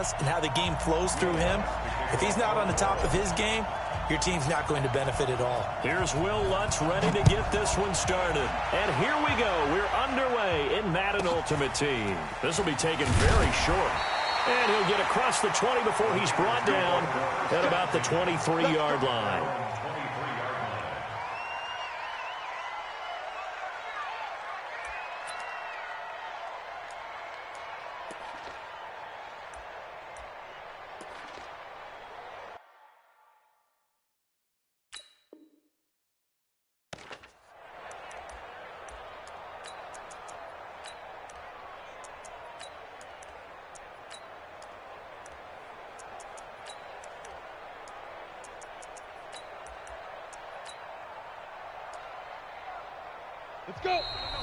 has and how the game flows through him, if he's not on the top of his game, your team's not going to benefit at all. Here's Will Lutz ready to get this one started. And here we go. We're underway in Madden Ultimate Team. This will be taken very short. And he'll get across the 20 before he's brought down at about the 23-yard line.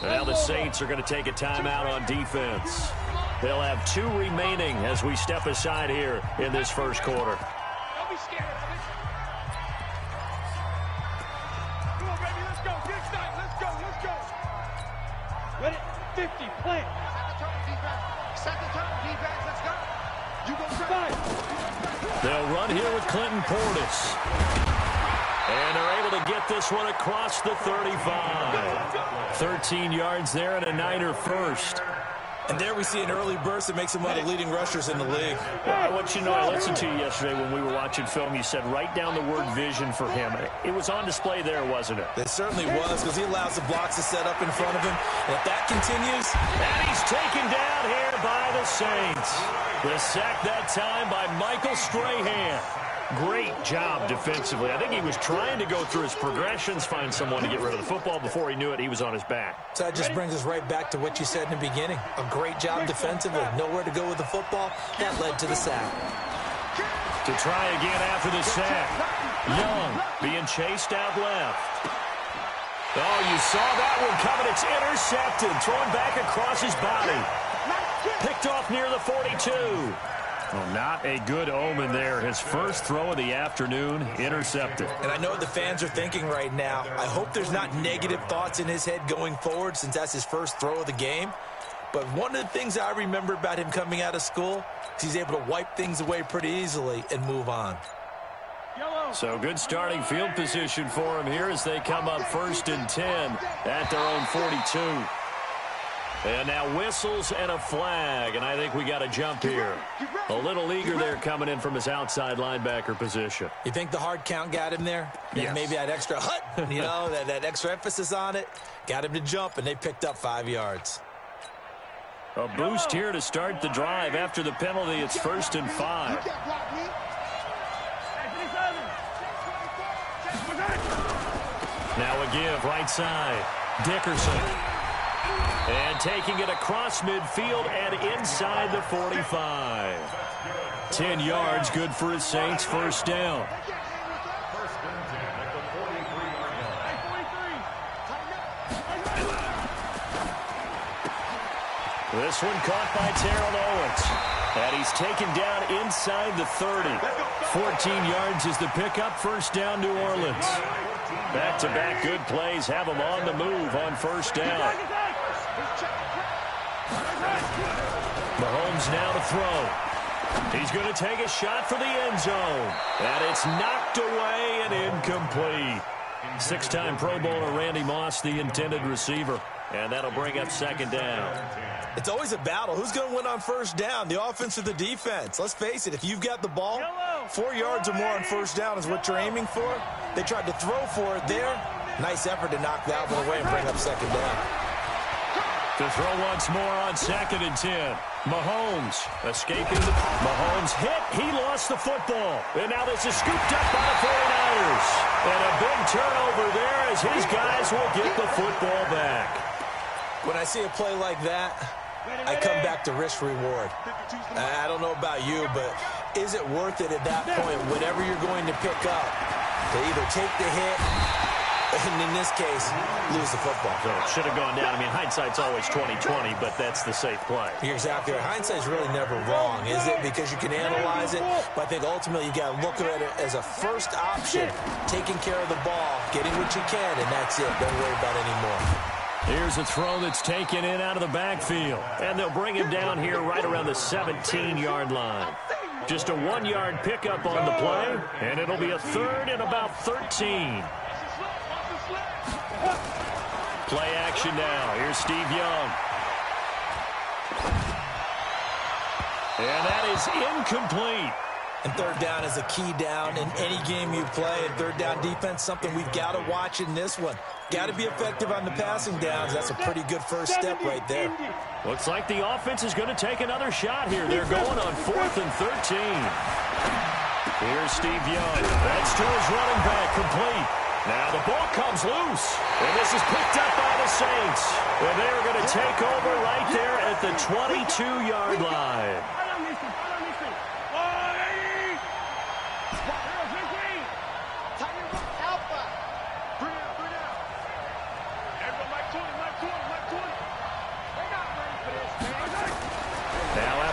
Now the Saints are going to take a timeout on defense. They'll have 2 remaining as we step aside here in this first quarter. Don't be scared of it. Come on, baby, let's go. Get excited. Let's go. Let's go. Ready? 50, plant. Set the tone, defense. Let's go. You go try. They'll run here with Clinton Portis. And they're able to get this one across the 35. 13 yards there and a Niner first. And there we see an early burst that makes him one of the leading rushers in the league. I want you to know, I listened to you yesterday when we were watching film. You said write down the word vision for him. It was on display there, wasn't it? It certainly was, because he allows the blocks to set up in front of him. And if that continues... And he's taken down here by the Saints. The sack that time by Michael Strahan. Great job defensively. I think he was trying to go through his progressions, find someone to get rid of the football. Before he knew it, he was on his back. So that just brings us right back to what you said in the beginning. A great job defensively. Nowhere to go with the football. That led to the sack. To try again after the sack. Young being chased out left. Oh, you saw that one coming. It's intercepted. Thrown back across his body. Picked off near the 42. Well, not a good omen there. His first throw of the afternoon, intercepted. And I know what the fans are thinking right now. I hope there's not negative thoughts in his head going forward since that's his first throw of the game. But one of the things I remember about him coming out of school is he's able to wipe things away pretty easily and move on. So good starting field position for him here as they come up 1st and 10 at their own 42. And now whistles and a flag, and I think we got a jump here. A little eager there coming in from his outside linebacker position. You think the hard count got him there? Yes. Maybe that extra hut, you know, that extra emphasis on it, got him to jump, and they picked up 5 yards. A boost here to start the drive. After the penalty, it's 1st and 5. Now a give, right side. Dickerson. And taking it across midfield and inside the 45. 10 yards, good for his Saints, 1st down. This one caught by Terrell Owens. And he's taken down inside the 30. 14 yards is the pickup, 1st down, New Orleans. Back-to-back good plays have him on the move on 1st down. Mahomes now to throw. He's going to take a shot for the end zone. And it's knocked away and incomplete. 6-time Pro Bowler Randy Moss, the intended receiver. And that'll bring up 2nd down. It's always a battle. Who's going to win on 1st down, the offense or the defense? Let's face it, if you've got the ball, 4 yards or more on 1st down is what you're aiming for. They tried to throw for it there. Nice effort to knock that one away and bring up 2nd down. To throw once more on 2nd and 10. Mahomes escaping. Mahomes hit. He lost the football. And now this is scooped up by the 49ers. And a big turnover there as his guys will get the football back. When I see a play like that, I come back to risk-reward. I don't know about you, but is it worth it at that point, whatever you're going to pick up, to either take the hit, and in this case, lose the football? So it should have gone down. I mean, hindsight's always 20/20, but that's the safe play. You're exactly right. Hindsight's really never wrong, is it? Because you can analyze it, but I think ultimately you got to look at it as a first option, taking care of the ball, getting what you can, and that's it. Don't worry about it anymore. Here's a throw that's taken in out of the backfield. And they'll bring him down here right around the 17-yard line. Just a 1-yard pickup on the play, and it'll be a third and about 13. Play action now. Here's Steve Young. And that is incomplete. And third down is a key down in any game you play. And third down defense, something we've got to watch in this one. Got to be effective on the passing downs. That's a pretty good first step right there. Looks like the offense is going to take another shot here. They're going on 4th and 13. Here's Steve Young. That's to his running back, complete. Now the ball comes loose. And this is picked up by the Saints. And they're going to take over right there at the 22-yard line.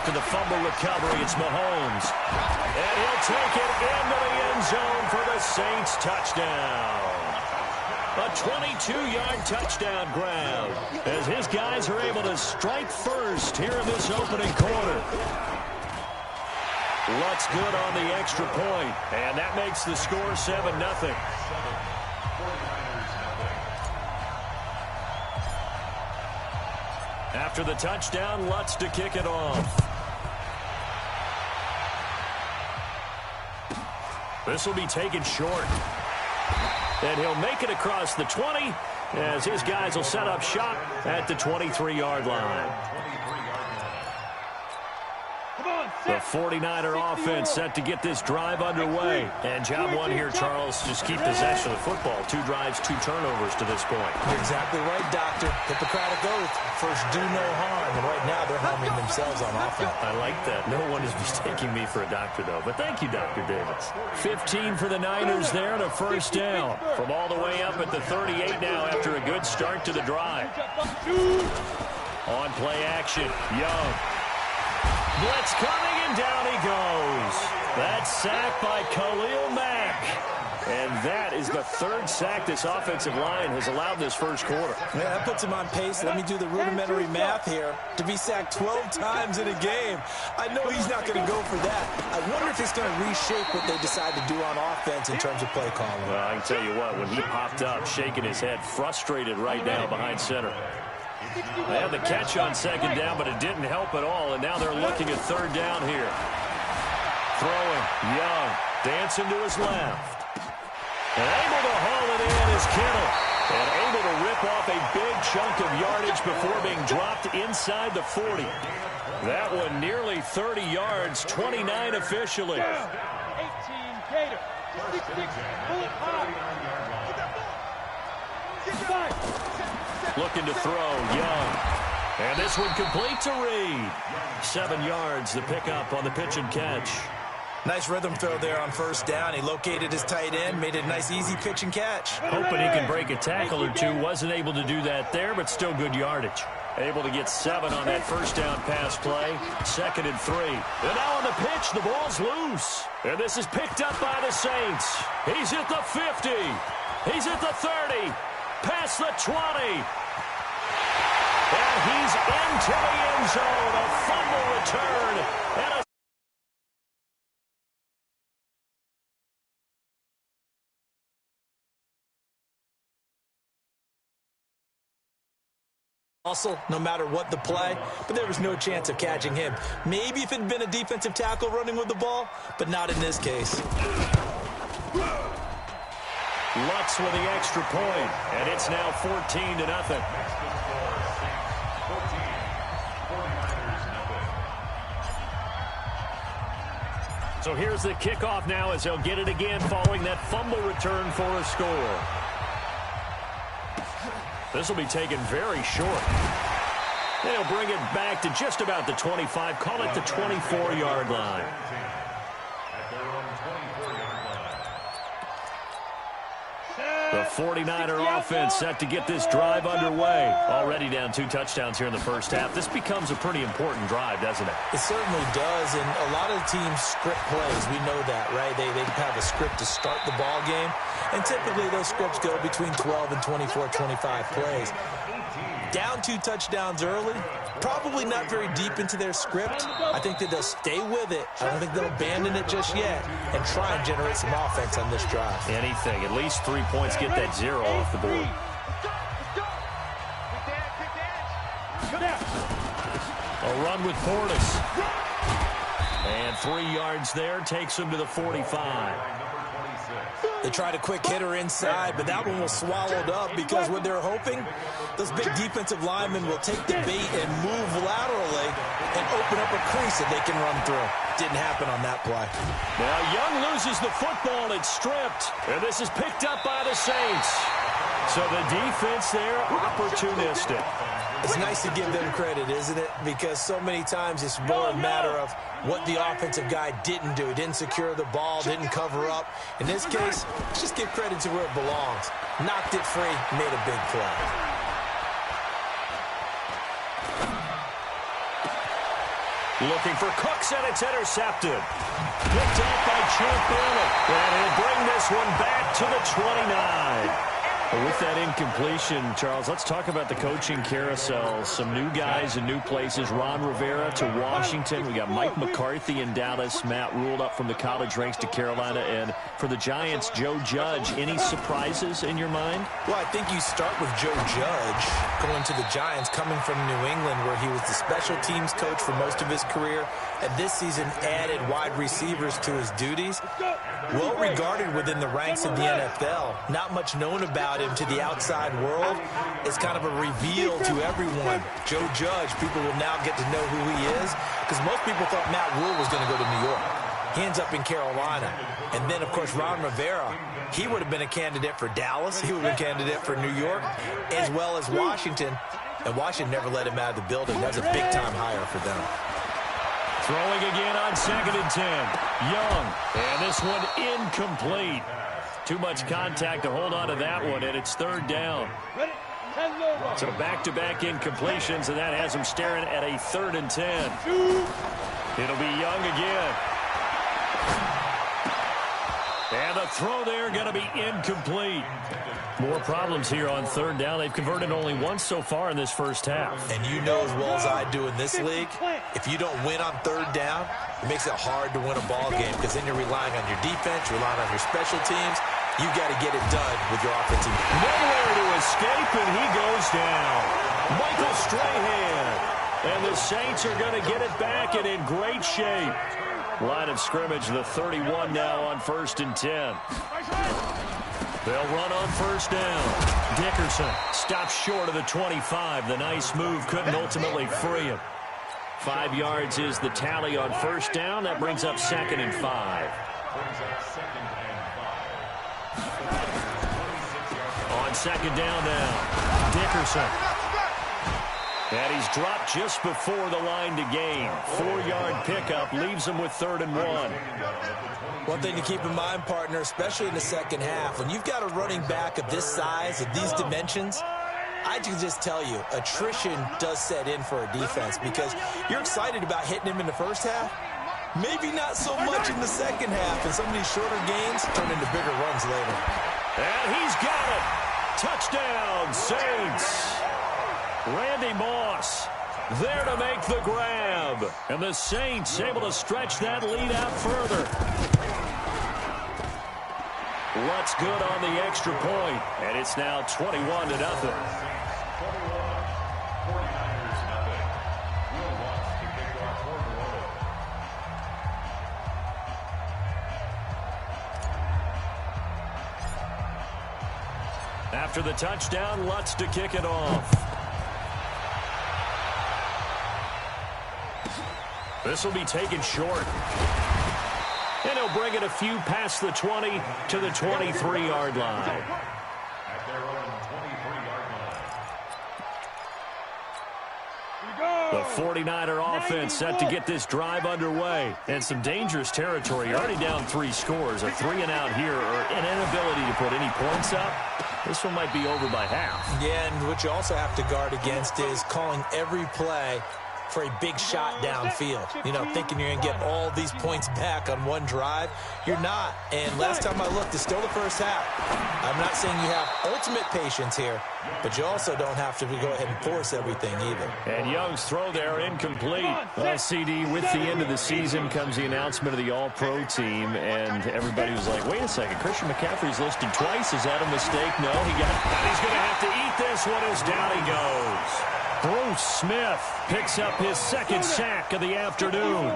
The fumble recovery, it's Mahomes. And he'll take it into the end zone for the Saints touchdown. A 22-yard touchdown grab as his guys are able to strike first here in this opening quarter. Luck's good on the extra point, and that makes the score 7-0. After the touchdown, Lutz to kick it off. This will be taken short. And he'll make it across the 20 as his guys will set up shop at the 23-yard line. The 49er offense set to get this drive underway. And job one here, Charles, just keep possession of the football. 2 drives, 2 turnovers to this point. You're exactly right, Doctor. Hippocratic oath. First, do no harm. And right now, they're harming themselves on offense. I like that. No one is mistaking me for a doctor, though. But thank you, Dr. Davis. 15 for the Niners there and a first down. From all the way up at the 38 now after a good start to the drive. On play action, Young. Blitz coming, and down he goes. That's sacked by Khalil Mack. And that is the 3rd sack this offensive line has allowed this first quarter. Yeah, that puts him on pace. Let me do the rudimentary math here. To be sacked 12 times in a game, I know he's not going to go for that. I wonder if it's going to reshape what they decide to do on offense in terms of play calling. Well, I can tell you what, when he popped up, shaking his head, frustrated right now behind center. They had the catch on second down, but it didn't help at all, and now they're looking at third down here. Throwing, Young, dancing to his left. And able to haul it in is Kittle. And able to rip off a big chunk of yardage before being dropped inside the 40. That one nearly 30 yards, 29 officially. 18 Gator. 66 bullet high. Looking to throw, Young. And this one complete to Reed. 7 yards, the pickup on the pitch and catch. Nice rhythm throw there on first down. He located his tight end, made it a nice easy pitch and catch. Hoping he can break a tackle or two. Wasn't able to do that there, but still good yardage. Able to get 7 on that first down pass play. 2nd and 3. And now on the pitch, the ball's loose. And this is picked up by the Saints. He's at the 50. He's at the 30. Past the 20. And he's into the end zone. A fumble return. And a hustle, no matter what the play, but there was no chance of catching him. Maybe if it had been a defensive tackle running with the ball, but not in this case. Lutz with the extra point, and it's now 14-0. So here's the kickoff now as they'll get it again following that fumble return for a score. This will be taken very short. They'll bring it back to just about the 25, call it the 24-yard line. The 49er offense set to get this drive underway. Already down 2 touchdowns here in the first half. This becomes a pretty important drive, doesn't it? It certainly does, and a lot of teams script plays. We know that, right? They have a script to start the ball game, and typically those scripts go between 12 and 24, 25 plays. Down 2 touchdowns early, probably not very deep into their script. I think that they'll stay with it. I don't think they'll abandon it just yet and try and generate some offense on this drive. Anything. At least 3 points, get that 0 off the board. A run with Portis. And 3 yards there takes him to the 45. They tried a quick hitter inside, but that one was swallowed up because what they're hoping, those big defensive linemen will take the bait and move laterally and open up a crease that they can run through. Didn't happen on that play. Now Young loses the football. It's stripped. And this is picked up by the Saints. So the defense there, opportunistic. It's nice to give them credit, isn't it? Because so many times it's more a matter of what the offensive guy didn't do. He didn't secure the ball, didn't cover up. In this case, let's just give credit to where it belongs. Knocked it free, made a big play. Looking for Cooks, and it's intercepted. Picked up by Champ Bailey. And he'll bring this one back to the 29. With that incompletion, Charles, let's talk about the coaching carousel. Some new guys in new places. Ron Rivera to Washington. We got Mike McCarthy in Dallas. Matt Rule up from the college ranks to Carolina. And for the Giants, Joe Judge. Any surprises in your mind? Well, I think you start with Joe Judge going to the Giants, coming from New England, where he was the special teams coach for most of his career. And this season added wide receivers to his duties. Well regarded within the ranks of the NFL. Not much known about him to the outside world. It's kind of a reveal to everyone. Joe Judge, people will now get to know who he is, because most people thought Matt Rule was going to go to New York. He ends up in Carolina. And then, of course, Ron Rivera, he would have been a candidate for Dallas. He would have been a candidate for New York, as well as Washington. And Washington never let him out of the building. That's a big-time hire for them. Throwing again on 2nd and 10. Young. And this one incomplete. Too much contact to hold on to that one, and it's 3rd down. So back-to-back incompletions, and that has him staring at a 3rd and 10. It'll be Young again. And the throw there going to be incomplete. More problems here on 3rd down. They've converted only once so far in this first half. And you know as well as I do in this league, if you don't win on 3rd down, it makes it hard to win a ball game, because then you're relying on your defense, you're relying on your special teams. You got to get it done with your offensive. Nowhere to escape, and he goes down. Michael Strahan. And the Saints are going to get it back and in great shape. Line of scrimmage, the 31 now on 1st and 10. They'll run on 1st down. Dickerson stops short of the 25. The nice move couldn't ultimately free him. 5 yards is the tally on 1st down. That brings up 2nd and 5. On 2nd down now, Dickerson. And he's dropped just before the line to gain. 4-yard pickup leaves him with 3rd and 1. One thing to keep in mind, partner, especially in the second half, when you've got a running back of this size, of these dimensions, I can just tell you, attrition does set in for a defense, because you're excited about hitting him in the first half. Maybe not so much in the second half, and some of these shorter gains turn into bigger runs later. And he's got it. Touchdown, Saints. Randy Moss there to make the grab. And the Saints able to stretch that lead out further. Lutz good on the extra point. And it's now 21-0. After the touchdown, Lutz to kick it off. This will be taken short. And he'll bring it a few past the 20 to the 23-yard line. The 49er offense set to get this drive underway. And some dangerous territory. You're already down 3 scores. A 3-and-out here, or an inability to put any points up. This one might be over by half. Yeah, and what you also have to guard against is calling every play for a big shot downfield. You know, thinking you're going to get all these points back on one drive. You're not. And last time I looked, it's still the first half. I'm not saying you have ultimate patience here, but you also don't have to go ahead and force everything either. And Young's throw there incomplete. Well, CD, with the end of the season comes the announcement of the All-Pro team, and everybody was like, wait a second, Christian McCaffrey's listed twice. Is that a mistake? No, he's going to have to eat this one as down he goes. Bruce Smith picks up his second sack of the afternoon.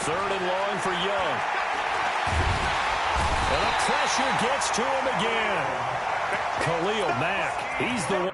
3rd and long for Young. And the pressure gets to him again. Khalil Mack, he's the one.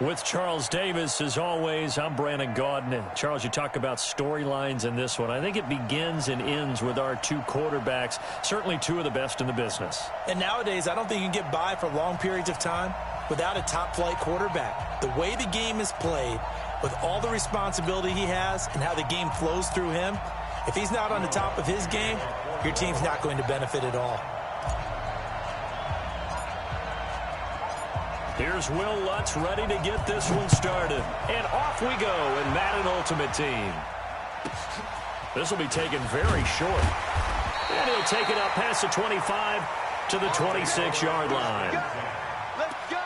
With Charles Davis, as always, I'm Brandon Gaudin. Charles, you talk about storylines in this one. I think it begins and ends with our two quarterbacks, certainly two of the best in the business. And nowadays, I don't think you can get by for long periods of time without a top-flight quarterback. The way the game is played, with all the responsibility he has and how the game flows through him, if he's not on the top of his game, your team's not going to benefit at all. Here's Will Lutz ready to get this one started. And off we go in Madden Ultimate Team. This will be taken very short. And he'll take it up past the 25 to the 26-yard line. Let's go.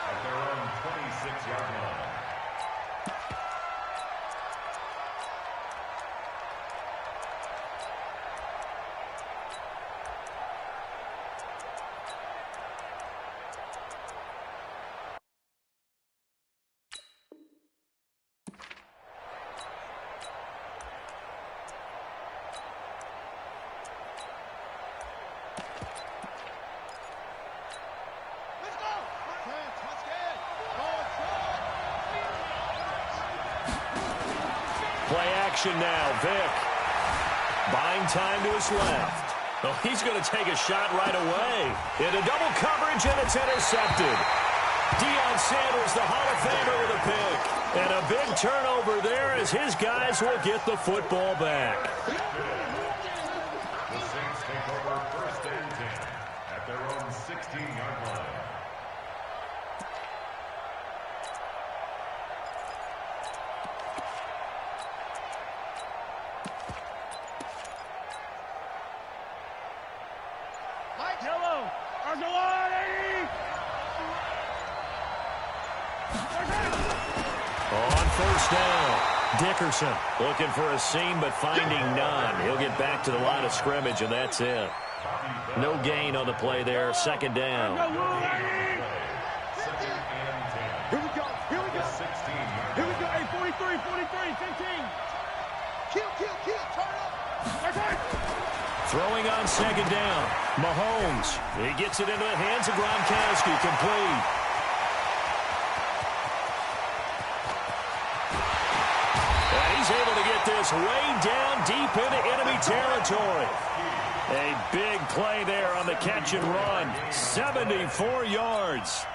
Play action now. Vick buying time to his left. Oh, he's going to take a shot right away. Into double coverage, and it's intercepted. Deion Sanders, the Hall of Famer, with a pick. And a big turnover there as his guys will get the football back. The Saints take over 1st and 10 at their own 16-yard line. On 1st down, Dickerson looking for a seam but finding none. He'll get back to the line of scrimmage, and that's it. No gain on the play there. 2nd down. Here we go. Here we go. Here we go. Hey, 43, 15. Kill. Turn up. Throwing on 2nd down. Mahomes. He gets it into the hands of Gronkowski. Complete. And he's able to get this way down deep into enemy territory. A big play there on the catch and run. 74 yards.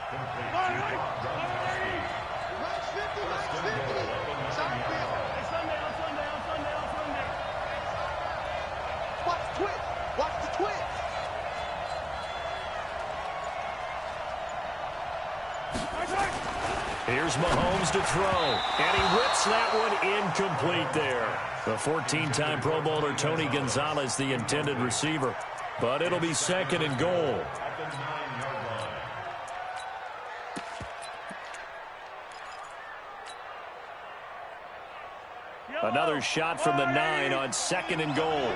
Here's Mahomes to throw, and he rips that one incomplete there. The 14-time Pro Bowler Tony Gonzalez, the intended receiver. But it'll be 2nd and goal. Another shot from the 9 on 2nd and goal.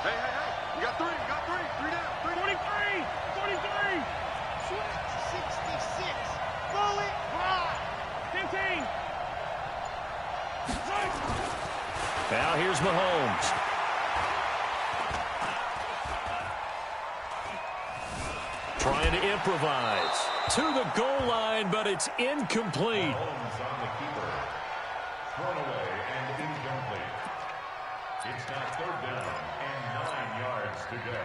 Hey, you got 3, you got 3. 3 down, 23, 23. 66. Roll it, 15. Now here's Mahomes. Trying to improvise. To the goal line, but it's incomplete. Mahomes on the keeper. Thrown away and incomplete. It's now 3rd down and 9 yards to go.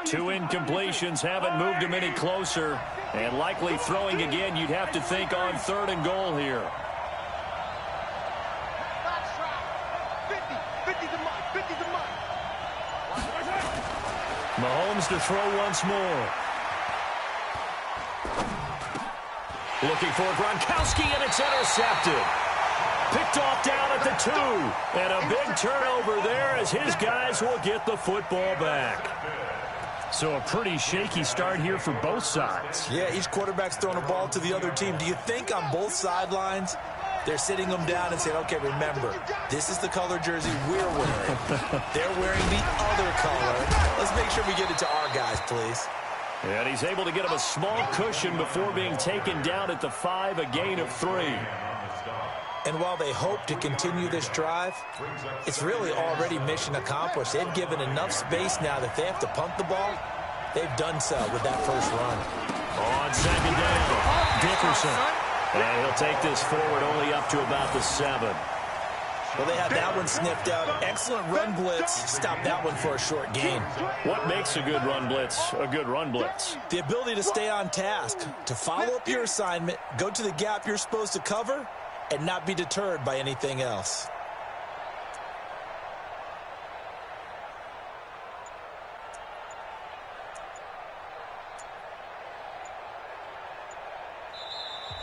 2 incompletions haven't moved him any closer. And likely throwing again, you'd have to think on 3rd and goal here. 50's a mark, 50's a mark. Mahomes to throw once more. Looking for Gronkowski, and it's intercepted. Picked off down at the 2. And a big turnover there as his guys will get the football back. So a pretty shaky start here for both sides. Yeah, each quarterback's throwing a ball to the other team. Do you think on both sidelines they're sitting them down and saying, okay, remember, this is the color jersey we're wearing. They're wearing the other color. Let's make sure we get it to our guys, please. And he's able to get him a small cushion before being taken down at the 5, a gain of 3. And while they hope to continue this drive, it's really already mission accomplished. They've given enough space now that they have to pump the ball. They've done so with that first run. On 2nd down, Dickerson. And he'll take this forward only up to about the 7. Well, they had that one sniffed out. Excellent run blitz. Stop that one for a short gain. What makes a good run blitz a good run blitz? The ability to stay on task, to follow up your assignment, go to the gap you're supposed to cover, and not be deterred by anything else.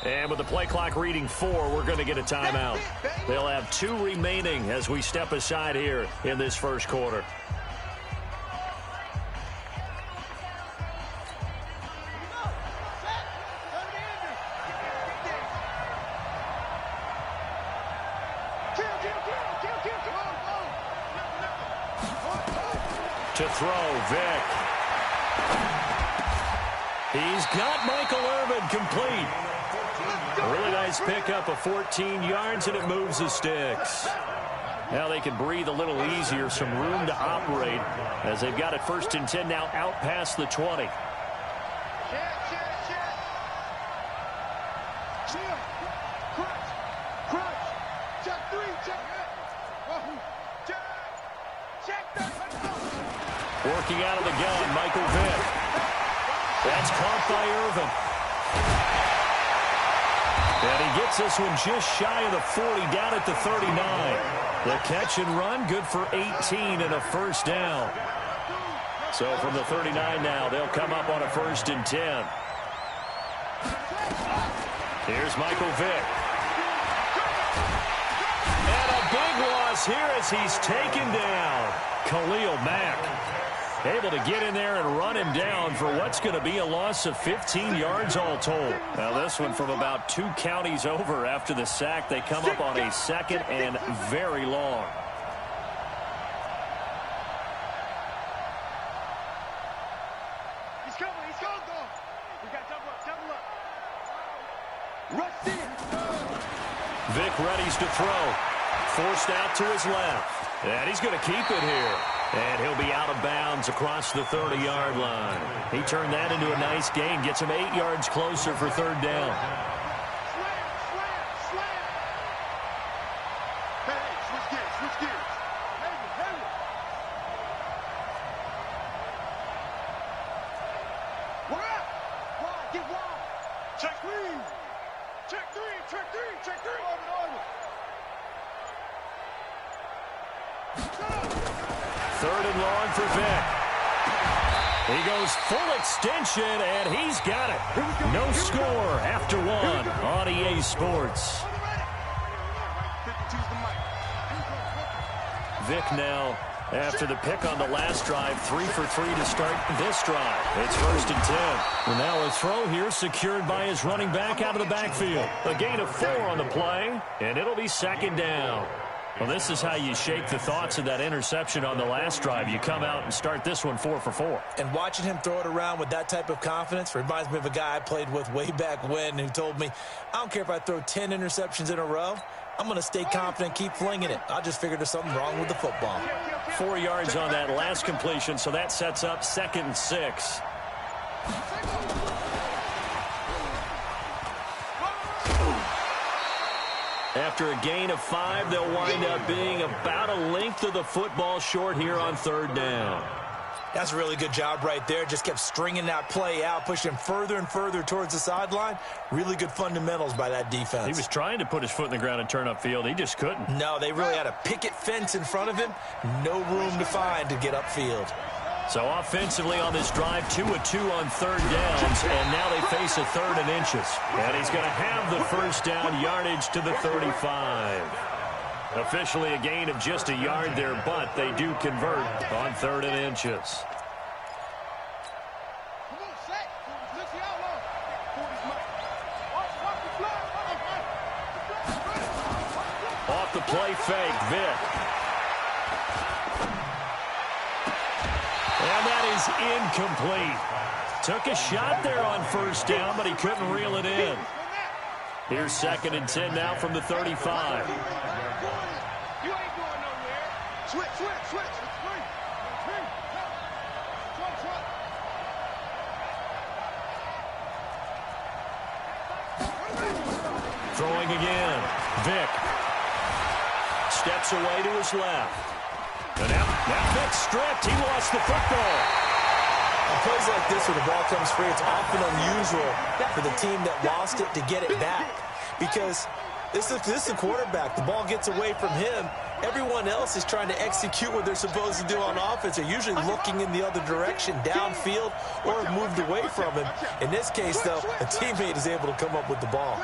And with the play clock reading 4, we're going to get a timeout. They'll have 2 remaining as we step aside here in this first quarter. To throw, Vic. He's got Michael Irvin complete. A really nice pickup of 14 yards, and it moves the sticks. Now they can breathe a little easier, some room to operate as they've got it 1st and 10 now out past the 20. Working out of the gun, Michael Vick. That's caught by Irvin. And he gets this one just shy of the 40, down at the 39. The catch and run, good for 18 and a 1st down. So from the 39 now, they'll come up on a 1st and 10. Here's Michael Vick. And a big loss here as he's taken down. Khalil Mack able to get in there and run him down for what's going to be a loss of 15 yards all told. Now this one from about 2 counties over after the sack. They come up on a 2nd and very long. He's coming, though. We got double up. Rush in. Vic readies to throw. Forced out to his left. And he's going to keep it here. And he'll be out of bounds across the 30-yard line. He turned that into a nice gain. Gets him 8 yards closer for 3rd down. Slam. Hey, switch gears. Heavy. Wide. Get wide. Check 3. Over. 3rd and long for Vic. He goes full extension, and he's got it. No score after one on EA Sports. Vic now, after the pick on the last drive, 3 for 3 to start this drive. It's 1st and 10. And now a throw here secured by his running back out of the backfield. A gain of 4 on the play, and it'll be 2nd down. Well, this is how you shake the thoughts of that interception on the last drive. You come out and start this one 4 for 4. And watching him throw it around with that type of confidence reminds me of a guy I played with way back when who told me, I don't care if I throw 10 interceptions in a row. I'm going to stay confident, keep flinging it. I just figured there's something wrong with the football. 4 yards on that last completion, so that sets up 2nd and 6. After a gain of 5, they'll wind up being about a length of the football short here on 3rd down. That's a really good job right there. Just kept stringing that play out, pushing him further and further towards the sideline. Really good fundamentals by that defense. He was trying to put his foot in the ground and turn upfield. He just couldn't. No, they really had a picket fence in front of him. No room to find to get upfield. So offensively on this drive, 2 of 2 on 3rd downs, and now they face a 3rd and inches. And he's going to have the 1st down, yardage to the 35. Officially a gain of just a yard there, but they do convert on 3rd and inches. Off the play fake, Vic. And that is incomplete. Took a shot there on 1st down, but he couldn't reel it in. Here's 2nd and 10 now from the 35. Throwing again. Vic steps away to his left. And now Vic's stripped. He lost the football. On plays like this where the ball comes free, it's often unusual for the team that lost it to get it back. Because this is the quarterback. The ball gets away from him. Everyone else is trying to execute what they're supposed to do on offense. They're usually looking in the other direction, downfield, or moved away from him. In this case, though, a teammate is able to come up with the ball.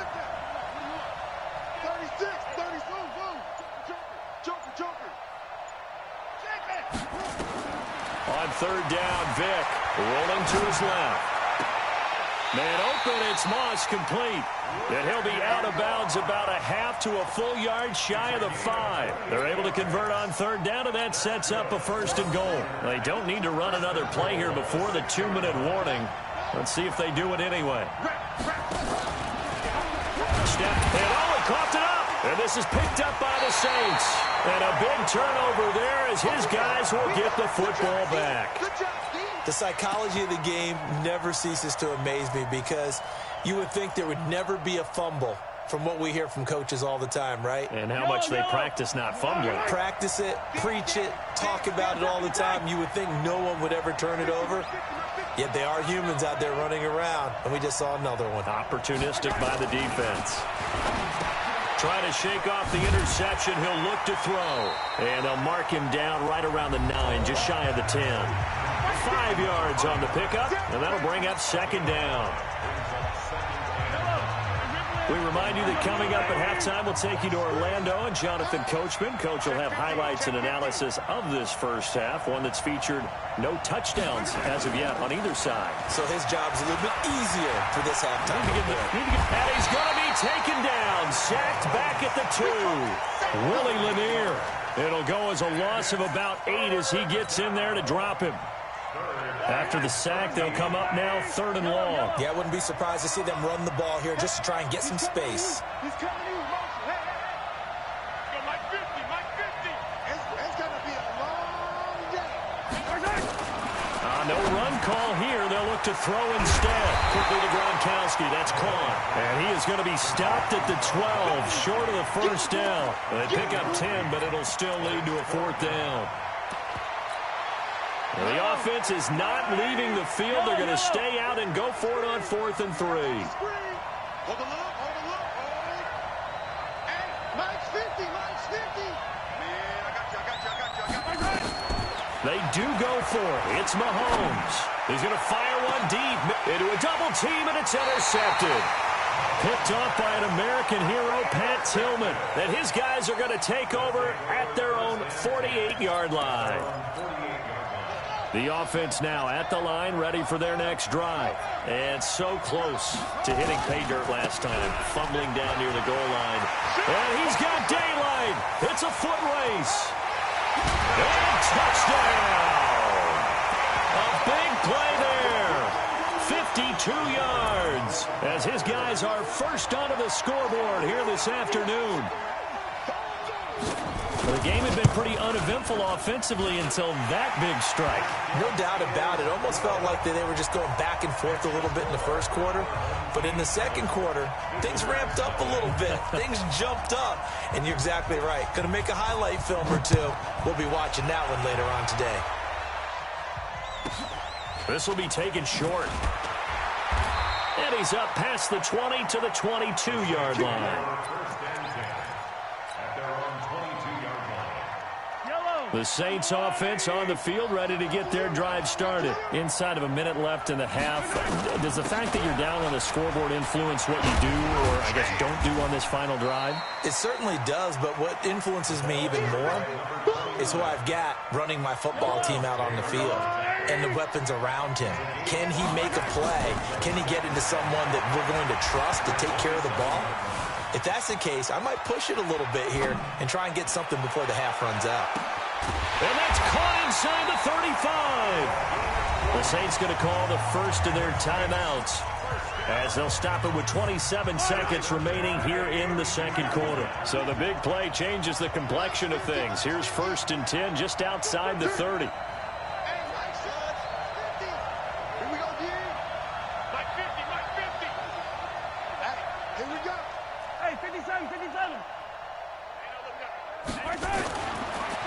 On 3rd down, Vic rolling to his left. Man open, it's Moss complete. And he'll be out of bounds about a half to a full yard shy of the 5. They're able to convert on 3rd down, and that sets up a 1st and goal. They don't need to run another play here before the 2-minute warning. Let's see if they do it anyway. Step, and he coughed it up. And this is picked up by the Saints. And a big turnover there as his guys will get the football back. The psychology of the game never ceases to amaze me because you would think there would never be a fumble from what we hear from coaches all the time, right? And how much they practice not fumbling. Practice it, preach it, talk about it all the time. You would think no one would ever turn it over. Yet they are humans out there running around, and we just saw another one. Opportunistic by the defense. Trying to shake off the interception. He'll look to throw. And they'll mark him down right around the 9, just shy of the 10. 5 yards on the pickup, and that'll bring up 2nd down. We remind you that coming up at halftime, we'll take you to Orlando and Jonathan Coachman. Coach will have highlights and analysis of this first half, one that's featured no touchdowns as of yet on either side. So his job's a little bit easier for this halftime. And he's going to be taken down, sacked back at the 2. Willie Lanier. It'll go as a loss of about 8 as he gets in there to drop him. After the sack, they'll come up now 3rd and long. Yeah, I wouldn't be surprised to see them run the ball here just to try and get some space. He's coming to you, motion. Hey, hey. Go Mike 50, Mike 50. It's going to be a long day. No run call here. They'll look to throw instead. Quickly to Gronkowski. That's caught. And he is going to be stopped at the 12, short of the 1st down. They pick up 10, but it'll still lead to a 4th down. The offense is not leaving the field. They're going to stay out and go for it on 4th and 3. Hold the look, hold the look, hold. Hey, Mike's 50, Mike's 50. Man, I got you. They do go for it. It's Mahomes. He's going to fire one deep into a double team, and it's intercepted. Picked off by an American hero, Pat Tillman. And his guys are going to take over at their own 48-yard line. The offense now at the line, ready for their next drive. And so close to hitting pay dirt last time, fumbling down near the goal line. And he's got daylight. It's a foot race. And touchdown. A big play there. 52 yards as his guys are first onto the scoreboard here this afternoon. Well, the game had been pretty uneventful offensively until that big strike. No doubt about it. Almost felt like they were just going back and forth a little bit in the first quarter. But in the second quarter, things ramped up a little bit. Things jumped up. And you're exactly right. Going to make a highlight film or two. We'll be watching that one later on today. This will be taken short. And he's up past the 20 to the 22-yard line. The Saints offense on the field, ready to get their drive started. Inside of a minute left in the half. Does the fact that you're down on the scoreboard influence what you do, or I guess don't do on this final drive? It certainly does, but what influences me even more is who I've got running my football team out on the field and the weapons around him. Can he make a play? Can he get into someone that we're going to trust to take care of the ball? If that's the case, I might push it a little bit here and try and get something before the half runs out. And that's caught inside the 35. The Saints going to call the first of their timeouts as they'll stop it with 27 seconds remaining here in the second quarter. So the big play changes the complexion of things. Here's 1st and 10 just outside the 30.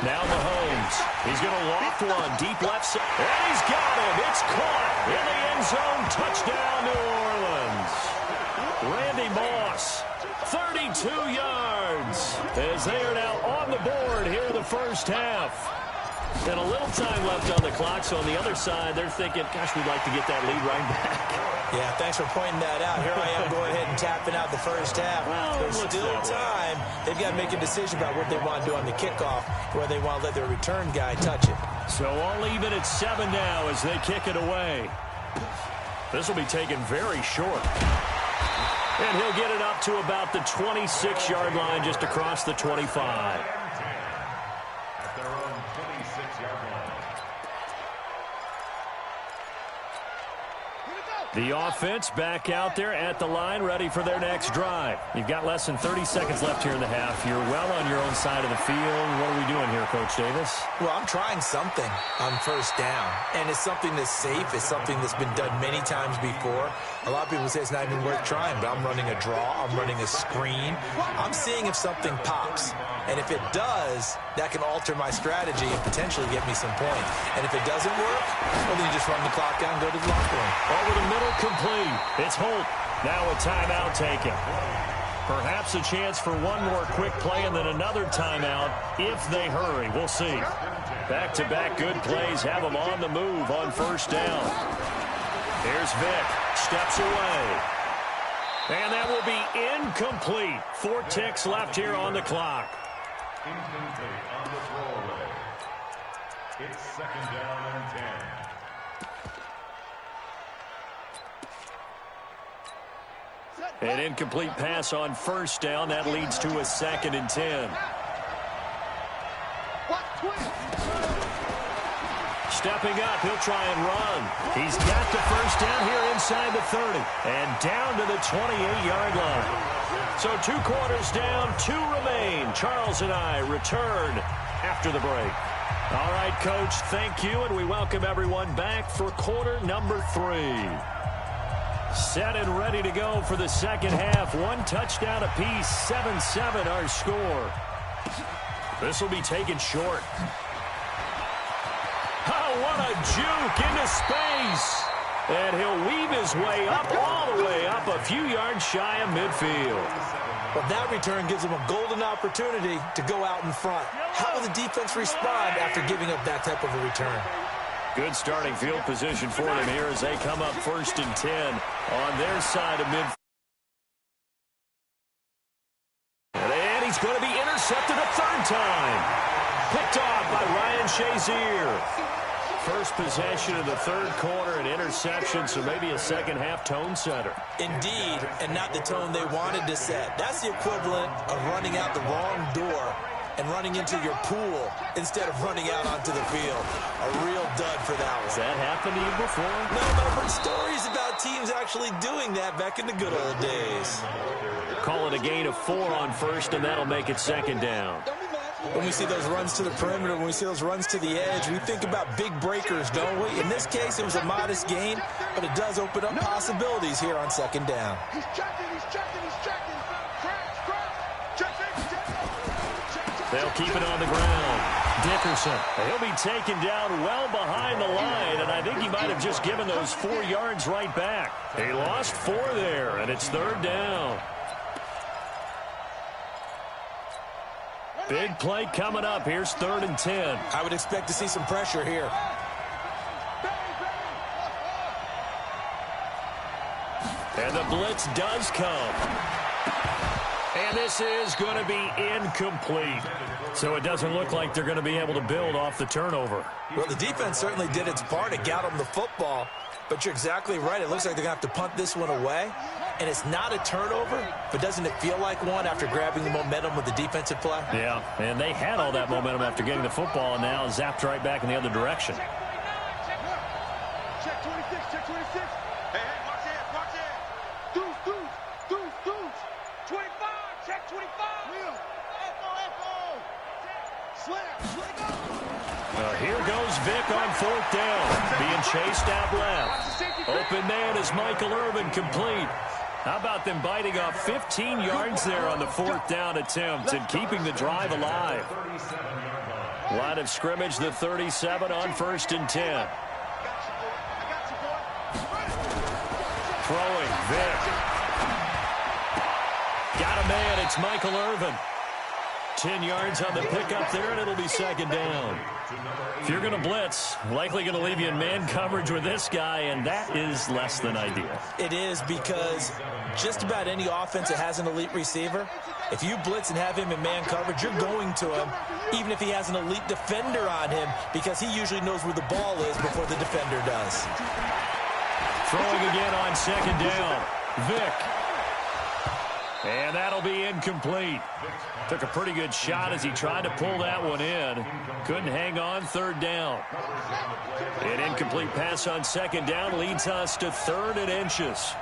Now Mahomes. He's going to loft one deep left side. And he's got him. It's caught in the end zone. Touchdown, New Orleans. Randy Moss, 32 yards. As they are now on the board here in the first half. And a little time left on the clock. So on the other side, they're thinking, gosh, we'd like to get that lead right back. Yeah, thanks for pointing that out. Here I am going ahead and tapping out the first half. Well, there's still time. They've got to make a decision about what they want to do on the kickoff, where they want to let their return guy touch it. So all even at 7 now as they kick it away. This will be taken very short. And he'll get it up to about the 26-yard line just across the 25. At their own 26-yard line. The offense back out there at the line, ready for their next drive. You've got less than 30 seconds left here in the half. You're well on your own side of the field. What are we doing here, Coach Davis? Well, I'm trying something on first down, and it's something that's safe. It's something that's been done many times before. A lot of people say it's not even worth trying, but I'm running a draw. I'm running a screen. I'm seeing if something pops, and if it does, that can alter my strategy and potentially get me some points. And if it doesn't work, well, then you just run the clock down and go to the locker room. Over the middle, complete. It's Holt. Now a timeout taken. Perhaps a chance for one more quick play and then another timeout if they hurry. We'll see. Back-to-back good plays have them on the move on first down. Here's Vick. Steps away. And that will be incomplete. 4 ticks left here on the clock. Incomplete on the throwaway. It's 2nd down and 10. An incomplete pass on first down. That leads to a 2nd and 10. Stepping up, he'll try and run. He's got the first down here inside the 30. And down to the 28-yard line. So 2 quarters down, 2 remain. Charles and I return after the break. All right, Coach, thank you, and we welcome everyone back for quarter number 3. Set and ready to go for the second half. 1 touchdown apiece, 7-7 our score. This will be taken short. Oh, what a juke into space. And he'll weave his way up, all the way up, a few yards shy of midfield. But that return gives them a golden opportunity to go out in front. How will the defense respond after giving up that type of a return? Good starting field position for them here as they come up 1st and 10 on their side of midfield. And he's going to be intercepted a 3rd time. Picked off by Ryan Shazier. First possession of the 3rd quarter, an interception, so maybe a second-half tone setter. Indeed, and not the tone they wanted to set. That's the equivalent of running out the wrong door and running into your pool instead of running out onto the field. A real dud for that one. Has that happened to you before? No, but I've heard stories about teams actually doing that back in the good old days. Call it a gain of 4 on 1st, and that'll make it 2nd down. When we see those runs to the perimeter, when we see those runs to the edge, we think about big breakers, don't we? In this case, it was a modest gain, but it does open up possibilities here on 2nd down. He's checking, he's checking, he's checking. They'll keep it on the ground. Dickerson. He'll be taken down well behind the line, and I think he might have just given those 4 yards right back. He lost 4 there, and it's 3rd down. Big play coming up. Here's 3rd and 10. I would expect to see some pressure here. And the blitz does come. And this is going to be incomplete. So it doesn't look like they're going to be able to build off the turnover. Well, the defense certainly did its part to get them the football. But you're exactly right. It looks like they're going to have to punt this one away. And it's not a turnover, but doesn't it feel like one after grabbing the momentum with the defensive play? Yeah, and they had all that momentum after getting the football and now zapped right back in the other direction. Check 26, check 26. Hey, watch it. Deuce. 25, check 25. Wheel. Echo. Slam. Here goes Vic on 4th down. Being chased out left. Open man is Michael Irvin, complete. How about them biting off 15 yards there on the 4th down attempt and keeping the drive alive? Line of scrimmage, the 37 on 1st and 10. Throwing, Vic. Got a man, it's Michael Irvin. 10 yards on the pickup there, and it'll be 2nd down. If you're going to blitz, likely going to leave you in man coverage with this guy, and that is less than ideal. It is, because just about any offense that has an elite receiver, if you blitz and have him in man coverage, you're going to him, even if he has an elite defender on him, because he usually knows where the ball is before the defender does. Throwing again on 2nd down. Vic. And that'll be incomplete. Took a pretty good shot as he tried to pull that one in. Couldn't hang on, 3rd down. An incomplete pass on 2nd down leads us to 3rd and inches.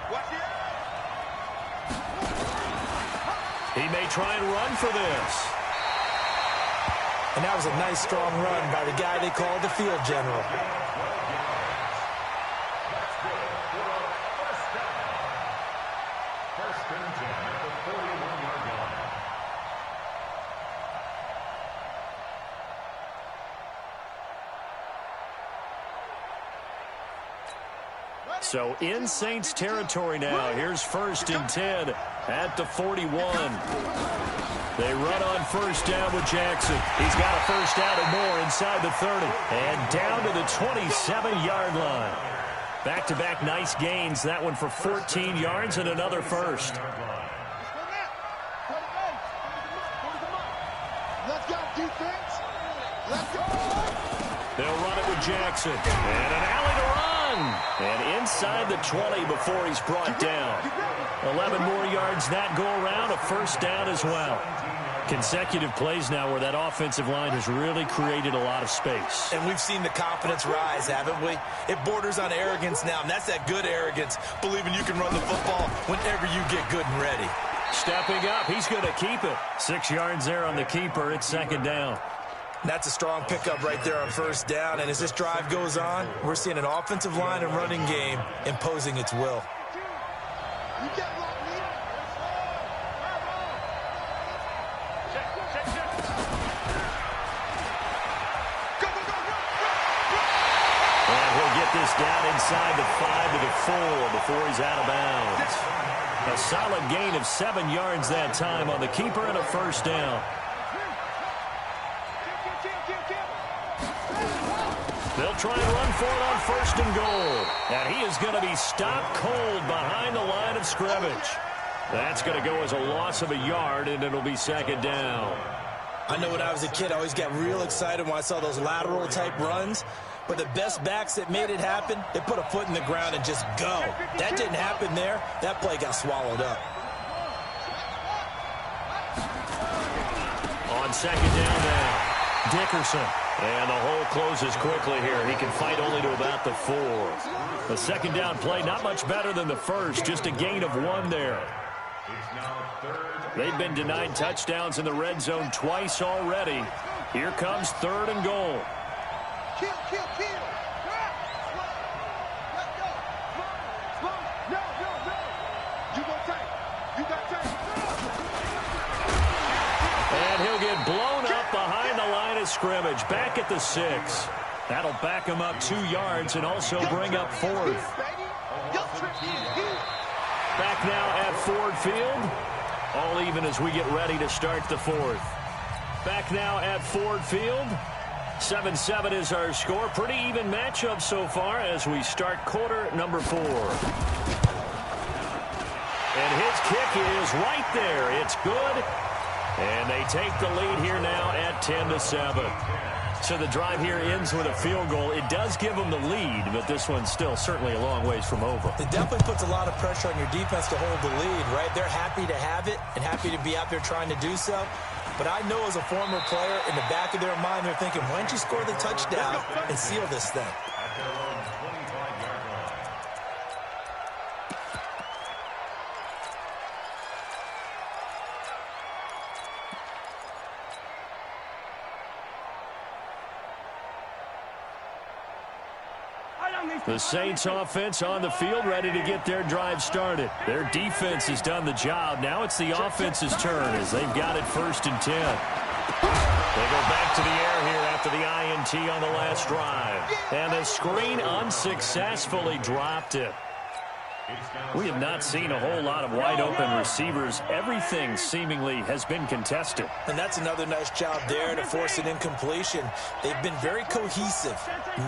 He may try and run for this. And that was a nice, strong run by the guy they call the field general. So in Saints territory now. Here's 1st and 10 at the 41. They run on 1st down with Jackson. He's got a 1st down and more inside the 30. And down to the 27-yard line. Back-to-back nice gains. That one for 14 yards and another 1st. Let's go, defense. Let's go. They'll run it with Jackson. And an alley to run. And inside the 20 before he's brought down. 11 more yards that go around. A 1st down as well. Consecutive plays now where that offensive line has really created a lot of space. And we've seen the confidence rise, haven't we? It borders on arrogance now, and that's that good arrogance, believing you can run the football whenever you get good and ready. Stepping up, he's going to keep it. 6 yards there on the keeper. It's 2nd down. That's a strong pickup right there on 1st down. And as this drive goes on, we're seeing an offensive line and running game imposing its will. And he'll get this down inside the 5 to the 4 before he's out of bounds. A solid gain of 7 yards that time on the keeper and a 1st down. They'll try and run for it on 1st and goal. And he is going to be stopped cold behind the line of scrimmage. That's going to go as a loss of a yard, and it'll be 2nd down. I know when I was a kid, I always got real excited when I saw those lateral-type runs. But the best backs that made it happen, they put a foot in the ground and just go. That didn't happen there. That play got swallowed up. On 2nd down now, Dickerson. And the hole closes quickly here. He can fight only to about the 4. The 2nd down play, not much better than the first. Just a gain of 1 there. They've been denied touchdowns in the red zone twice already. Here comes 3rd and goal. Kill. Let go. No. You go tight. You got tight. And he'll get blown up behind the line of scrimmage. Back at the 6. That'll back him up 2 yards and also bring up 4th. Back now at Ford Field. All even as we get ready to start the 4th. Back now at Ford Field. 7-7 is our score. Pretty even matchup so far as we start quarter number 4. And his kick is right there. It's good. And they take the lead here now at 10-7. So the drive here ends with a field goal. It does give them the lead, but this one's still certainly a long ways from over. It definitely puts a lot of pressure on your defense to hold the lead, right? They're happy to have it and happy to be out there trying to do so. But I know as a former player, in the back of their mind, they're thinking, why don't you score the touchdown and seal this thing? The Saints offense on the field, ready to get their drive started. Their defense has done the job. Now it's the offense's turn as they've got it 1st and 10. They go back to the air here after the INT on the last drive. And the screen unsuccessfully dropped it. We have not seen a whole lot of wide-open receivers. Everything seemingly has been contested. And that's another nice job there to force an incompletion. They've been very cohesive,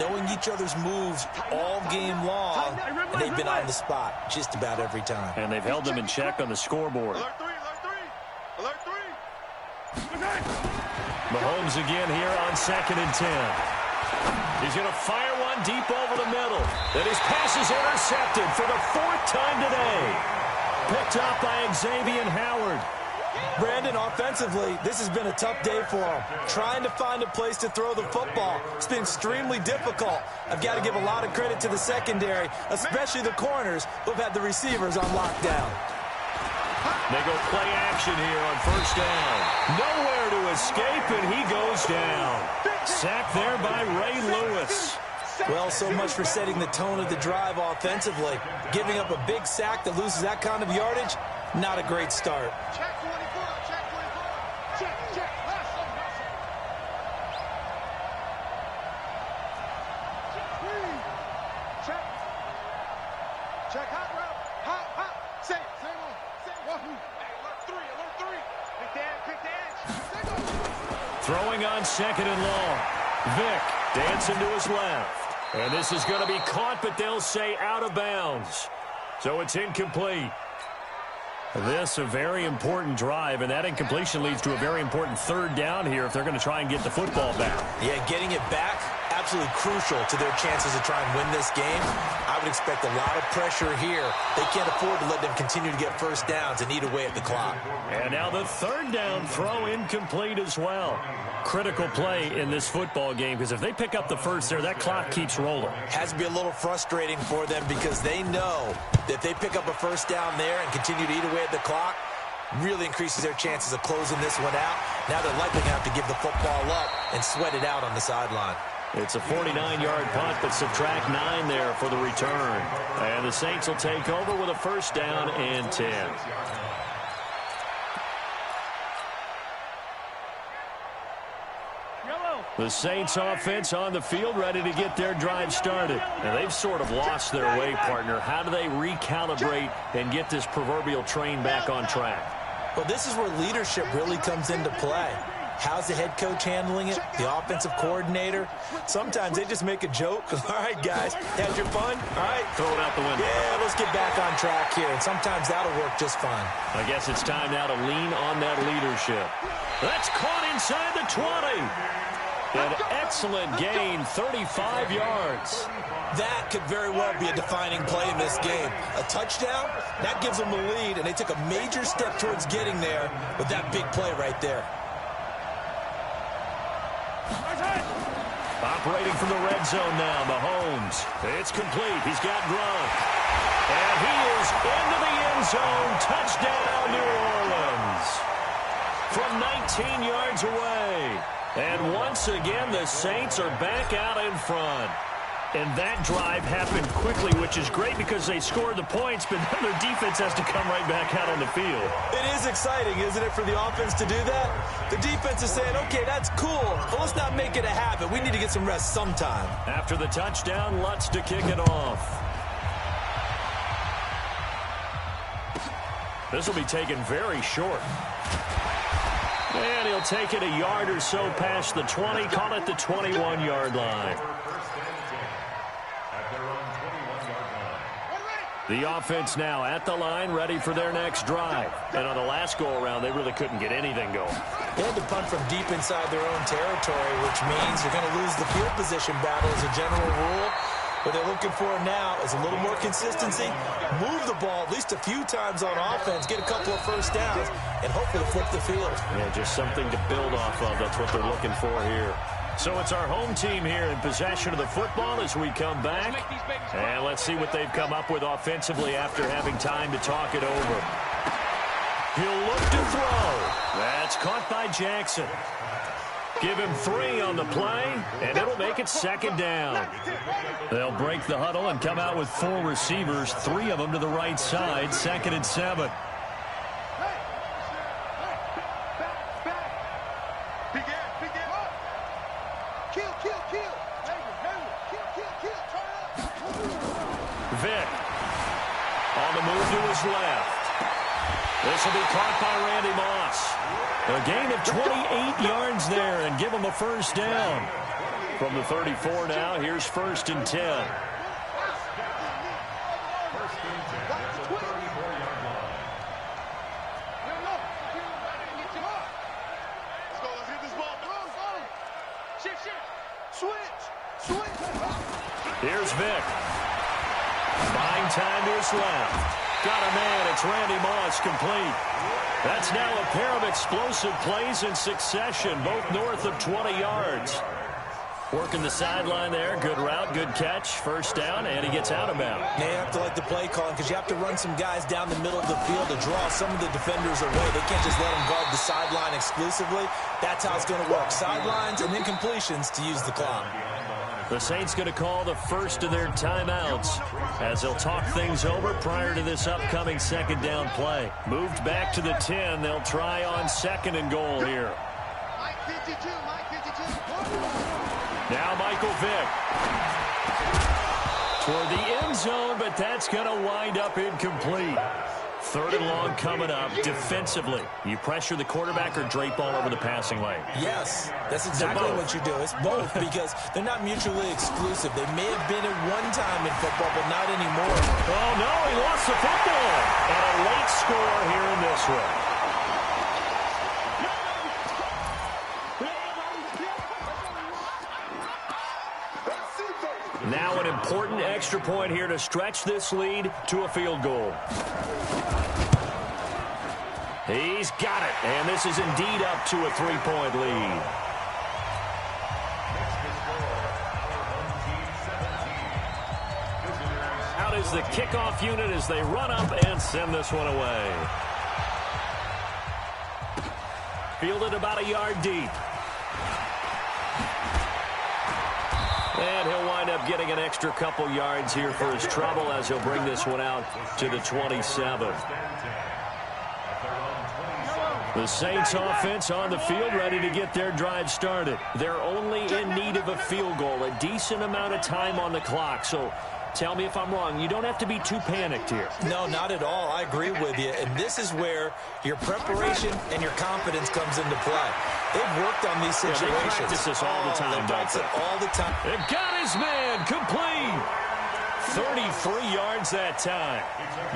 knowing each other's moves all game long, and they've been on the spot just about every time. And they've held them in check on the scoreboard. Alert 3. Mahomes again here on 2nd and 10. He's going to fire one deep over the middle. Then his pass is intercepted for the 4th time today. Picked up by Xavier Howard. Brandon, offensively, this has been a tough day for him. Trying to find a place to throw the football. It's been extremely difficult. I've got to give a lot of credit to the secondary, especially the corners who've had the receivers on lockdown. They go play action here on 1st down. Nowhere to escape, and he goes down. Sacked there by Ray Lewis. Well, so much for setting the tone of the drive offensively. Giving up a big sack that loses that kind of yardage, not a great start. Check 24. Check. Hustle. Check hot route. Hot. Say it. Wahoo. Alert 3. Pick the edge. Throwing on 2nd and long. Vick dancing to his left. And this is going to be caught, but they'll say out of bounds. So it's incomplete. This a very important drive, and that incompletion leads to a very important 3rd down here if they're going to try and get the football back. Yeah, getting it back, absolutely crucial to their chances to try and win this game. I would expect a lot of pressure here. They can't afford to let them continue to get 1st downs and eat away at the clock. And now the 3rd down throw incomplete as well. Critical play in this football game because if they pick up the 1st there, that clock keeps rolling. Has to be a little frustrating for them because they know that if they pick up a 1st down there and continue to eat away at the clock, really increases their chances of closing this one out. Now they're likely going to have to give the football up and sweat it out on the sideline. It's a 49-yard punt, but subtract 9 there for the return. And the Saints will take over with a 1st down and 10. The Saints offense on the field ready to get their drive started. And they've sort of lost their way, partner. How do they recalibrate and get this proverbial train back on track? Well, this is where leadership really comes into play. How's the head coach handling it? The offensive coordinator? Sometimes they just make a joke. All right, guys, had your fun? All right. Throw it out the window. Yeah, let's get back on track here. And sometimes that'll work just fine. I guess it's time now to lean on that leadership. That's caught inside the 20. An excellent gain, 35 yards. That could very well be a defining play in this game. A touchdown, that gives them the lead, and they took a major step towards getting there with that big play right there. Operating from the red zone now, Mahomes. It's complete. He's got Gronk. And he is into the end zone. Touchdown, New Orleans. From 19 yards away. And once again, the Saints are back out in front. And that drive happened quickly, which is great because they scored the points, but then their defense has to come right back out on the field. It is exciting, isn't it, for the offense to do that? The defense is saying, okay, that's cool, but let's not make it a habit. We need to get some rest sometime. After the touchdown, Lutz to kick it off. This will be taken very short. And he'll take it a yard or so past the 20, call it the 21-yard line. The offense now at the line, ready for their next drive. And on the last go-around, they really couldn't get anything going. They had to punt from deep inside their own territory, which means you're going to lose the field position battle as a general rule. What they're looking for now is a little more consistency, move the ball at least a few times on offense, get a couple of first downs, and hopefully flip the field. Yeah, just something to build off of. That's what they're looking for here. So it's our home team here in possession of the football as we come back. And let's see what they've come up with offensively after having time to talk it over. He'll look to throw. That's caught by Jackson. Give him 3 on the play, and it'll make it second down. They'll break the huddle and come out with 4 receivers, 3 of them to the right side, 2nd and 7. Vic on the move to his left. This will be caught by Randy Moss. A gain of 28 yards there and give him a first down. From the 34 now, here's 1st and 10. Here's Vic. Buying time to his left. Got a man. It's Randy Moss complete. That's now a pair of explosive plays in succession, both north of 20 yards. Working the sideline there. Good route, good catch. First down, and he gets out of bounds. Now you have to like the play calling because you have to run some guys down the middle of the field to draw some of the defenders away. They can't just let them guard the sideline exclusively. That's how it's going to work. Sidelines and then completions to use the clock. The Saints going to call the first of their timeouts as they'll talk things over prior to this upcoming second down play. Moved back to the 10. They'll try on 2nd and goal here. Now Michael Vick. Toward the end zone, but that's going to wind up incomplete. 3rd and long coming up. Defensively, you pressure the quarterback or drape all over the passing lane? Yes, that's exactly what you do. It's both because they're not mutually exclusive. They may have been at one time in football, but not anymore. Oh, no, he lost the football. And a late score here in this one. Now an important extra point here to stretch this lead to a field goal. He's got it, and this is indeed up to a 3-point lead. Out is the kickoff unit as they run up and send this one away. Fielded about a yard deep. And he'll wind up getting an extra couple yards here for his trouble as he'll bring this one out to the 27. The Saints offense on the field ready to get their drive started. They're only in need of a field goal, a decent amount of time on the clock. So tell me if I'm wrong. You don't have to be too panicked here. No, not at all. I agree with you. And this is where your preparation and your confidence comes into play. They've worked on these situations. Yeah, they practice this all the time, they practice it all the time. They've got his man complete. 33 yards that time.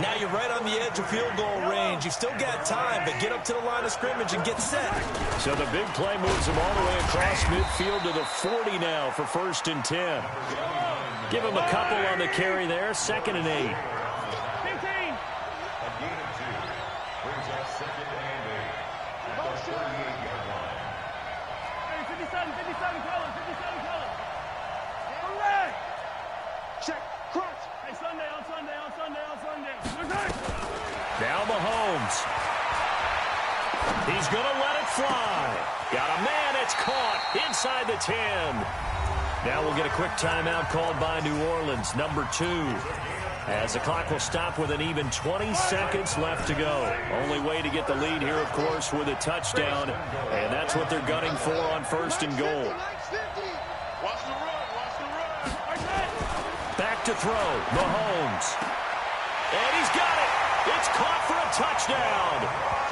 Now you're right on the edge of field goal range. You've still got time, but get up to the line of scrimmage and get set. So the big play moves him all the way across midfield to the 40 now for 1st and 10. Give him a couple on the carry there. 2nd and 8. Now Mahomes. He's going to let it fly. Got a man. It's caught inside the 10. Now we'll get a quick timeout called by New Orleans, number 2. As the clock will stop with an even 20 seconds left to go. Only way to get the lead here, of course, with a touchdown. And that's what they're gunning for on 1st and goal. Back to throw. Mahomes. And he's got it. It's caught for a touchdown.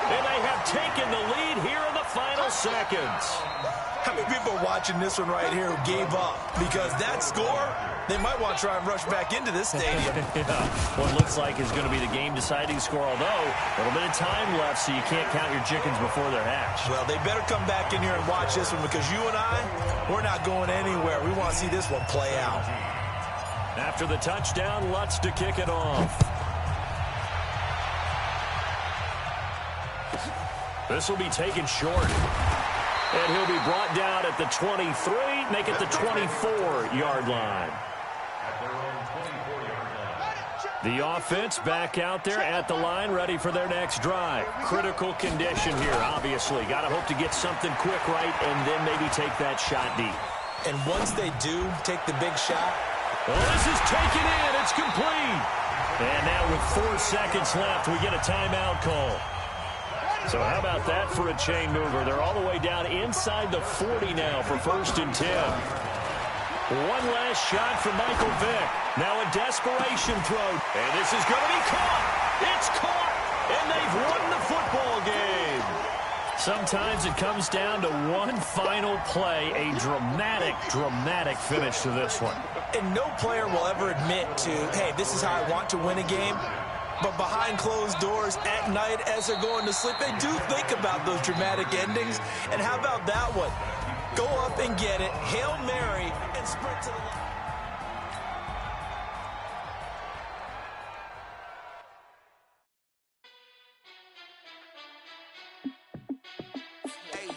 And they have taken the lead here in the final seconds. How many people are watching this one right here who gave up? Because that score, they might want to try and rush back into this stadium. Yeah. What looks like is going to be the game-deciding score, although a little bit of time left, so you can't count your chickens before they're hatched. Well, they better come back in here and watch this one, because you and I, we're not going anywhere. We want to see this one play out. After the touchdown, Lutz to kick it off. This will be taken short. And he'll be brought down at the 23, make it the 24-yard line. The offense back out there at the line, ready for their next drive. Critical condition here, obviously. Got to hope to get something quick right and then maybe take that shot deep. And once they do take the big shot. Well, this is taken in. It's complete. And now with 4 seconds left, we get a timeout call. So how about that for a chain mover? They're all the way down inside the 40 now for 1st and 10. One last shot from Michael Vick. Now a desperation throw. And this is going to be caught. It's caught. And they've won the football game. Sometimes it comes down to one final play. A dramatic, dramatic finish to this one. And no player will ever admit to, hey, this is how I want to win a game. But behind closed doors at night as they're going to sleep, they do think about those dramatic endings. And how about that one? Go up and get it, Hail Mary, and sprint to the line. Hey,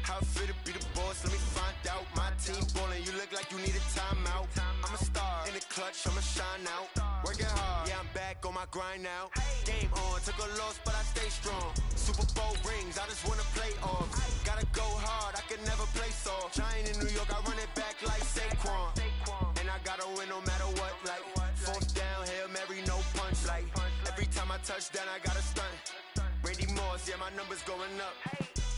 how it feel to be the boss? Let me find out. My team ballin', you look like you need a timeout. I'm a star in the clutch, I'ma shine out. Working hard, yeah, I'm back on my grind now. Game on, took a loss, but I stay strong. Super Bowl rings, I just wanna play off. Gotta go hard, I can never play soft. Giant in New York, I run it back like Saquon. And I gotta win no matter what, like 4th down, Hail Mary, no punch. Like every time I touch down, I gotta stunt. Randy Moss, yeah, my numbers going up.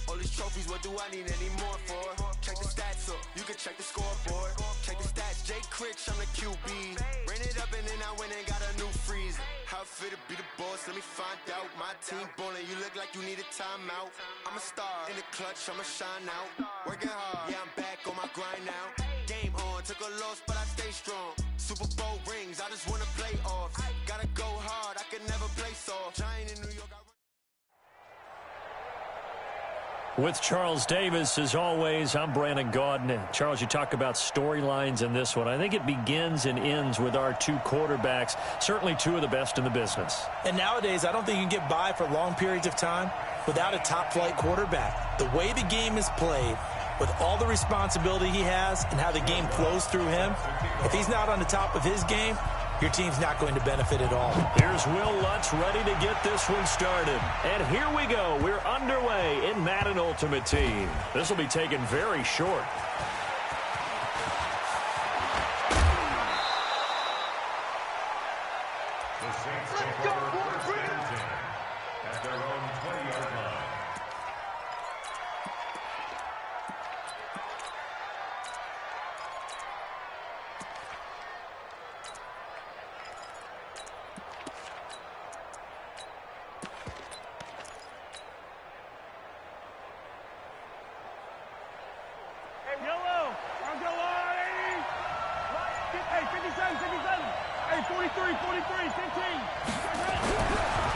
All these trophies, what do I need any more for? Check the stats up, you can check the scoreboard. Check the stats, Jay Critch, I'm the QB. Ran it up and then I went and got a new freeze. How it feel to be the boss, let me find out. My team ballin', you look like you need a timeout. I'm a star in the clutch, I'ma shine out. Working hard, yeah, I'm back on my grind now. Game on, took a loss, but I stay strong. Super Bowl rings, I just wanna play off. Gotta go hard, I can never play soft. Giant in New York, With Charles Davis, as always, I'm Brandon Gaudin. Charles, you talk about storylines in this one. I think it begins and ends with our 2 quarterbacks, certainly 2 of the best in the business. And nowadays, I don't think you can get by for long periods of time without a top-flight quarterback. The way the game is played, with all the responsibility he has and how the game flows through him, if he's not on the top of his game, your team's not going to benefit at all. Here's Will Lutz ready to get this one started. And here we go. We're underway in Madden Ultimate Team. This will be taken very short. The Saints take over first and 10 at their own 20-yard line.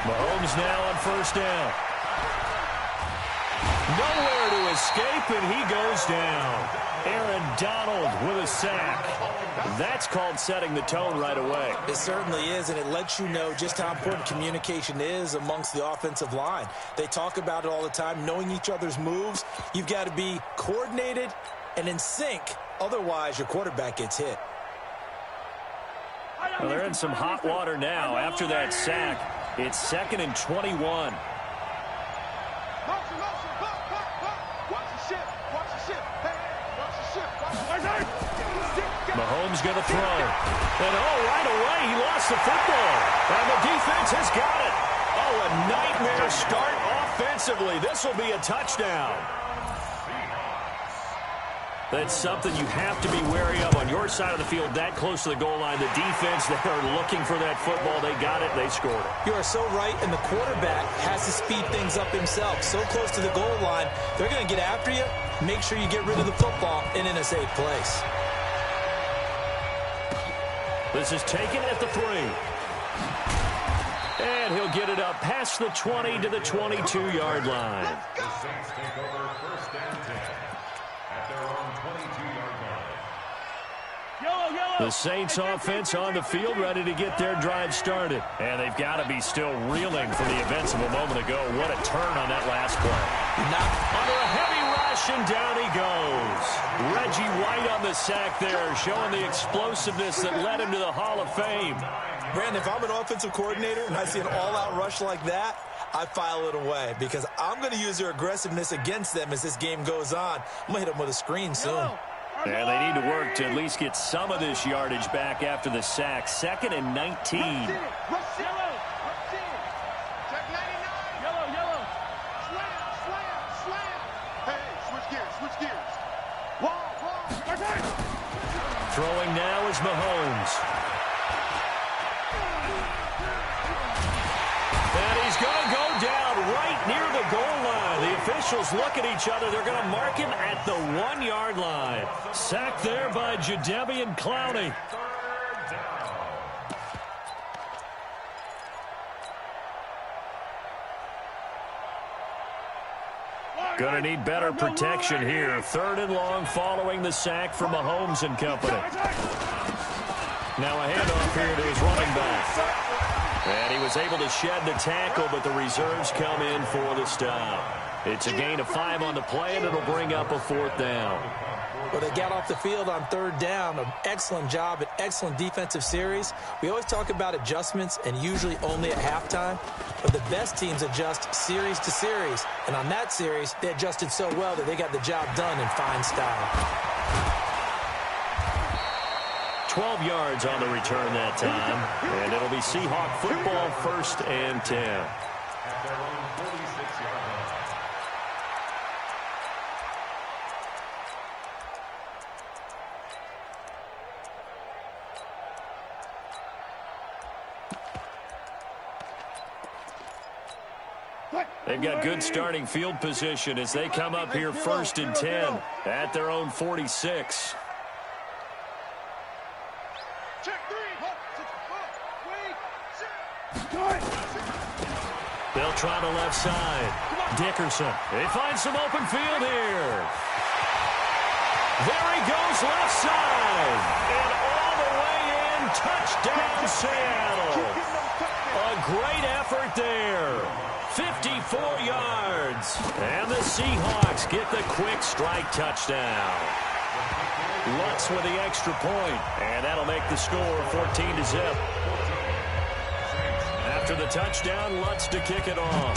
Mahomes now on first down. Nowhere to escape, and he goes down. Aaron Donald with a sack. That's called setting the tone right away. It certainly is, and it lets you know just how important communication is amongst the offensive line. They talk about it all the time, knowing each other's moves. You've got to be coordinated and in sync. Otherwise, your quarterback gets hit. Well, they're in some hot water now after that sack. It's 2nd and 21. Mahomes going to throw. And, right away, he lost the football. And the defense has got it. A nightmare start offensively. This will be a touchdown. That's something you have to be wary of on your side of the field, that close to the goal line. The defense, they are looking for that football. They got it. They scored it. You are so right, and the quarterback has to speed things up himself. So close to the goal line, they're going to get after you. Make sure you get rid of the football and in a safe place. This is taken at the 3. And he'll get it up past the 20 to the 22-yard line. The Saints take over 1st and 10 at their own 22-yard line. The Saints offense on the field, ready to get their drive started. And they've got to be still reeling from the events of a moment ago. What a turn on that last play. Under a heavy rush, and down he goes. Reggie White on the sack there, showing the explosiveness that led him to the Hall of Fame. Brandon, if I'm an offensive coordinator and I see an all-out rush like that, I file it away because I'm going to use their aggressiveness against them as this game goes on. I'm going to hit them with a screen soon. And they need to work to at least get some of this yardage back after the sack. 2nd and 19. Throwing now is Mahomes. And he's going to go down right near the goal line. The officials look at each other. They're going to mark him at the 1-yard line. Sacked there by Jadeveon Clowney. Going to need better protection here. 3rd and long following the sack from Mahomes and company. Now a handoff here to his running back. And he was able to shed the tackle, but the reserves come in for the stop. It's a gain of 5 on the play, and it'll bring up a 4th down. Well, they got off the field on 3rd down. An excellent job, an excellent defensive series. We always talk about adjustments, and usually only at halftime. But the best teams adjust series to series. And on that series, they adjusted so well that they got the job done in fine style. 12 yards on the return that time. And it'll be Seahawk football, 1st and 10. At their own 46-yard line. They've got good starting field position as they come up here 1st and 10 at their own 46. They'll try the left side. Dickerson. They find some open field here. There he goes left side. And all the way in. Touchdown Seattle. A great effort there. 54 yards. And the Seahawks get the quick strike touchdown. Lutz with the extra point. And that'll make the score 14-0. After the touchdown, Lutz to kick it off.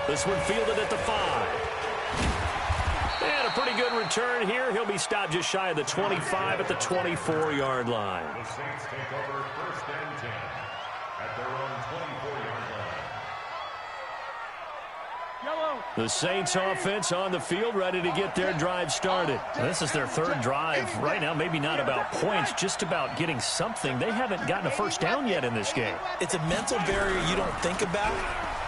This one fielded at the 5. And a pretty good return here. He'll be stopped just shy of the 25 at the 24-yard line. The Saints take over 1st and 10 at their own 24-yard line. The Saints offense on the field, ready to get their drive started. This is their 3rd drive. Right now, maybe not about points, just about getting something. They haven't gotten a first down yet in this game. It's a mental barrier you don't think about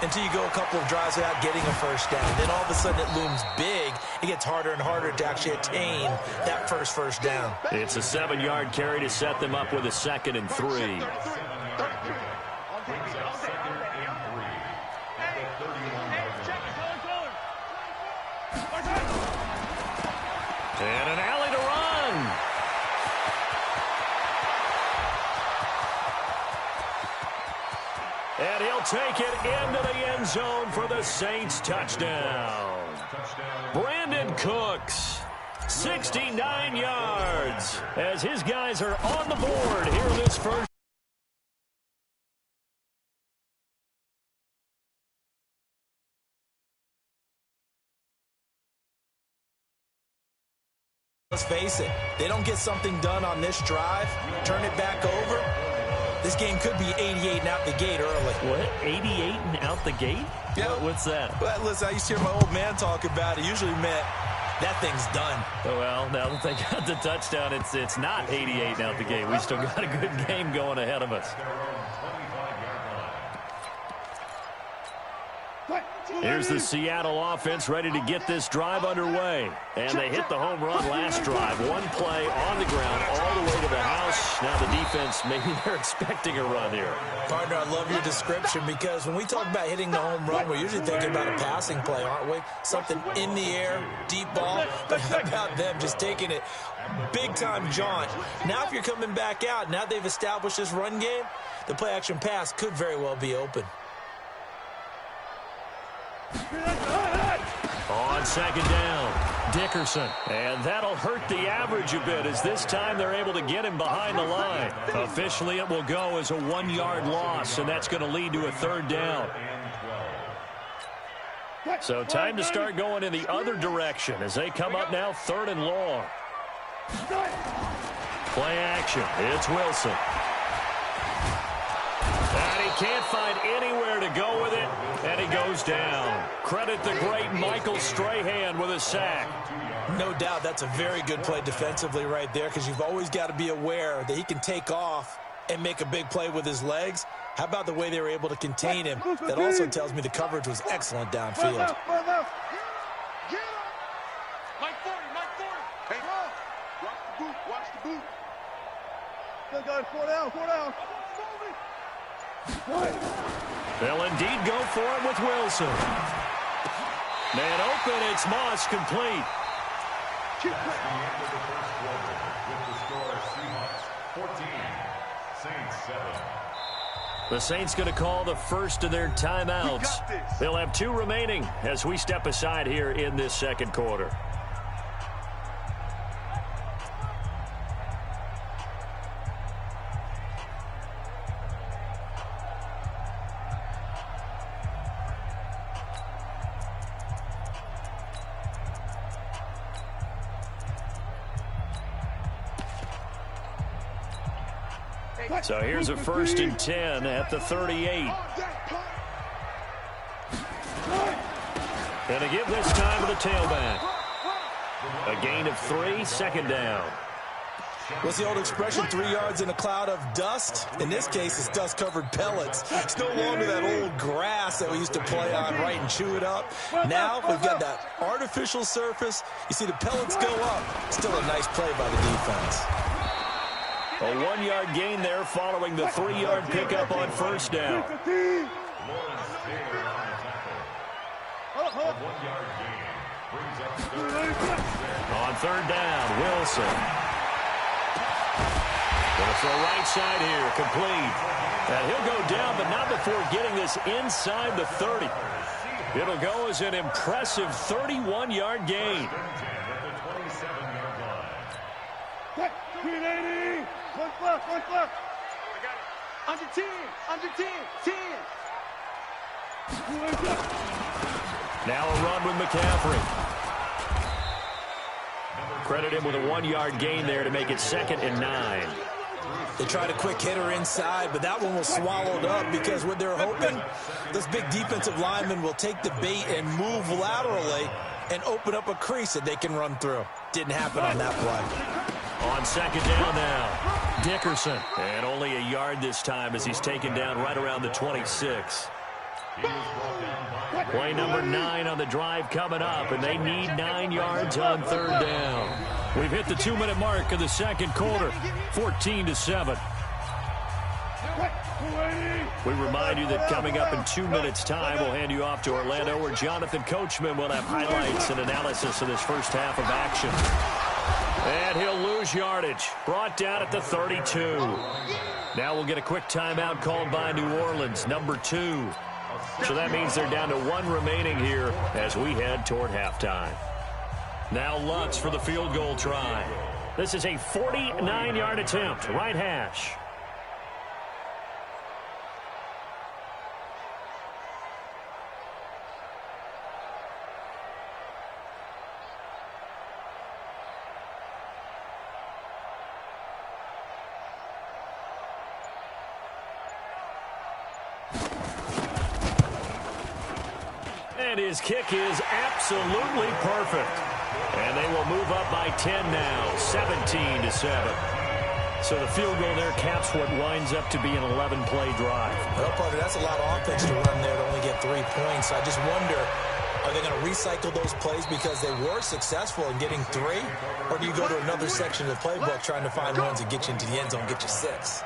until you go a couple of drives without getting a first down. Then all of a sudden it looms big, it gets harder and harder to actually attain that first down. It's a 7-yard carry to set them up with a 2nd and 3. And an alley to run. And he'll take it into the end zone for the Saints touchdown. Brandon Cooks, 69 yards, as his guys are on the board here in this first. Let's face it, they don't get something done on this drive, turn it back over, this game could be 88 and out the gate early. What? 88 and out the gate? Yeah. What's that? Well, listen, I used to hear my old man talk about it. Usually meant that thing's done. Well, now that they got the touchdown, it's not 88 and out the gate. We still got a good game going ahead of us. Here's the Seattle offense ready to get this drive underway. And they hit the home run last drive. One play on the ground all the way to the house. Now the defense, maybe they're expecting a run here. Partner, I love your description because when we talk about hitting the home run, we're usually thinking about a passing play, aren't we? Something in the air, deep ball. But how about them just taking it big-time jaunt? Now if you're coming back out, now they've established this run game, the play-action pass could very well be open. On 2nd down, Dickerson. And that'll hurt the average a bit as this time they're able to get him behind the line. Officially, it will go as a 1-yard loss, and that's going to lead to a 3rd down. So time to start going in the other direction as they come up now 3rd and long. Play action. It's Wilson. And he can't find anywhere to go with it, and he goes down. Credit the great Michael Strahan with a sack. No doubt that's a very good play defensively right there because you've always got to be aware that he can take off and make a big play with his legs. How about the way they were able to contain him? That also tells me the coverage was excellent downfield. Mike 40, Mike 40. Hey, watch the boot. Still got 4 down. They'll indeed go for it with Wilson. Man open, it's Moss complete. At the end of the first quarter, with the score Seahawks 14, Saints 7. The Saints going to call the first of their timeouts. They'll have 2 remaining as we step aside here in this 2nd quarter. So here's a 1st and 10 at the 38. And a give this time to the tailback. A gain of 3, 2nd down. What's the old expression, 3 yards in a cloud of dust? In this case, it's dust-covered pellets. It's no longer that old grass that we used to play on, right, and chew it up. Now we've got that artificial surface. You see the pellets go up. Still a nice play by the defense. A 1-yard gain there following the 3-yard pickup on 1st down. Lawrence Taylor on the tackle. A 1-yard gain brings up 3rd. On 3rd down, Wilson. Going to throw right side here, complete. And he'll go down, but not before getting this inside the 30. It'll go as an impressive 31-yard gain. One left. I got it. Under 10. 10. Now a run with McCaffrey. Credit him with a 1-yard gain there to make it 2nd and 9. They tried a quick hitter inside, but that one was swallowed up because what they're hoping, this big defensive lineman will take the bait and move laterally and open up a crease that they can run through. Didn't happen on that play. On 2nd down now, Dickerson. And only a yard this time as he's taken down right around the 26. Play number 9 on the drive coming up, and they need 9 yards on third down. We've hit the 2-minute mark of the second quarter, 14-7. We remind you that coming up in 2 minutes' time, we'll hand you off to Orlando, where Jonathan Coachman will have highlights and analysis of this first half of action. And he'll lose yardage, brought down at the 32. Now we'll get a quick timeout called by New Orleans, number 2. So that means they're down to 1 remaining here as we head toward halftime. Now Lutz for the field goal try. This is a 49-yard attempt, right hash. And his kick is absolutely perfect. And they will move up by 10 now, 17-7. So the field goal there caps what winds up to be an 11-play drive. Well, partner, that's a lot of offense to run there to only get 3 points. I just wonder, are they going to recycle those plays because they were successful in getting 3? Or do you go to another section of the playbook trying to find ones that get you into the end zone, get you 6?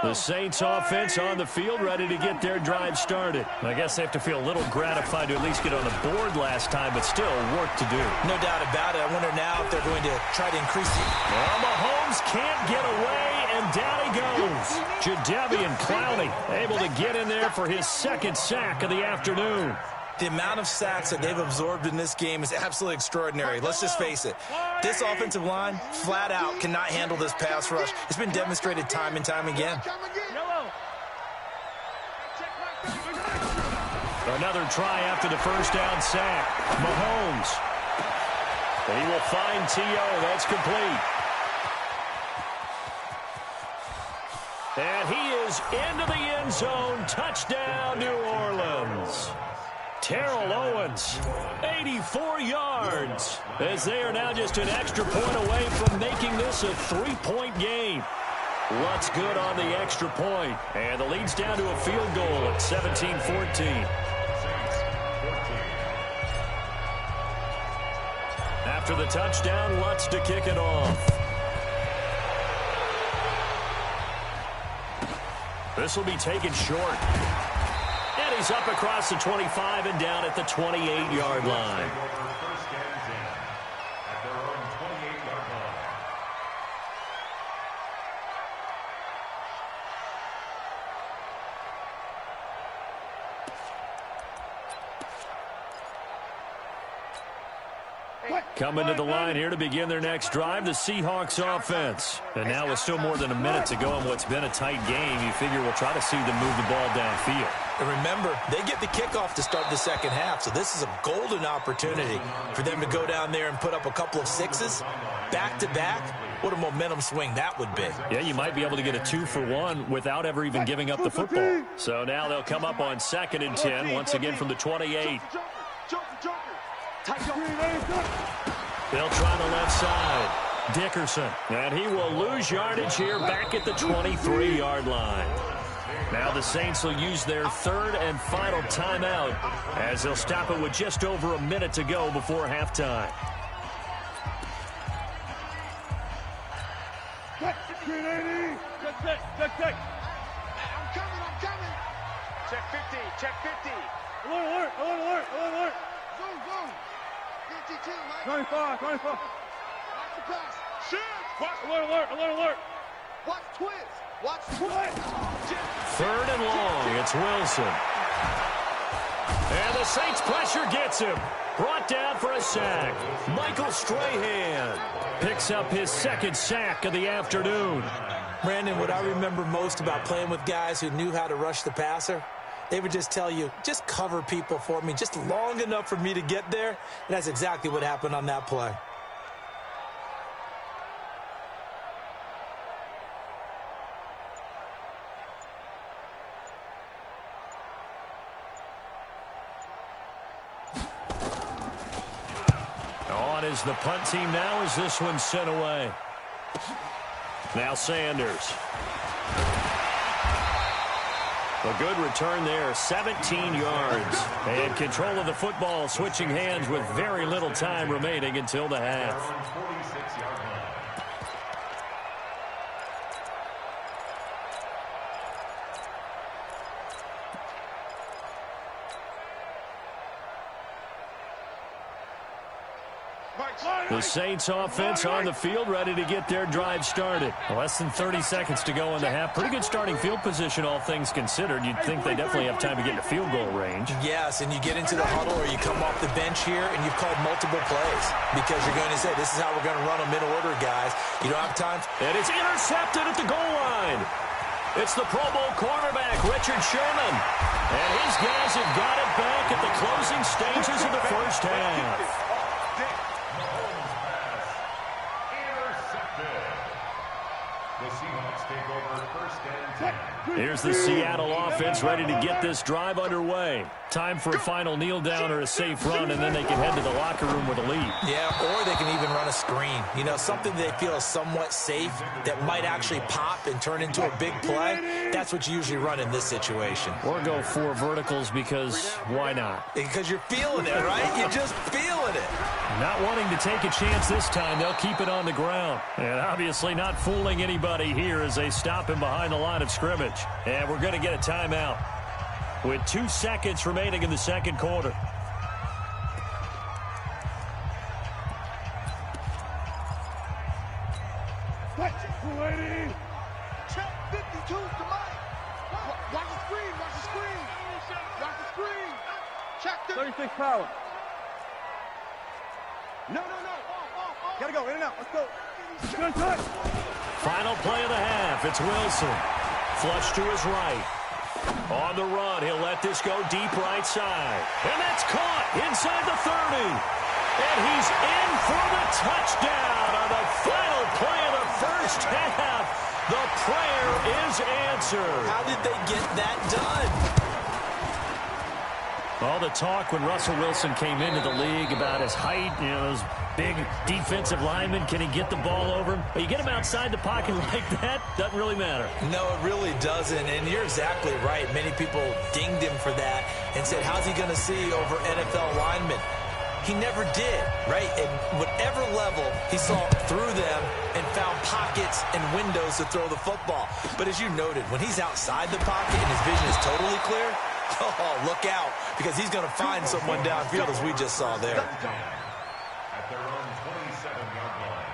The Saints offense on the field, ready to get their drive started. I guess they have to feel a little gratified to at least get on the board last time, but still work to do. No doubt about it. I wonder now if they're going to try to increase the... Well, Mahomes can't get away, and down he goes. Jadeveon Clowney able to get in there for his 2nd sack of the afternoon. The amount of sacks that they've absorbed in this game is absolutely extraordinary. Let's just face it. This offensive line, flat out, cannot handle this pass rush. It's been demonstrated time and time again. Another try after the first down sack. Mahomes. He will find T.O. That's complete. And he is into the end zone. Touchdown, New Orleans. Terrell Owens, 84 yards, as they are now just an extra point away from making this a 3-point game. Lutz good on the extra point, and the lead's down to a field goal at 17-14. After the touchdown, Lutz to kick it off. This will be taken short. And he's up across the 25 and down at the 28-yard line. Coming to the line here to begin their next drive, the Seahawks offense. And now with still more than a minute to go in what's been a tight game, you figure we'll try to see them move the ball downfield. And remember, they get the kickoff to start the second half, so this is a golden opportunity for them to go down there and put up a couple of 6s back-to-back. What a momentum swing that would be. Yeah, you might be able to get a 2-for-1 without ever even giving up the football. So now they'll come up on 2nd and 10, once again from the 28. They'll try the left side. Dickerson, and he will lose yardage here back at the 23-yard line. Now the Saints will use their 3rd and final timeout as they'll stop it with just over a minute to go before halftime. Check. I'm coming. Check 50. Alert. Zoom. 52, Mike. 25. Watch the pass. Shoot. Alert. Watch twist. 3rd and long. It's Wilson. And the Saints pressure gets him. Brought down for a sack. Michael Strahan picks up his 2nd sack of the afternoon. Brandon, what I remember most about playing with guys who knew how to rush the passer, they would just tell you, just cover people for me, just long enough for me to get there. And that's exactly what happened on that play. On is the punt team now as this one's sent away. Now Sanders. A good return there, 17 yards. And control of the football, switching hands with very little time remaining until the half. 46-yard line. The Saints offense on the field, ready to get their drive started. Less than 30 seconds to go in the half. Pretty good starting field position, all things considered. You'd think they definitely have time to get into field goal range. Yes, and you get into the huddle or you come off the bench here and you've called multiple plays because you're going to say, this is how we're going to run them in order, guys. You don't have time. And it's intercepted at the goal line. It's the Pro Bowl cornerback, Richard Sherman. And his guys have got it back at the closing stages of the first half. The Seahawks take over first and 10. Here's the Seattle offense ready to get this drive underway. Time for a final kneel down or a safe run, and then they can head to the locker room with a lead. Yeah, or they can even run a screen. You know, something they feel is somewhat safe that might actually pop and turn into a big play. That's what you usually run in this situation. Or go 4 verticals because why not? Because you're feeling it, right? You're just feeling it. Not wanting to take a chance this time, they'll keep it on the ground. And obviously not fooling anybody here as they stop him behind the line of scrimmage. And we're going to get a timeout with 2 seconds remaining in the second quarter. Check 52 to Mike. Watch the screen, watch the screen. Watch the screen. Check 36 power. No. Gotta go, in and out. Let's go. Final play of the half. It's Wilson. Flush to his right. On the run, he'll let this go deep right side. And that's caught inside the 30. And he's in for the touchdown on the final play of the first half. The prayer is answered. How did they get that done? All the talk when Russell Wilson came into the league about his height, you know, those big defensive linemen, can he get the ball over him? You get him outside the pocket like that, doesn't really matter. No, it really doesn't, and you're exactly right. Many people dinged him for that and said, how's he going to see over NFL linemen? He never did, right? At whatever level, he saw through them and found pockets and windows to throw the football. But as you noted, when he's outside the pocket and his vision is totally clear, oh, look out, because he's going to find someone downfield, as we just saw there. At their own 27-yard line.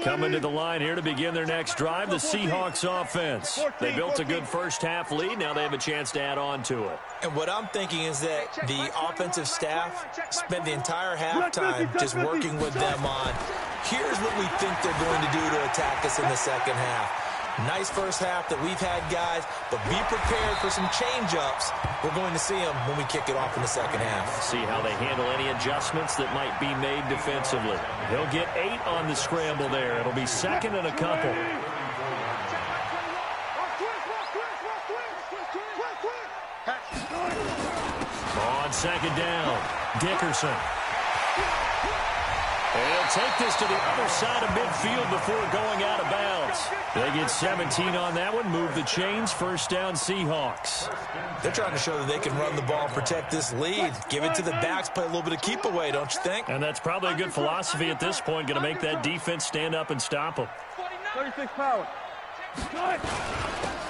Coming to the line here to begin their next drive, the Seahawks offense. They built a good first half lead. Now they have a chance to add on to it. And what I'm thinking is that the offensive staff spent the entire halftime just working with them on, here's what we think they're going to do to attack us in the second half. Nice first half that we've had, guys, but be prepared for some change-ups. We're going to see them when we kick it off in the second half. See how they handle any adjustments that might be made defensively. They'll get 8 on the scramble there. It'll be second and a couple. On second down, Dickerson. And he'll take this to the other side of midfield before going out of bounds. They get 17 on that one, move the chains, first down Seahawks. They're trying to show that they can run the ball and protect this lead. Give it to the backs, play a little bit of keep away, don't you think? And that's probably a good philosophy at this point, going to make that defense stand up and stop them. 36 power.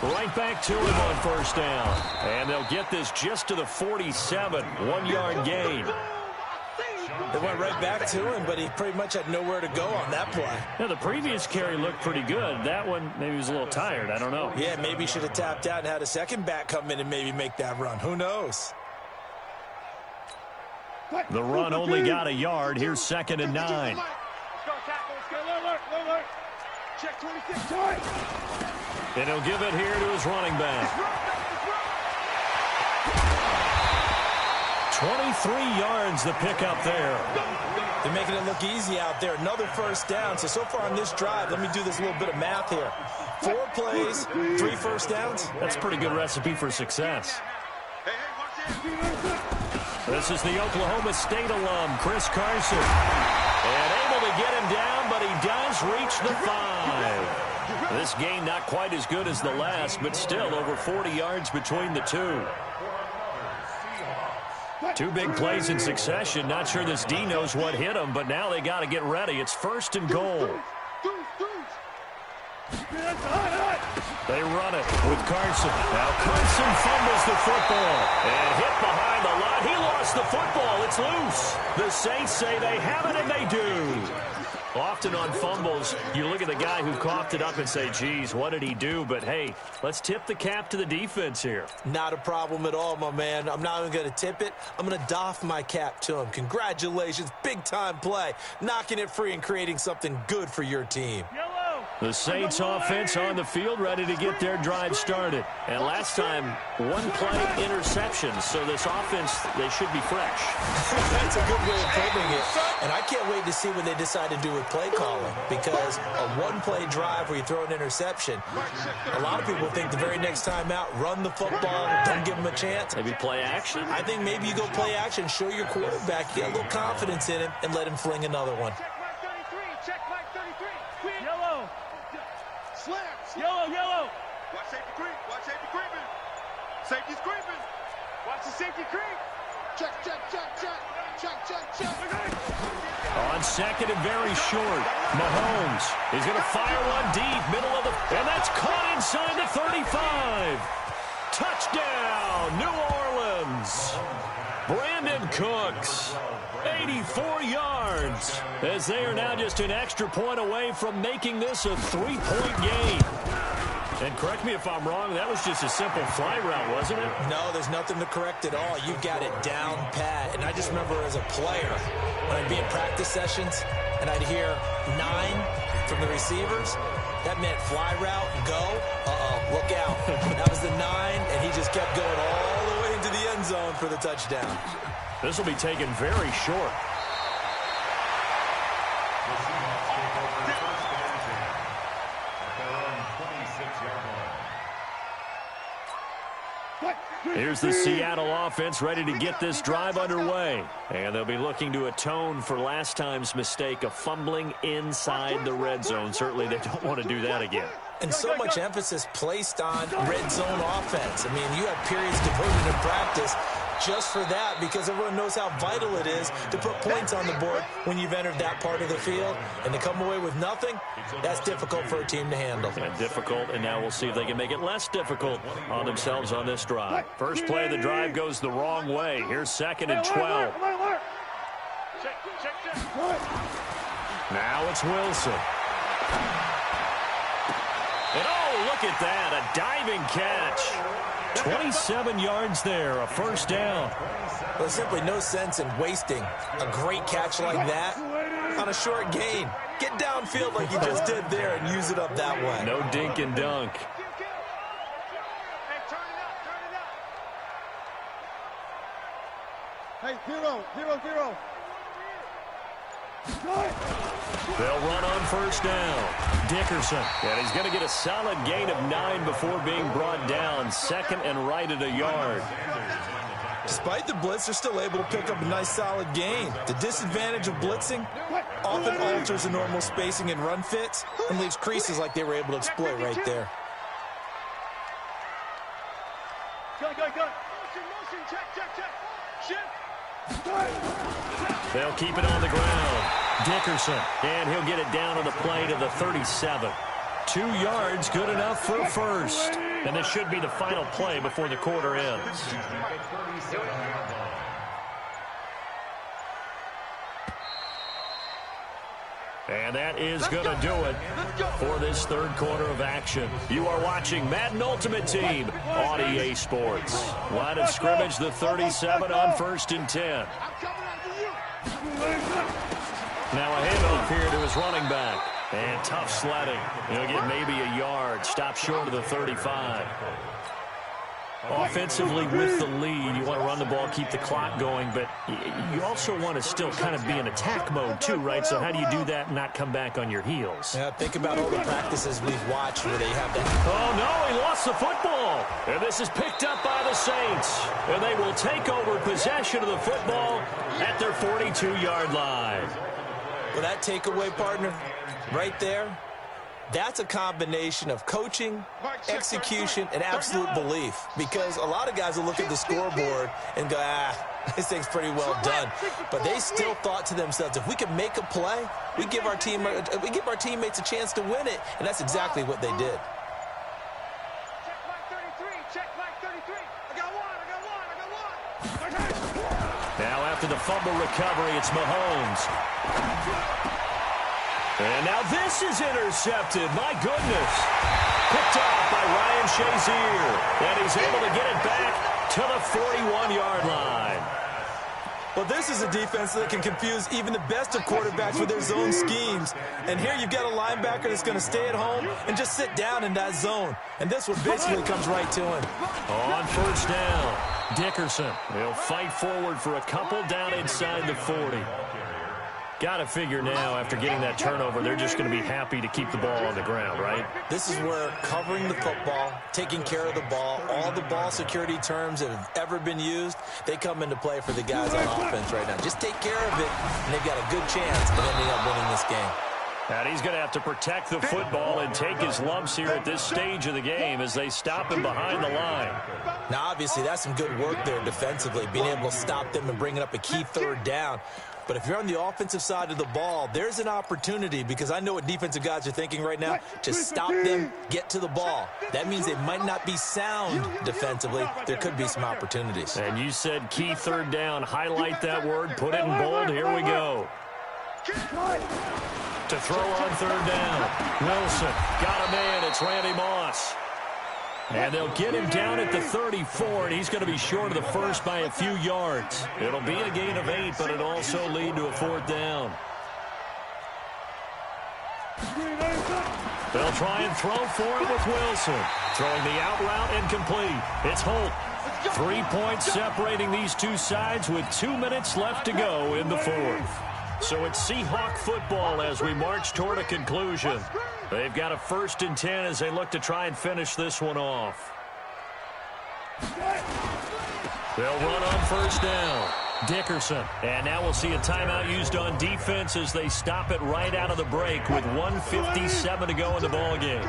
Right back to him on first down. And they'll get this just to the 47, 1-yard gain. They went right back to him, but he pretty much had nowhere to go on that play. Yeah, the previous carry looked pretty good. That one, maybe he was a little tired. I don't know. Yeah, maybe he should have tapped out and had a second back come in and maybe make that run. Who knows? The run only got a yard. Here's second and 9. Check 26. And he'll give it here to his running back. 23 yards the pickup there. The making it look easy out there. Another first down. So far on this drive, let me do this little bit of math here. 4 plays, 3 first downs. That's a pretty good recipe for success. This is the Oklahoma State alum, Chris Carson. And able to get him down, but he does reach the 5. This game not quite as good as the last, but still over 40 yards between the two. 2 big plays in succession. Not sure this D knows what hit him, but now they got to get ready. It's 1st and goal. They run it with Carson. Now Carson fumbles the football and hit behind the line. He lost the football. It's loose. The Saints say they have it, and they do. Often on fumbles, you look at the guy who coughed it up and say, geez, what did he do? But, hey, let's tip the cap to the defense here. Not a problem at all, my man. I'm not even going to tip it. I'm going to doff my cap to him. Congratulations. Big-time play. Knocking it free and creating something good for your team. The Saints offense on the field, ready to get their drive started. And last time, 1 play interception. So this offense, they should be fresh. That's a good way of putting it. And I can't wait to see what they decide to do with play calling. Because a 1-play drive where you throw an interception, a lot of people think the very next time out, run the football, don't give them a chance. Maybe play action? I think maybe you go play action, show your quarterback, get a little confidence in him, and let him fling another one. Yellow, yellow. Watch safety creep. Watch safety creeping. Safety's creeping. Watch the safety creep. Check, check, check, check. Check, check, check. On 2nd and very short, Mahomes is going to fire one deep, middle of the... And that's caught inside the 35. Touchdown, New Orleans. Brandon Cooks, 84 yards, as they are now just an extra point away from making this a 3-point game. And correct me if I'm wrong, that was just a simple fly route, wasn't it? No, there's nothing to correct at all. You've got it down pat. And I just remember as a player, when I'd be in practice sessions, and I'd hear 9 from the receivers, that meant fly route, go, look out. That was the 9, and he just kept going all the way into the end zone for the touchdown. This will be taken very short. Here's the Seattle offense ready to get this drive underway. And they'll be looking to atone for last time's mistake of fumbling inside the red zone. Certainly they don't want to do that again. And so much emphasis placed on red zone offense. I mean, you have periods devoted in practice just for that, because everyone knows how vital it is to put points on the board when you've entered that part of the field. And to come away with nothing, that's difficult for a team to handle. And difficult, and now we'll see if they can make it less difficult on themselves on this drive. First play of the drive goes the wrong way. Here's 2nd and 12. Now it's Wilson. And oh, look at that, a diving catch. 27 yards there, a first down. Well, there's simply no sense in wasting a great catch like that on a short gain. Get downfield like you just did there and use it up that way. No dink and dunk. Hey, hero. They'll run on first down. Dickerson. And he's going to get a solid gain of 9 before being brought down. 2nd and right at a yard. Despite the blitz, they're still able to pick up a nice solid gain. The disadvantage of blitzing often alters the normal spacing and run fits and leaves creases like they were able to exploit right there. Go. Motion, check. Shift. They'll keep it on the ground. Dickerson, and he'll get it down on the play to the 37. 2 yards, good enough for first. And this should be the final play before the quarter ends. And that is going to do it for this third quarter of action. You are watching Madden Ultimate Team on EA Sports. Line of scrimmage, the 37 on 1st and 10. Now a handoff here to his running back. And tough sledding. He'll get maybe a yard. Stop short of the 35. Offensively with the lead, you want to run the ball, keep the clock going, but you also want to still kind of be in attack mode too, right? So how do you do that and not come back on your heels? Yeah, think about all the practices we've watched where they have that. Oh, no, he lost the football. And this is picked up by the Saints. And they will take over possession of the football at their 42-yard line. Well, that takeaway, partner, right there, that's a combination of coaching, execution, and absolute belief. Because a lot of guys will look at the scoreboard and go, this thing's pretty well done. But they still thought to themselves, if we can make a play, we give our teammates a chance to win it. And that's exactly what they did. Now after the fumble recovery, it's Mahomes. And now this is intercepted. My goodness. Picked off by Ryan Shazier. And he's able to get it back to the 41-yard line. Well, this is a defense that can confuse even the best of quarterbacks with their zone schemes. And here you've got a linebacker that's going to stay at home and just sit down in that zone. And this one basically comes right to him. On first down, Dickerson. He'll fight forward for a couple down inside the 40. Got to figure now, after getting that turnover, they're just going to be happy to keep the ball on the ground, right? This is where covering the football, taking care of the ball, all the ball security terms that have ever been used, they come into play for the guys on offense right now. Just take care of it, and they've got a good chance of ending up winning this game. And he's going to have to protect the football and take his lumps here at this stage of the game as they stop him behind the line. Now, obviously, that's some good work there defensively, being able to stop them and bringing up a key third down. But if you're on the offensive side of the ball, there's an opportunity, because I know what defensive guys are thinking right now, to stop them, get to the ball. That means they might not be sound defensively. There could be some opportunities. And you said key third down. Highlight that word. Put it in bold. Here we go. To throw on third down. Wilson got a man. It's Randy Moss. And they'll get him down at the 34, and he's going to be short of the first by a few yards. It'll be a gain of 8, but it'll also lead to a fourth down. They'll try and throw for it with Wilson. Throwing the out route incomplete. It's Holt. 3 points separating these two sides with 2 minutes left to go in the fourth. So it's Seahawk football as we march toward a conclusion. They've got a 1st and 10 as they look to try and finish this one off. They'll run on first down. Dickerson. And now we'll see a timeout used on defense as they stop it right out of the break with 1:57 to go in the ballgame.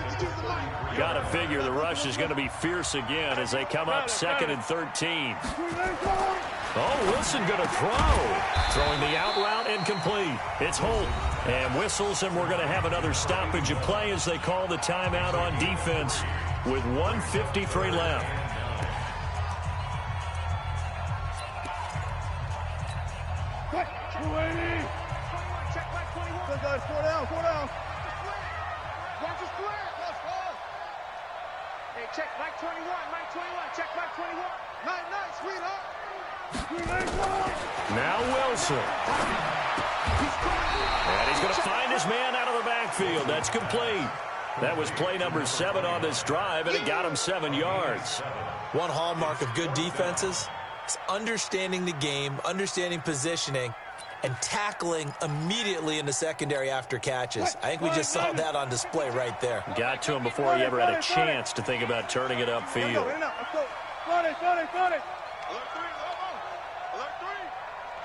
Got to figure the rush is going to be fierce again as they come up 2nd and 13. Oh, Wilson going to throw. Throwing the out route incomplete. It's Holt. And whistles, and we're going to have another stoppage of play as they call the timeout on defense with 1:53 left. Four down. Watch the square. Hey, check Mike 21. Check Mike 21. Night, sweetheart. Now Wilson. And he's going to find his man out of the backfield. That's complete. That was play number 7 on this drive, and it got him 7 yards. One hallmark of good defenses is understanding the game, understanding positioning, and tackling immediately in the secondary after catches. I think we just saw that on display right there. Got to him before he ever had a chance to think about turning it upfield. Alert 3.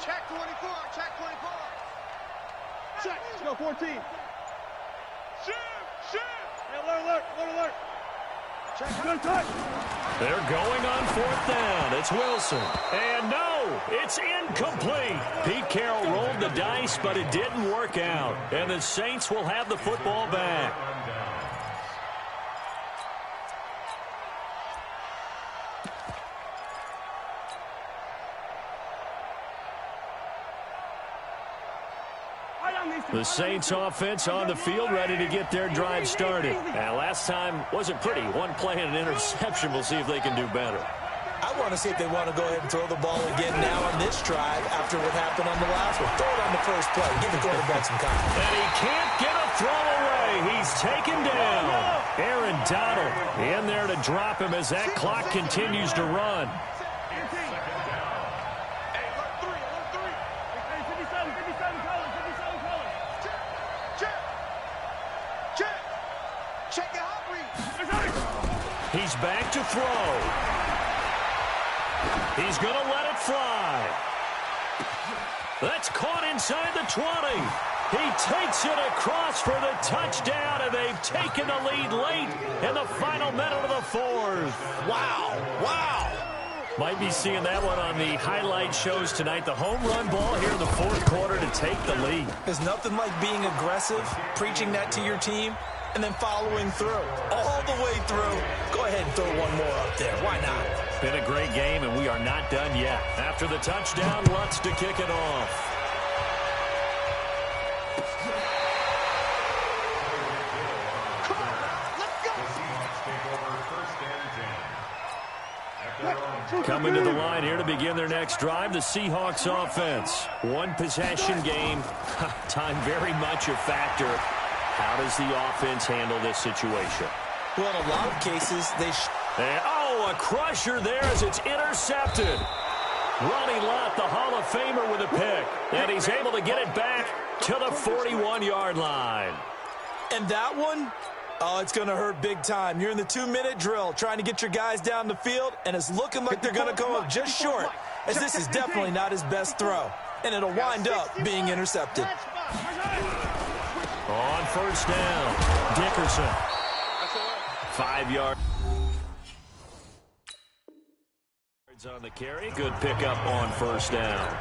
Check 24. Check. Let's go 14. Shoot. Hey, alert. Check. Good touch. They're going on 4th down. It's Wilson. And no, it's incomplete. Pete Carroll rolled the dice, but it didn't work out. And the Saints will have the football back. The Saints offense on the field ready to get their drive started. And last time wasn't pretty. One play and an interception. We'll see if they can do better. I want to see if they want to go ahead and throw the ball again now on this drive after what happened on the last one. Throw it on the first play. Give the quarterback some confidence. And he can't get a throw away. He's taken down. Aaron Donald in there to drop him as that clock continues to run. He's back to throw. He's going to let it fly. That's caught inside the 20. He takes it across for the touchdown, and they've taken the lead late in the final minute of the fourth. Wow. Wow. Might be seeing that one on the highlight shows tonight. The home run ball here in the fourth quarter to take the lead. There's nothing like being aggressive, preaching that to your team, and then following through. All the way through. Go ahead and throw one more up there. Why not? Been a great game, and we are not done yet. After the touchdown, Lutz to kick it off. Coming to the line here to begin their next drive, the Seahawks offense. One possession game. Time very much a factor. How does the offense handle this situation? Well, in a lot of cases, a crusher there as it's intercepted. Ronnie Lott, the Hall of Famer, with a pick. And he's able to get it back to the 41-yard line. And that one, oh, it's going to hurt big time. You're in the 2-minute drill trying to get your guys down the field, and it's looking like they're going to come up just short, as this is definitely not his best throw. And it'll wind up being intercepted. On first down, Dickerson. 5 yards on the carry. Good pickup on first down.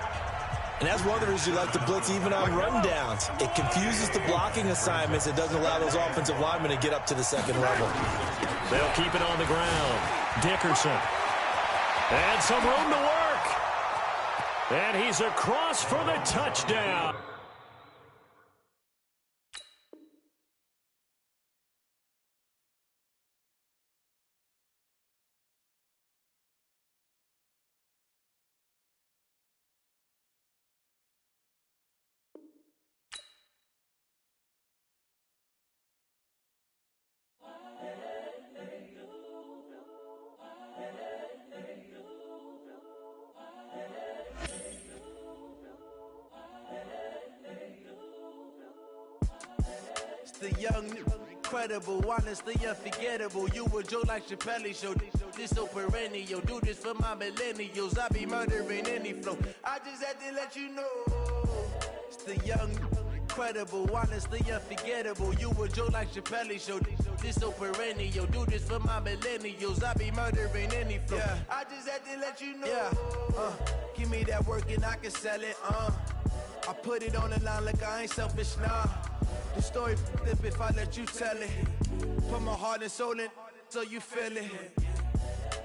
And that's one of the reasons you like to blitz even on rundowns. It confuses the blocking assignments. It doesn't allow those offensive linemen to get up to the second level. They'll keep it on the ground. Dickerson. And some room to work. And he's across for the touchdown. The young, incredible, honestly unforgettable. You a Joe like Chappelle show. This so perennial. Do this for my millennials. I be murdering any flow. I just had to let you know. It's the young, incredible, honestly unforgettable. You a Joe like Chappelle show. This so perennial. Do this for my millennials. I be murdering any flow. Yeah. I just had to let you know. Yeah. Give me that work and I can sell it. I put it on the line like I ain't selfish, nah. The story flip if I let you tell it. Put my heart and soul in so you feel it.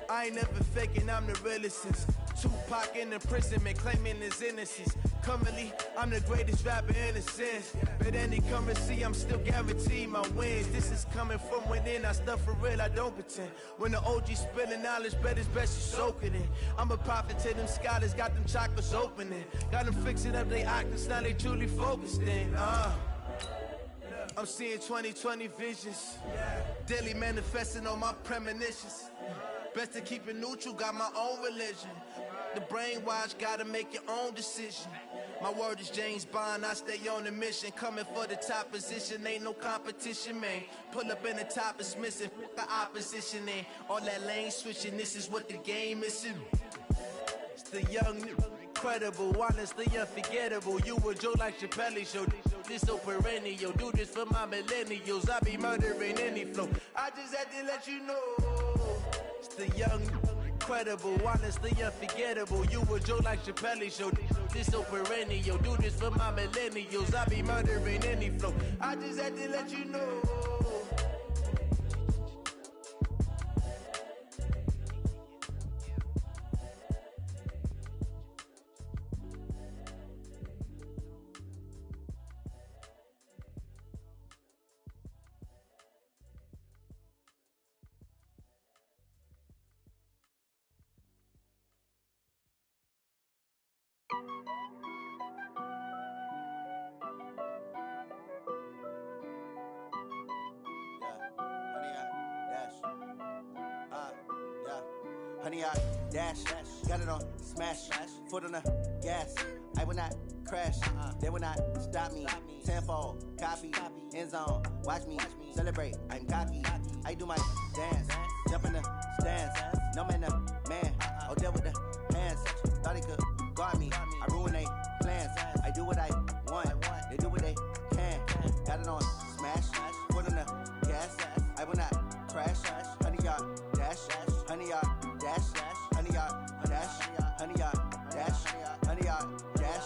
I ain't never faking, I'm the realest since Tupac in imprisonment, claiming his innocence. Currently, I'm the greatest rapper in a sense. But any currency, I'm still guaranteed my wins. This is coming from within, I stuff for real, I don't pretend. When the OG spilling knowledge, bet it's best you soak it in. I'm a prophet to them scholars, got them chakras opening. Got them fixing up they octaves, now they truly focused in. I'm seeing 2020 visions. Daily manifesting on my premonitions. Best to keep it neutral, got my own religion. The brainwash, gotta make your own decision. My word is James Bond, I stay on a mission. Coming for the top position, ain't no competition, man. Pull up in the top is missing, the opposition in. All that lane switching, this is what the game is. It's the young, incredible, honestly unforgettable. You a Joe like Chappelle show. This so perennial. Do this for my millennials. I be murdering any flow. I just had to let you know. It's the young, incredible, honestly unforgettable. You a Joe like Chappelle show. This so perennial. Do this for my millennials. I be murdering any flow. I just had to let you know. 100-yard dash. Got it on smash. Foot on the gas. I will not crash. They will not stop me. Tenfold, copy, end zone. Watch me celebrate. I'm cocky. I do my dance. Jump in the stands. No man, the man. Oh, deal with the hands. Thought he could guard me. I ruin they plans. I do what I want. They do what they can. Got it on smash. Foot on the gas. I will not crash. 100-yard dash. 100-yard dash. 100-yard dash. 100-yard dash. 100-yard dash.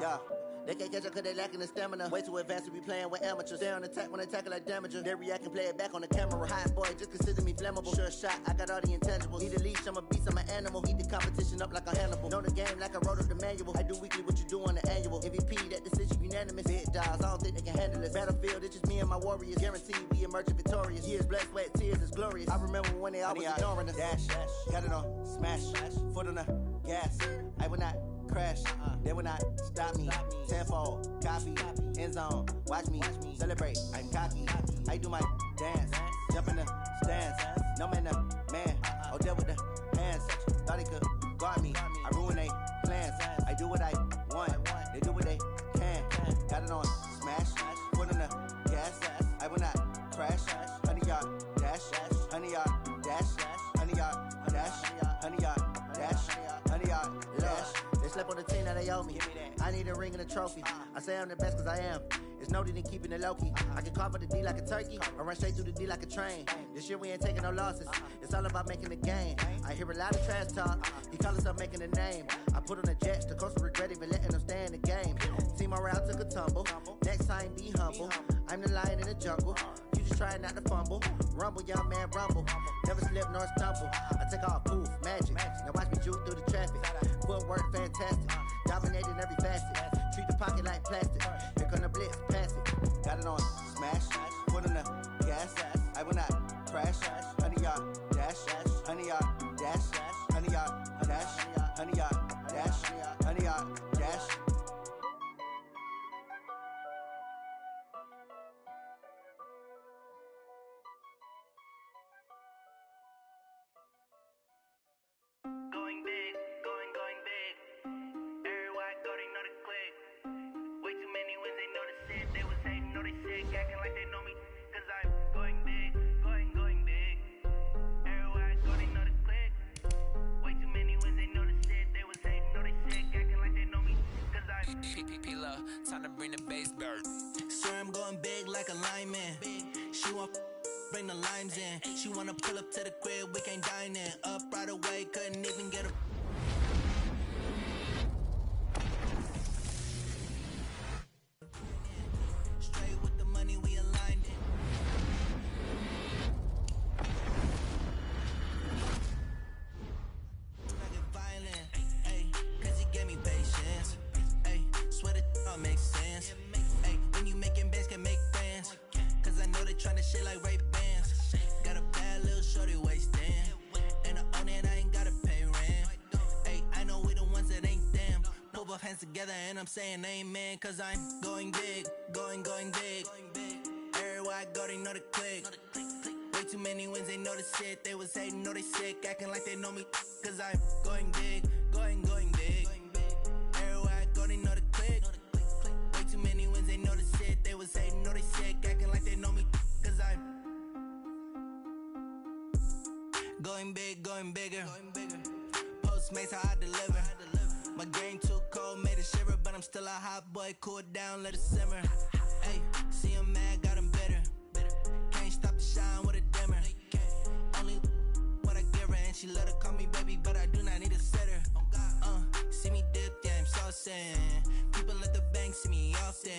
Yeah. They can't catch up cause they lacking the stamina. Way too advanced to be playing with amateurs. Stay on attack when they tackle like damager. They react and play it back on the camera. Hot boy, just consider me flammable. Sure shot, I got all the intangibles. Need a leash, I'm a beast, I'm an animal. Eat the competition up like a Hannibal. Know the game like I wrote up the manual. I do weekly what you do on the annual. MVP, that decision unanimous. Big dogs, I don't think they can handle this. Battlefield, it's just me and my warriors. Guaranteed we emerge victorious. Years, blood, sweat, tears, it's glorious. I remember when they always ignoring us. Dash, got it on smash. Foot on the gas. I will not crash. They will not stop me. Tenfold, copy, end zone. Watch me celebrate. I'm cocky. I do my dance. Jump in the stands. No man, the man. Oh, deal with the hands. Thought he could guard me. I ruin they plans. I do what I want. They do what they can. Got it on smash. Foot on the gas. I will not crash. 100-yard dash. 100-yard dash. 100-yard dash. 100-yard dash. 100-yard dash. They slept on the team that they owe me. I need a ring and a trophy. I say I'm the best cause I am. It's no need in keeping it low-key. I can carve up the D like a turkey or run straight through the D like a train. This year we ain't taking no losses. It's all about making the game. I hear a lot of trash talk. He call himself making a name. I put on the Jets. The coach will regret even letting them stay in the game. Team morale took a tumble. Next time be humble. I'm the lion in the jungle. You just try not to fumble. Rumble, young man, rumble. Never slip nor stumble. I take off, poof, magic. Now watch me juke through the traffic. Footwork fantastic. Dominating every facet. Treat the pocket like plastic. Here come the blitz, pass it. Got it on smash. Foot on the gas. I will not crash. 100-yard dash. 100-yard dash. 100-yard dash. 100-yard dash. 100-yard dash. Going big, going big. Everywhere I go, they know the click. Way too many wins, they know the shit. They was hating, know they sick, acting like they know me. Cause I'm going big, going big. Everywhere I go, they know the click. Way too many wins, they know the shit. They was hating, know they sick, acting like they know me. Cause I'm P-P-P-Love, time to bring the bass bird. Swear I'm going big like a lineman. She want bring the limes in. She wanna pull up to the crib, we can't dine in. Up right away, couldn't even get a straight with the money, we aligned it. I get violent, ayy, cause he gave me patience. Ayy, swear that all makes sense. Ayy, when you making bands, can make friends. Cause I know they tryna shit like Ray Bans. Got a bad little shorty wasting. And I own it, I ain't gotta pay rent. Ayy, I know we the ones that ain't them. Put both hands together and I'm saying amen. Cause I'm going big, going big. Everywhere I go, they know the click. Way too many wins, they know the shit. They was hating, know they sick, acting like they know me. Cause I'm going big, going big. Everywhere I go, they know the click. Way too many wins, they know the shit. They was hating, know they sick, acting like they know me. Cause I'm going big, going bigger. Postmates how I deliver. My game too cold, made it shiver, but I'm still a hot boy. Cool it down, let it simmer. Hey, see him mad, got him bitter. Can't stop the shine with a dimmer. Only what I give her, and she let her call me baby, but I do not need a sitter. See me dip, yeah, I'm saucing. People at the bank see me often.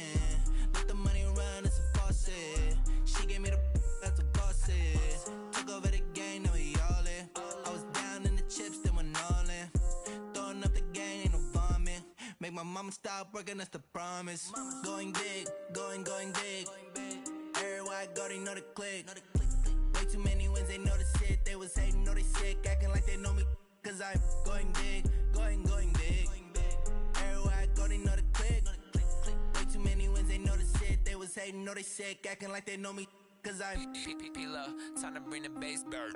Let the money run, it's a faucet. She gave me the that's a boss is. Took over the game, now we all in. I was down in the chips, then went all in. Throwing up the game, ain't no vomit. Make my mama stop working, that's the promise. Going big, going big. Everywhere I go, they know the click. Way too many wins, they know the shit. They was hating, know they sick, acting like they know me. Cause I'm going big, going big. Everywhere I go, they know the click. Way too many wins, they know the shit. They was hating, know they sick, acting like they know me. Cause I'm P-P-P-Love, time to bring the bass bird.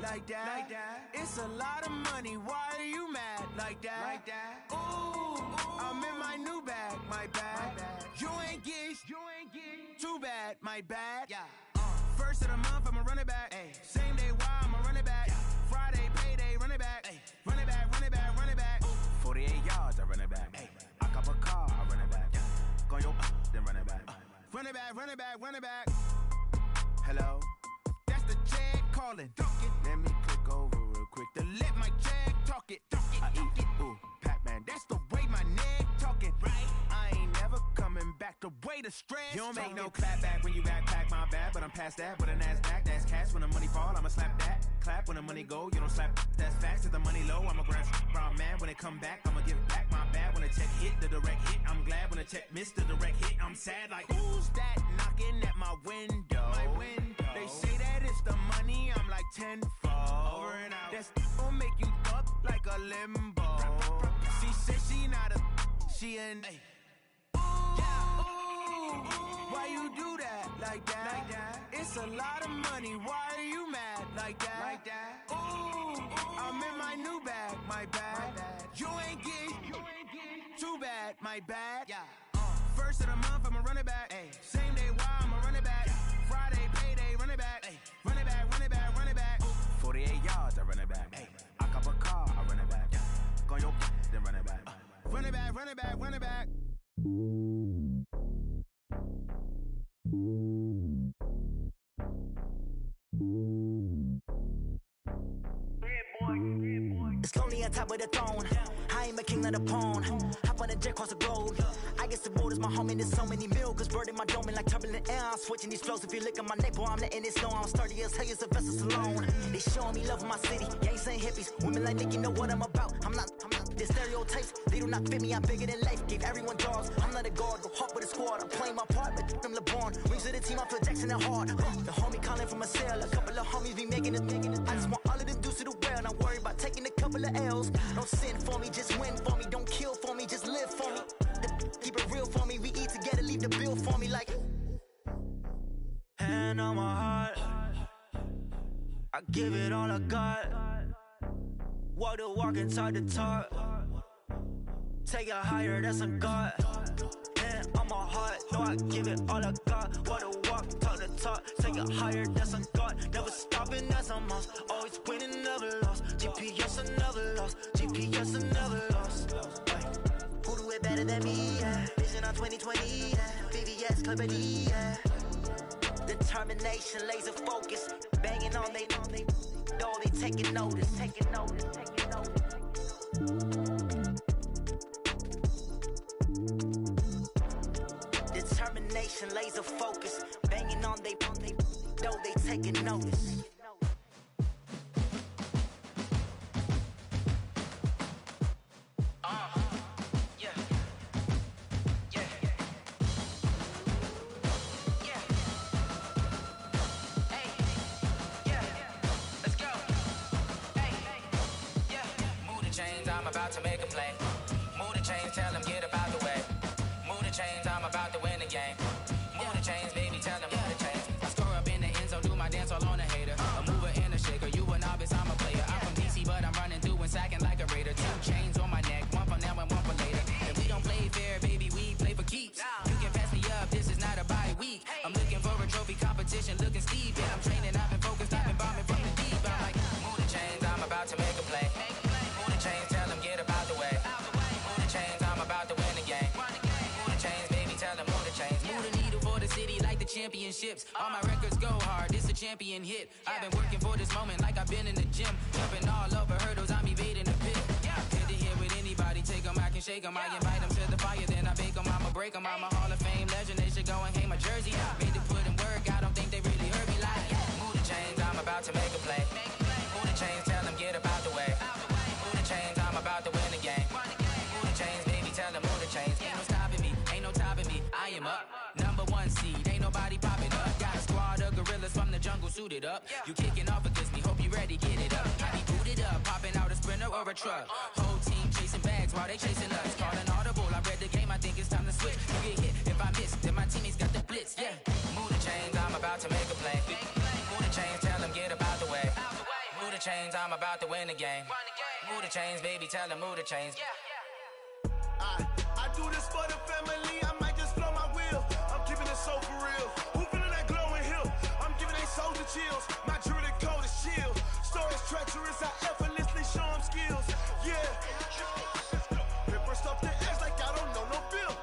like that. It's a lot of money, why are you mad like that? Ooh, I'm in my new bag, my bad. You ain't get too bad, my bad. First of the month, I'ma run it back. Same day, why I'ma run it back. Friday, payday, run it back. Run it back, run it back, run it back. 48 yards, I run it back. I cop a car, I run it back. Go yo, then run it back. Run it back, run it back, run it back. Hello, that's the check calling. Let me click over real quick to let my check talk it. I eat it, ooh, Pac-Man, that's the way my neck talking. I ain't never coming back the way the stress. You don't make no clap back when you backpack, my bad, but I'm past that. With a NASDAQ, that's cash. When the money fall, I'ma slap that. Clap when the money go, you don't slap. That's facts. If the money low, I'ma grab brown man. When it come back, I'ma give back my bad. When the check hit, the direct hit, I'm glad. When the check missed the direct hit, I'm sad. Like, who's that knocking at my window? They say that it's the money, I'm like tenfold. Over and out. That's gon' make you up like a limbo. She said she not a, she an. Why you do that like that? It's a lot of money, why are you mad like that? Ooh, I'm in my new bag, my bad. You ain't get too bad, my bad. First of the month, I'ma run it back. Same day, why I'ma run it back. Friday, payday, run it back. Run it back, run it back, run it back. 48 yards, I run it back. I cop a car, I run it back. Go yo, then run it back. Run it back, run it back, run it back. It's lonely on top of the throne. I ain't a king of the pawn. Hop on a jet across the globe. I guess the road is my home and there's so many milkers. Bird in my dome and like turbulent air. I'm switching these flows. If you look at my neck, boy, I'm letting it snow. I'm sturdy as hell as Sylvester Stallone. They showing me love in my city. Gangs and hippies. Women like Nick, you know what I'm about. I'm not. The stereotypes, they do not fit me. I'm bigger than life. Gave everyone dogs. I'm not a guard. Go hard with a squad. I'm playing my part, but I'm LeBron. Rings of the team, I feel Jackson and hard. The homie calling from a cell. A couple of homies be making it. I just want all of them dudes to do well. Not worry about taking a couple of L's. Don't sin for me, just win for me. Don't kill for me, just live for me. Keep it real for me. We eat together, leave the bill for me like. Hand on my heart, I give it all I got. Walk the walk and talk the talk. Take it higher, that's a God. Hand on my heart, no, I give it all I got. Walk the walk, talk the talk. Take it higher, that's a God. Never stopping, that's a must. Always winning, never lost. GPS, I never lost. GPS, I never lost. Who do it better than me? Yeah. Vision on 2020, yeah. VVS, Clarity, yeah. Determination, laser focus. Banging on they door, they taking notice. Determination, laser focus. Banging on they door, they taking notice. About to make a play. Move the chains, tell them get about the way. Move the chains, I'm about to win the game. Move the chains, baby, tell them move the chains. I score up in the end zone, do my dance all on a hater. A mover and a shaker, you a novice, I'm a player. I'm from DC, but I'm running through and sacking like a raider. 2 chains on my neck, one for now and one for later. If we don't play fair, baby, we play for keeps. You can pass me up, this is not a bye week. I'm looking for a trophy competition, looking steep. Yeah, I'm training, I've been focused, I've been bombing from the deep. I'm like, move the chains, I'm about to make a play. Move the chains, tell them get about the way. Move the chains, I'm about to win the game. Move the chains, baby, tell them move the chains. Move the needle for the city like the championships. All my records go hard, this a champion hit. I've been working for this moment like I've been in the gym. Jumping all over hurdles, I'm evading the pit. Head to head with anybody, take them, I can shake them. I invite them to the fire, then I bake them, I'ma break them. I'm a Hall of Fame legend, they should go and hang my jersey. Made to put in work, I don't think they really heard me like. Move the chains, I'm about to make a play. Move the chains, tell them get about the way. Move the chains, I'm about to win the game. Move the chains, baby, tell them move the chains. Ain't no stopping me, ain't no topping me. I am up, #1 seed, ain't nobody popping up. Got a squad of gorillas from the jungle suited up. You kicking off against me, hope you ready, get it up. I be booted up, popping out a sprinter or a truck. Whole team chasing bags while they chasing us. Calling audible, I read the game, I think it's time to switch. You get hit, if I miss, then my teammates got the blitz, yeah. Move the chains, I'm about to make a play. Move the chains, tell them get about the way. Move the chains, I'm about to win the game. Move the chains, baby, tell them move the chains. I do this for the family, I might just blow my wheel. I'm keeping it so for real. Who feeling that glowing hill? I'm giving they soldier chills. My jewelry code is chill. Stories treacherous, I effortlessly show them skills. Yeah. Paper stuff the edge like I don't know no feel.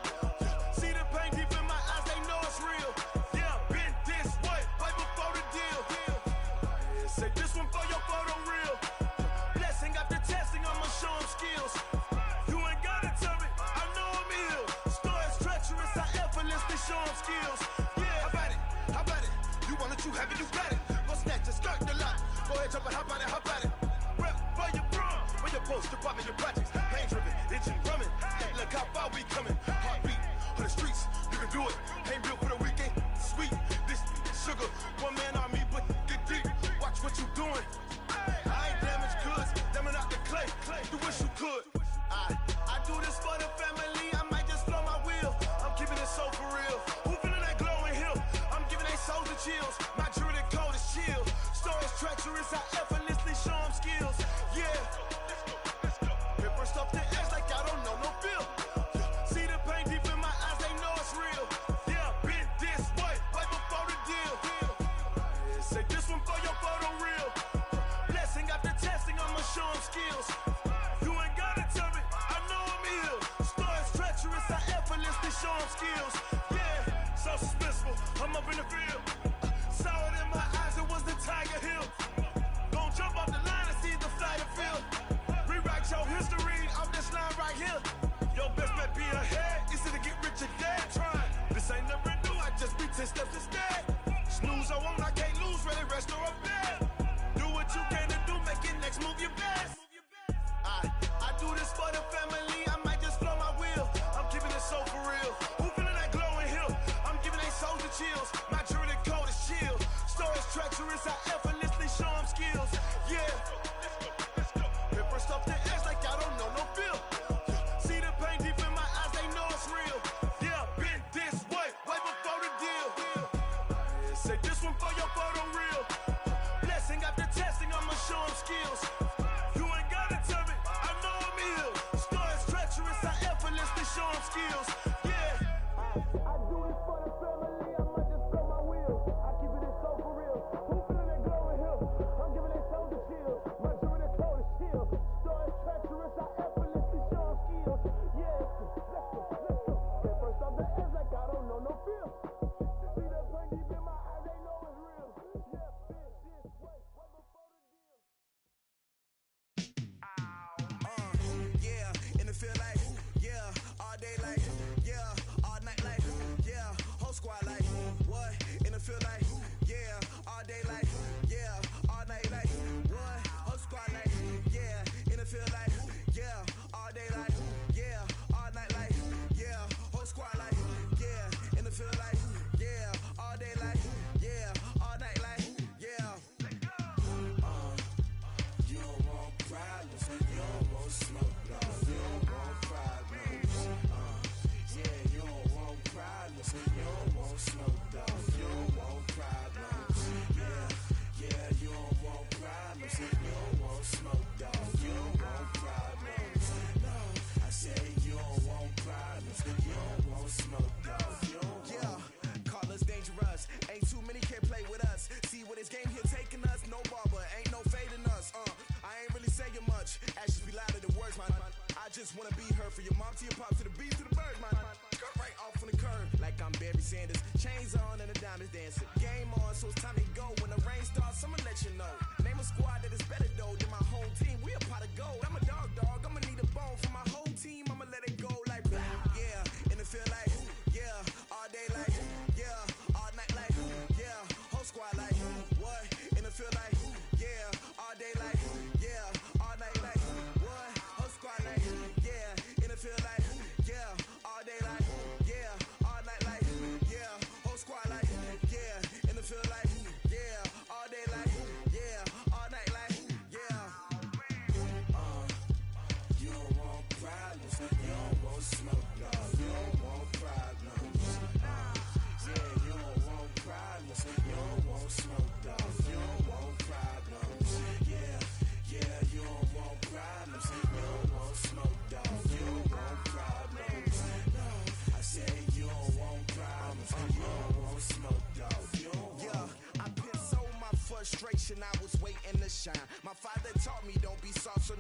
See the pain deep in my eyes, they know it's real. Yeah, been this way, right before the deal. Yeah, say this one for your photo real. Blessing after testing, I'ma show them skills. You ain't gotta tell me, I know I'm ill. Stories treacherous, I effortlessly show them skills. Yeah, how about it? How about it? You want it, you have it, you got it. Go snatch it, skirt the lot. Go ahead, jump it, how about it, how about it? Rep for your brum, for your post, your pop, and your projects. Pain driven, itching, drumming. Look how far we coming. Heartbeat on the streets, you can do it. Ain't built for the weekend. Sweet, this sugar, one man army, but get deep. Watch what you doing. I ain't damaged goods, damn it out the clay. You wish you could. I do this for the family, I might just blow my wheel. I'm keeping it so for real. Who feeling that glowing hill? I'm giving they soldier chills. My jewelry code is chill. Stories treacherous, I effortlessly show them skills. Yeah. Paper stuff the edge like I don't know no feel. See the pain deep in my eyes, they know it's real. Yeah, been this way, right before the deal. Yeah, say this one for your photo real. Blessing after testing, I'ma show them skills. You ain't gotta tell me, I know I'm ill. Stories treacherous, I effortlessly show them skills. Yeah, so suspenseful, I'm up in the field. Saw it in my eyes, it was the Tiger Hill. Gon' jump off the line and see the flight of field. Rewrite your history off this line right here. Your best bet be ahead, easy to get rich or dead trying. This ain't never new, I just be 10 steps instead. Snooze I won't, I can't lose, ready, rest or a bed. Do what you can to do, make it next move your best. I do this for the family, I might just blow my wheel. I'm keeping it so for real. Who feeling that glowing hill? I'm giving they soldier chills. My jewelry code is chill. Stories treacherous, I effortlessly show them skills. Yeah. Paper stuff the edge like I don't know no feel. See the pain deep in my eyes, they know it's real. Yeah, been this way, right before the deal. Yeah, say this one for your photo real. Blessing after testing, I'ma show them skills. You ain't gotta tell me, I know I'm ill. Stories treacherous, I effortlessly show them skills. Yeah. I do this for the family, I might just blow my wheel. I keep it so for real. Who feeling that glowing hill? I'm giving it soldier chills. My jewelry code is chill. Stories treacherous, I effortlessly show them skills. Yeah, let's go. Paper stuff the edge like I don't know no feel. See the pain deep in my eyes, they know it's real. Yeah, been this way, right before the deal. Yeah, and it feel like, yeah, all day like, yeah, all night like, yeah, whole squad like, what? And it feel like, yeah, all day like, yeah, all night like, what? Whole squad like, yeah, and it feel like, yeah, all day like, yeah, all night like, yeah, whole squad like, yeah, and it feel like, yeah, all day like, yeah, all night like, yeah. You don't want problems, you don't want smoke, no, you don't want problems. Yeah, you don't want problems, you don't want smoke, dog, you don't want problems. Yeah, you don't want problems, you don't want smoke, dog, you don't want problems. No, I say you don't want problems, you don't want smoke, dog, you don't want. Yeah, call us dangerous, ain't too many can play with us. See what this game here taking us, no barber, ain't no fading us. I ain't really saying much, actions be louder than words, man. I just wanna be heard for your mom to your pop to the beat to the bird, man. Cut right off on the curb, like I'm Barry Sanders. Chains on and the diamonds dancing. Game on, so it's time to go. When the rain starts, I'ma let you know. Name a squad that is better though than my whole team. We a pot of gold. I'm a dog, I'ma need a bone for my whole team. I'ma let it go like, yeah, and it feel like, yeah, all day like, yeah, all night like, yeah, whole squad like, what? And it feel like, yeah, all day like, yeah, all night like, what? Whole squad like, yeah, and it feel like, yeah, all day like, yeah, all night like, yeah, whole squad like, yeah, and it feel like, yeah, all day like, yeah, all night like, yeah. You don't want problems,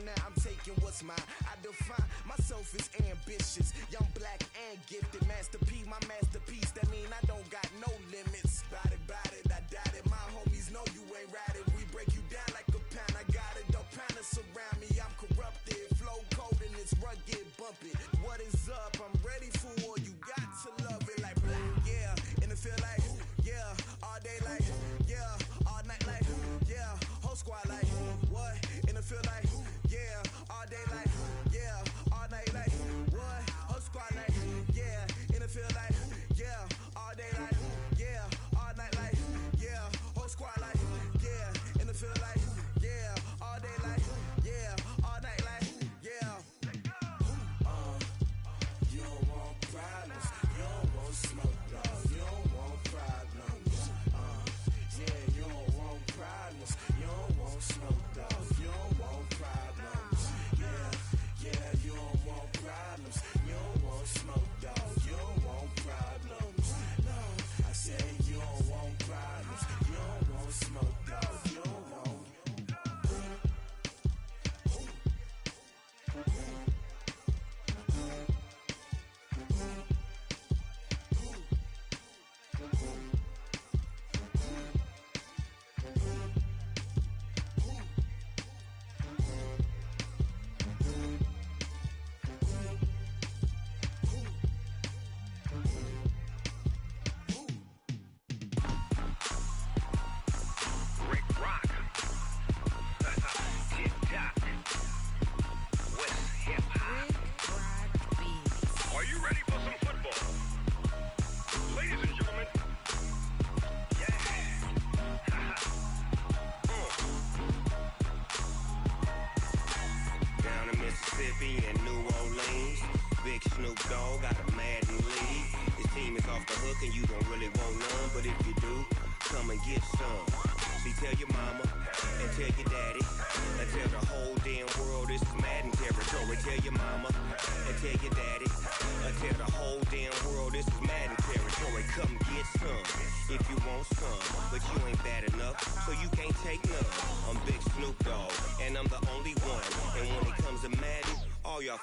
now I'm taking what's mine. I define myself as ambitious, young, black, and gifted. Master P, my masterpiece. That mean I don't got no limits. Bout it, I doubt it. My homies know you ain't ratted. We break you down like a pound. I got it, don't pound us around me. I'm corrupted, flow cold and it's rugged, bumpy. What is up? I'm ready for war. You got to love it like black, yeah. And it feel like, yeah. All day like, yeah. All night like, yeah. Whole squad like, what? And it feel like, yeah. All day like, yeah. All night like, what? Whole squad like, yeah. And it feel like, yeah. All day like, yeah. All night like, yeah. Whole squad like, yeah. And it feel like, yeah. All day like, yeah. All night like, yeah. You don't want problems. You don't want smoke, dog. You don't want problems. Yeah, you don't want problems. You don't want smoke, dog. You don't want problems. Yeah, you don't want problems. You don't want smoke, dog. You don't want problems. No, I said you don't want problems. You don't want smoke, dog. You don't want.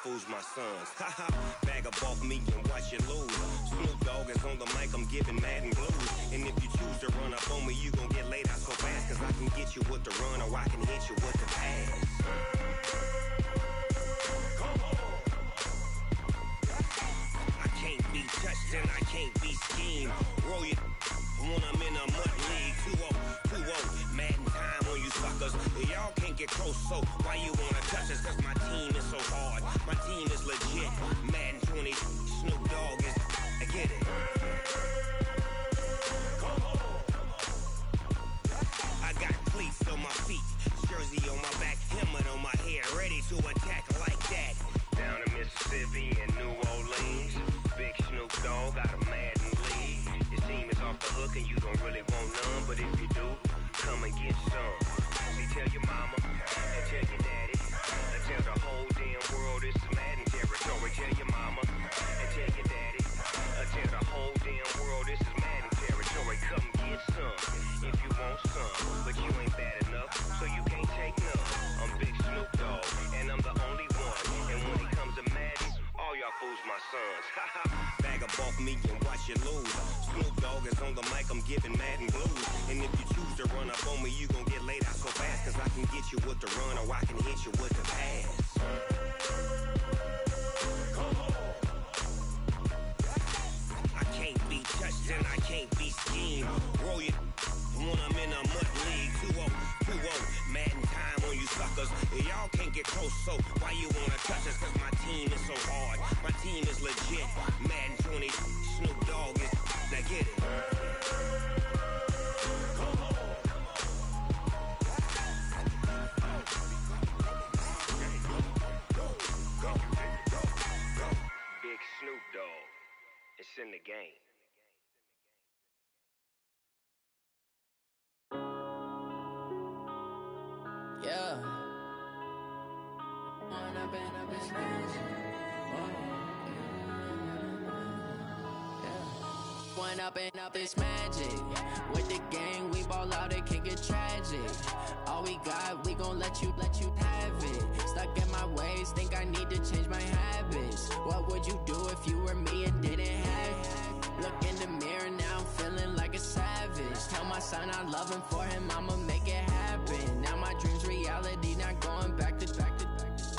Fools my sons. Haha, bag up off me and watch you lose. Snoop Dogg is on the mic, I'm giving Madden blues. And if you choose to run up on me, you gon' get laid out so fast. Cause I can get you with the run or I can hit you with the pass. Come on. I can't be touched and I can't be schemed. Roll you when I'm in a mud league. 2-0, Madden time on you suckers. Y'all can't get close, so why you wanna touch us? Cause my team is so hard. My team is legit. Madden 20, Snoop Dogg is. I get it. Come on. I got cleats on my feet, jersey on my back, helmet on my head, ready to attack like that. Down in Mississippi and New Orleans, big Snoop Dogg got a Madden league. Your team is off the hook and you don't really want none, but if you do, come and get some. See, tell your mama and tell your daddy. Tell the whole damn world this is Madden territory. Tell your mama and tell your daddy. Tell the whole damn world this is Madden territory. Come get some if you want some, but you ain't bad enough, so you can't take none. I'm Big Snoop Dogg, and I'm the only one. And when it comes to Madden, all y'all fools my sons. Haha, bag up off me and watch you lose. Snoop Dogg is on the mic, I'm giving Madden blues. And if you choose to run up on me, you gon' get laid out so fast. Cause I can get you with the run or I can hit you with the pass. Come on. I can't be touched and I can't be schemed. Roll you when I'm in a mud league. 2-0, Madden time on you suckers. Y'all can't get close, so why you wanna touch us? Cause my team is so hard. My team is legit. Madden 20, Snoop Dogg is. Now get it. Come on. Big Snoop Dogg. It's in the game. Yeah. Wanna be in a business. Yeah. Run up and up, it's magic. With the gang, we ball out, it can get tragic. All we got, we gon' let you have it. Stuck in my ways, think I need to change my habits. What would you do if you were me and didn't have it? Look in the mirror, now I'm feeling like a savage. Tell my son I love him, for him I'ma make it happen. Now my dream's reality, not going back to.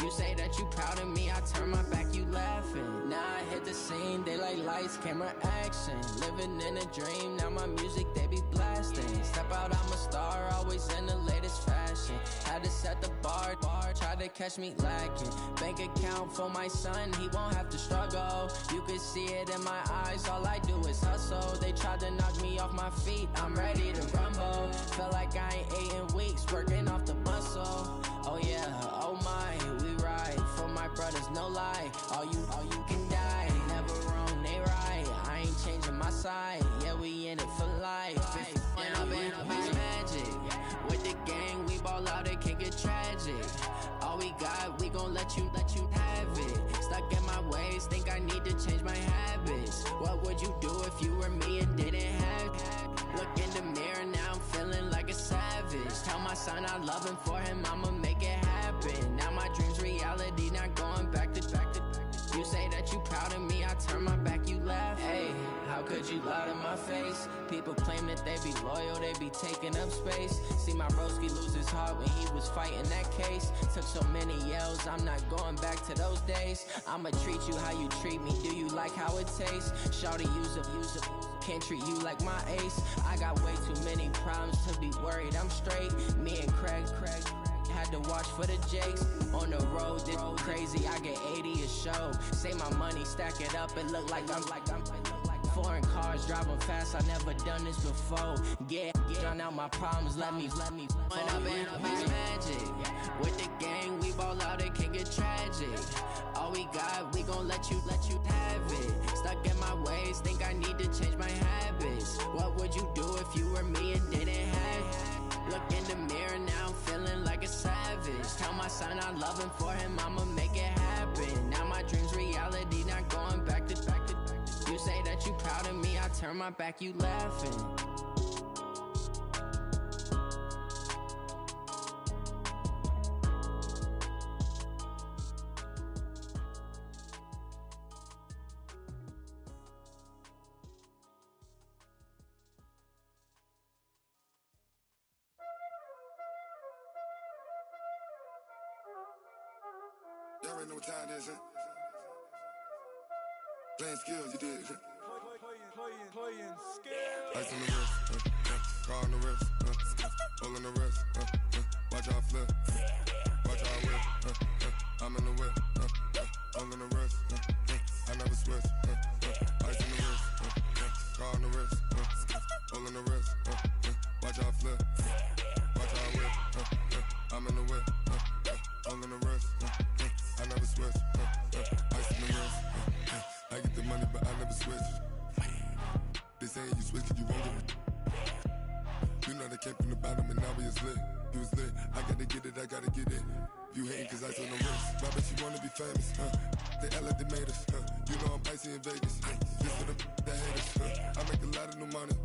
You say that you proud of me, I turn my back, you laughing. Now I hit the scene, they like lights, camera, action. Living in a dream, now my music, they be blasting. Step out, I'm a star, always in the latest fashion. Had to set the bar, try to catch me lacking. Bank account for my son, he won't have to struggle. You can see it in my eyes, all I do is hustle. They tried to knock me off my feet, I'm ready to rumble. Felt like I ain't ate in weeks, working off the muscle. Oh yeah, oh my, we ride for my brothers, no lie. All you can die, never wrong, they right. I ain't changing my side, yeah, we in it for life. When up and up, it's magic. With the gang, we ball out, it can get tragic. All we got, we gon' let you have it. Stuck in my ways, think I need to change my habits. What would you do if you were me and didn't have it? Look in the mirror, now I'm feeling like a savage. Tell my son I love him, for him I'ma make it happen. Now my dream's reality, not going back to. You say that you proud of me, I turn my back, you laugh. Hey, how could you lie to my face? People claim that they be loyal, they be taking up space. See my broski lose his heart when he was fighting that case. Took so many yells, I'm not going back to those days. I'ma treat you how you treat me, do you like how it tastes? Shawty, use up. Can't treat you like my ace. I got way too many problems to be worried, I'm straight. Me and Craig had to watch for the Jakes. On the road, this crazy, I get 80 a show. Say my money, stack it up, it look like I'm foreign cars, driving fast, I never done this before. Yeah, drown out my problems, let me When up and up, it's magic. With the gang, we ball out, it can get tragic. All we got, we gon' let you have it. Stuck in my ways, think I need to change my habits. What would you do if you were me and didn't have it? Look in the mirror, now I'm feeling like a savage. Tell my son I love him, for him I'ma make it happen. Now my dream's reality, not going back to. You say that you proud of me, I turn my back, you laughing. Y'all already know what time it is, huh? Playing skills, you did, huh? Playing skills. Ice on the wrist, car on the wrist, hole on the wrist, watch how I flip, watch how I whip, I'm in the whip, hole on the wrist, I never switch, ice on the wrist, car on the wrist, hole on the wrist, watch how I flip, watch how I whip, I'm in the whip, hole on the wrist, I never switch, ice on the wrist, I get the money but I never switch. They saying you switch cause you won't get it. You know they came from the bottom and now we is lit. You was lit, I gotta get it, I gotta get it. You hating cause ice on the wrist. I bet you wanna be famous, They act like they made us, You know I'm icy in Vegas, Just for the that hate us, I make a lot of new money,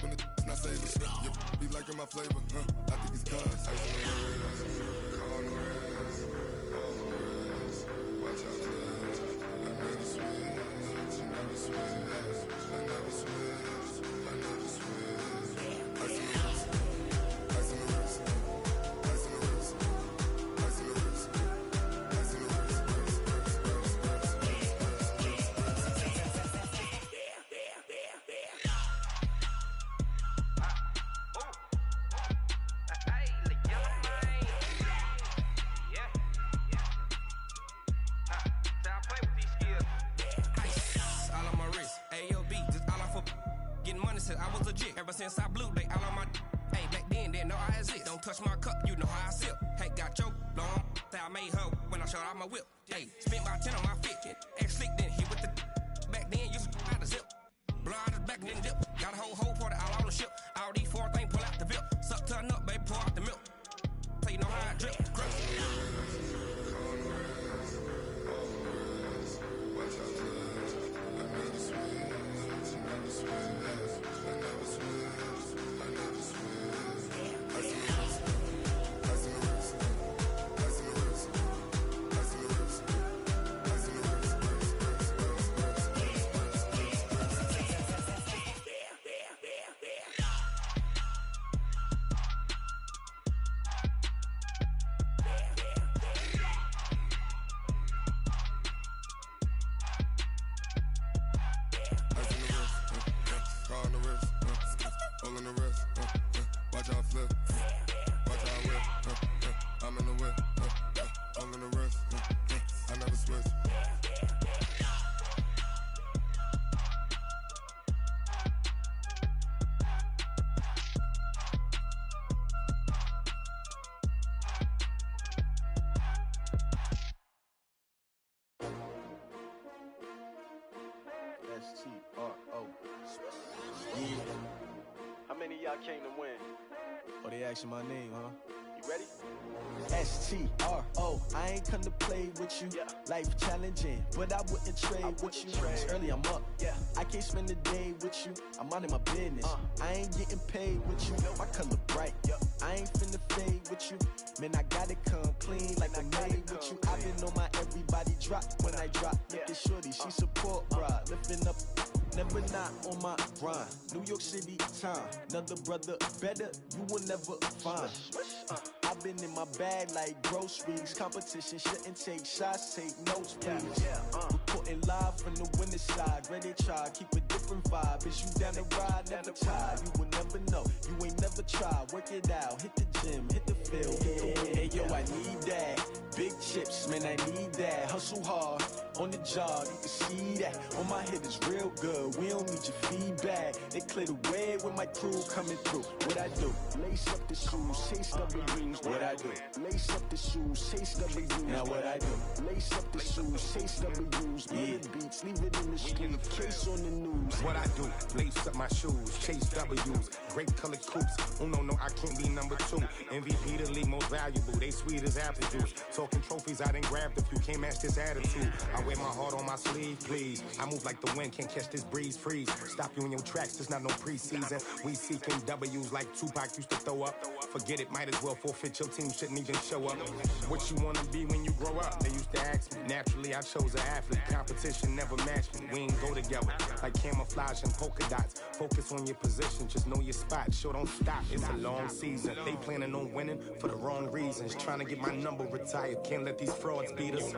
When the not save us, You be liking my flavor, I think it's cause ice on the wrist, car on the wrist, all on the wrist. Watch out for this, I never switch, I never switch. I never switch, I never switch. Ice on the wrist, ice on the wrist, ice on the wrist, ice on the wrist, ice on the wrist, I was legit. Ever since I blew, they all on my hey, back then, didn't know I exist. Don't touch my cup, you know how I sip. Hey, got your long, that I made her when I showed out my whip. Hey, spent my 10 on my fit. Ex slick, then hit with the back then, used to out the zip. Blow out his back and then dip. Got a whole party all on the ship. All these four things, pull out the VIP. Suck to a nut, baby, pour out the milk. So you know how I drip. watch out for this. I never switch, I never switch. flip. Watch how I whip. I'm in the whip. I'm in the wrist. I never switch. S-T-R-O. Yeah. How many of y'all came to win? Oh, they asking my name, huh? You ready? S-T-R-O. I ain't come to play with you. Yeah. Life challenging, but I wouldn't trade with you. It's early, I'm up. Yeah. I can't spend the day with you. I'm minding my business. I ain't getting paid with you. My color bright. Yep. I ain't finna fade with you. Man, I gotta come clean like I'm made with you. I've been on my everybody drop when I drop. Look at shorty, she support ride. Lifting up, never not on my grind. New York City time, another brother better, you will never find. I've been in my bag like groceries. Competition shouldn't take shots, take notes, please. Reporting live from the winning side. Ready to try, keep a different vibe. Is you down the ride, never tired. You will never know, you ain't never tried. Work it out, hit the gym, hit the field. Hey yo, I need that. Big chips, man, I need that. Hustle hard, on the job, you can see that. On my head is real good, we don't need your feedback. They clear the way with my crew coming through. What I do? Lace up the shoes, chase W's. What I do? Lace up the shoes, chase W's. Now what I do? Lace up the shoes, chase W's. Yeah. Beats, leave it in the street, case on the news. What I do? Lace up my shoes, chase W's. Great colored coops. Oh no, I can't be number 2. MVP the league most valuable. They sweet as apple juice. Talking trophies, I done grabbed a few. Can't match this attitude. I wear my heart on my sleeve, please. I move like the wind, can't catch this breeze, freeze. Stop you in your tracks, there's not no preseason. We seeking W's like Tupac used to throw up. Forget it, might as well forfeit, your team shouldn't even show up. What you wanna be when you grow up? They used to ask me. Naturally, I chose an athlete. Competition never matched me. We ain't go together. Like camouflage and polka dots. Focus on your position, just know your spot. Show don't stop, it's a long season. They planning on winning for the wrong reasons. Trying to get my number retired, can't let these frauds beat us.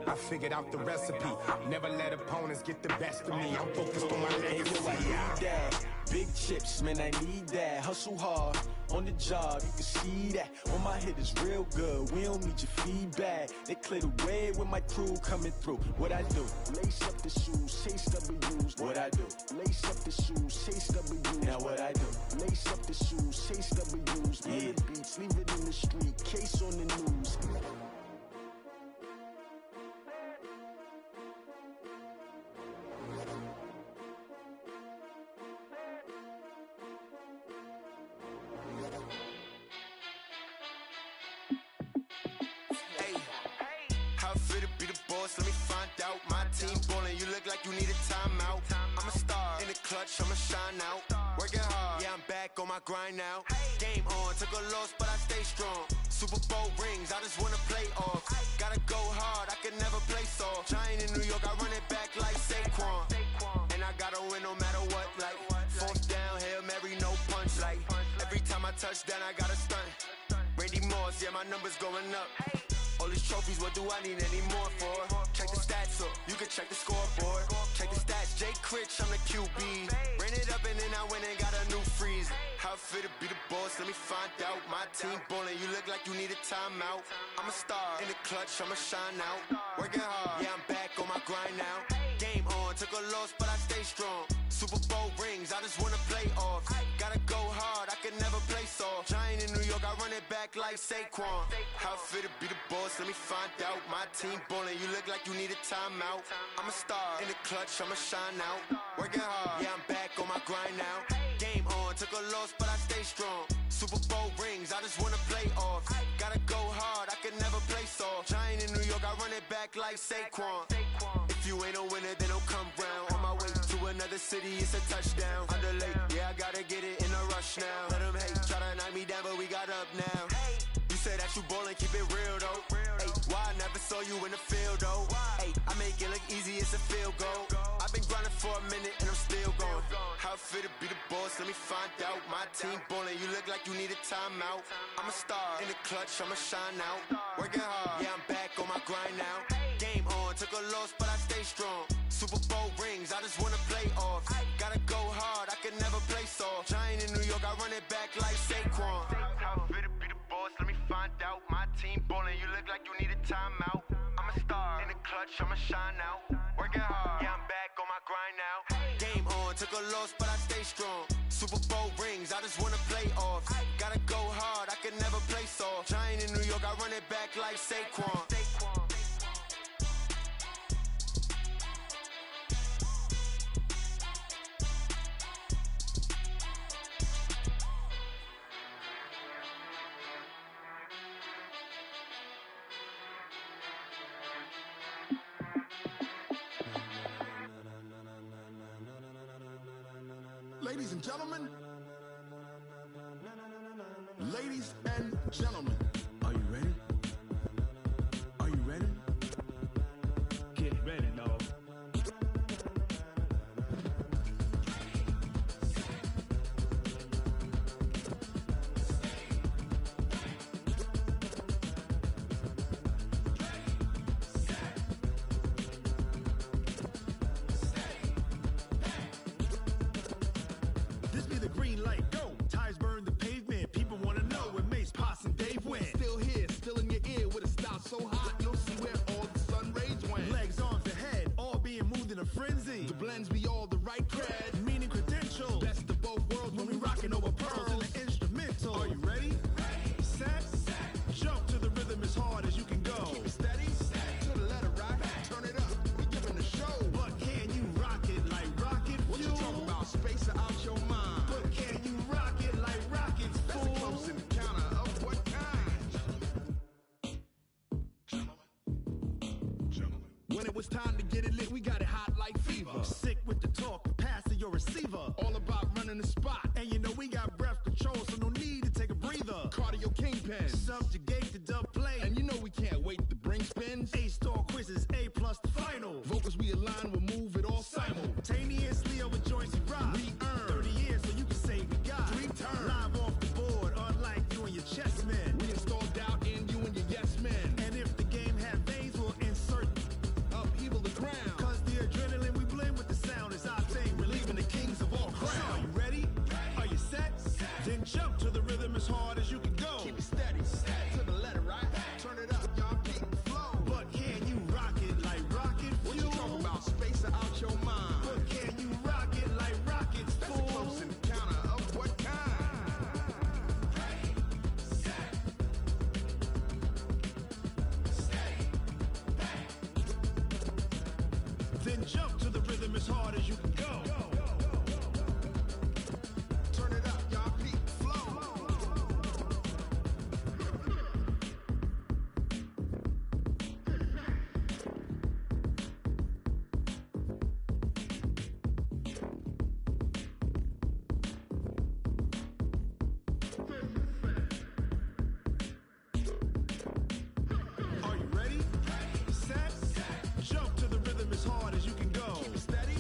I figured out the recipe. Never let opponents get the best of me. I'm focused on my legacy. I need that. Big chips, man, I need that. Hustle hard, on the job, you can see that. On my head is real good, we don't need your feedback. They clear the way with my crew coming through. What I do? Lace up the shoes, chase W's. What I do? Lace up the shoes, chase W's. Now what I do? Lace up the shoes, chase W's. Yeah. Beats, leave it in the street, case on the news. Let me find out. My team ballin', you look like you need a timeout. I'm a star in the clutch, I'ma shine out. Working hard, yeah, I'm back on my grind now. Game on, took a loss, but I stay strong. Super Bowl rings, I just wanna play off. Gotta go hard, I can never play soft. Giant in New York, I run it back like Saquon. And I gotta win no matter what, like fourth down, Hail Mary, no punch. Like every time I touch down, I gotta stunt. Randy Moss, yeah, my numbers going up. All these trophies, what do I need any more for? Check the stats up, you can check the scoreboard. Check the stats, Jay Critch, I'm the QB. Ran it up and then I went and got a new freeze. How it feel to be the boss, let me find out. My team ballin', you look like you need a timeout. I'm a star in the clutch, I'ma shine out. Working hard, yeah, I'm back on my grind now. Game on, took a loss, but I stay strong. Super Bowl rings, I just wanna play off. Gotta go hard, I can never play soft. Giant in New York, I run it back like Saquon. How it feel to be the boss, let me find out. My team ballin', you look like you need a timeout. I'm a star in the clutch, I'ma shine out. Working hard, yeah, I'm back on my grind now. Game on, took a loss, but I stay strong. Super Bowl rings, I just wanna play off. Gotta go hard, I can never play soft. Giant in New York, I run it back like Saquon. If you ain't a winner, then don't come round. On my way to another city, it's a touchdown. Underlay, yeah, I gotta get it in a rush now. Let them hate, try to knock me down, but we got up now. You say that you ballin', keep it real though. Ay, why I never saw you in the field though? Ay, I make it look easy, it's a field goal. I've been grinding for a minute and I'm still going. How it feel to be the boss, let me find out. My team ballin', you look like you need a timeout. I'm a star in the clutch, I'ma shine out. Working hard, yeah, I'm back on my grind now. Game on, took a loss, but I stay strong. Super Bowl rings, I just wanna play off. Gotta go hard, I can never play soft. Giant in New York, I run it back like Saquon. team ballin', you look like you need a timeout. I'm a star in the clutch, I'ma shine out. Working hard, yeah, I'm back on my grind now. Game on, took a loss, but I stay strong. Super Bowl rings, I just wanna play offs. Gotta go hard, I can never play soft. Giant in New York, I run it back like Saquon. Ladies and gentlemen, ladies and gentlemen, are you ready? Are you ready? Get ready, dog. This be the green light, go. Tires burn the pavement. People wanna know where Mace, Potts, and Dave went. Still here, still in your ear with a style so hot, you'll see where all the sun rays went. Legs, arms, and head, all being moved in a frenzy. The blends be all the right cred, meaning credentials. Best of both worlds when we rockin' over pearls in the instrumental. Are you ready? Set, jump to the rhythm as hard as you can go. Keep it steady, to the letter right. Turn it up, we giving the show. But can you rock it like rocket fuel? What you talking about? Space or out your mind? But can you rock it like rockets, fool? That's a close encounter of what kind? When it was time to get it lit, we got it hot like fever. Sick with the talk, passing your receiver. All about running the spot. And you know we got breath control, so no need to take a breather. Cardio kingpin, subjugate the dub play. And you know we can't wait to bring spins. A-star quizzes, A+ the final. Vocals we align, we'll move it all simultaneously over joints we rock. We earn 30 years, so you can say we got 3 turns. Live off the board, unlike you and your chess men. We install doubt in you and your yes men. And if the game had veins, we'll insert upheaval the ground. Cause the adrenaline we blend with the sound is our thing, relieving the kings of all crowns. So are you ready? Are you set? Then jump to the rhythm as hard as you can go. Keep it steady, to the letter right. Turn it up, y'all keep the flow. But can you rock it like rocket fuel? What you talking about? Space or out your mind? But can you rock it like rockets, fool? That's a close encounter of what kind? Then jump to the rhythm as hard as you can go. Turn it up, y'all keep the flow. Are you ready? Set, jump to the rhythm as hard as you can go. Keep it steady,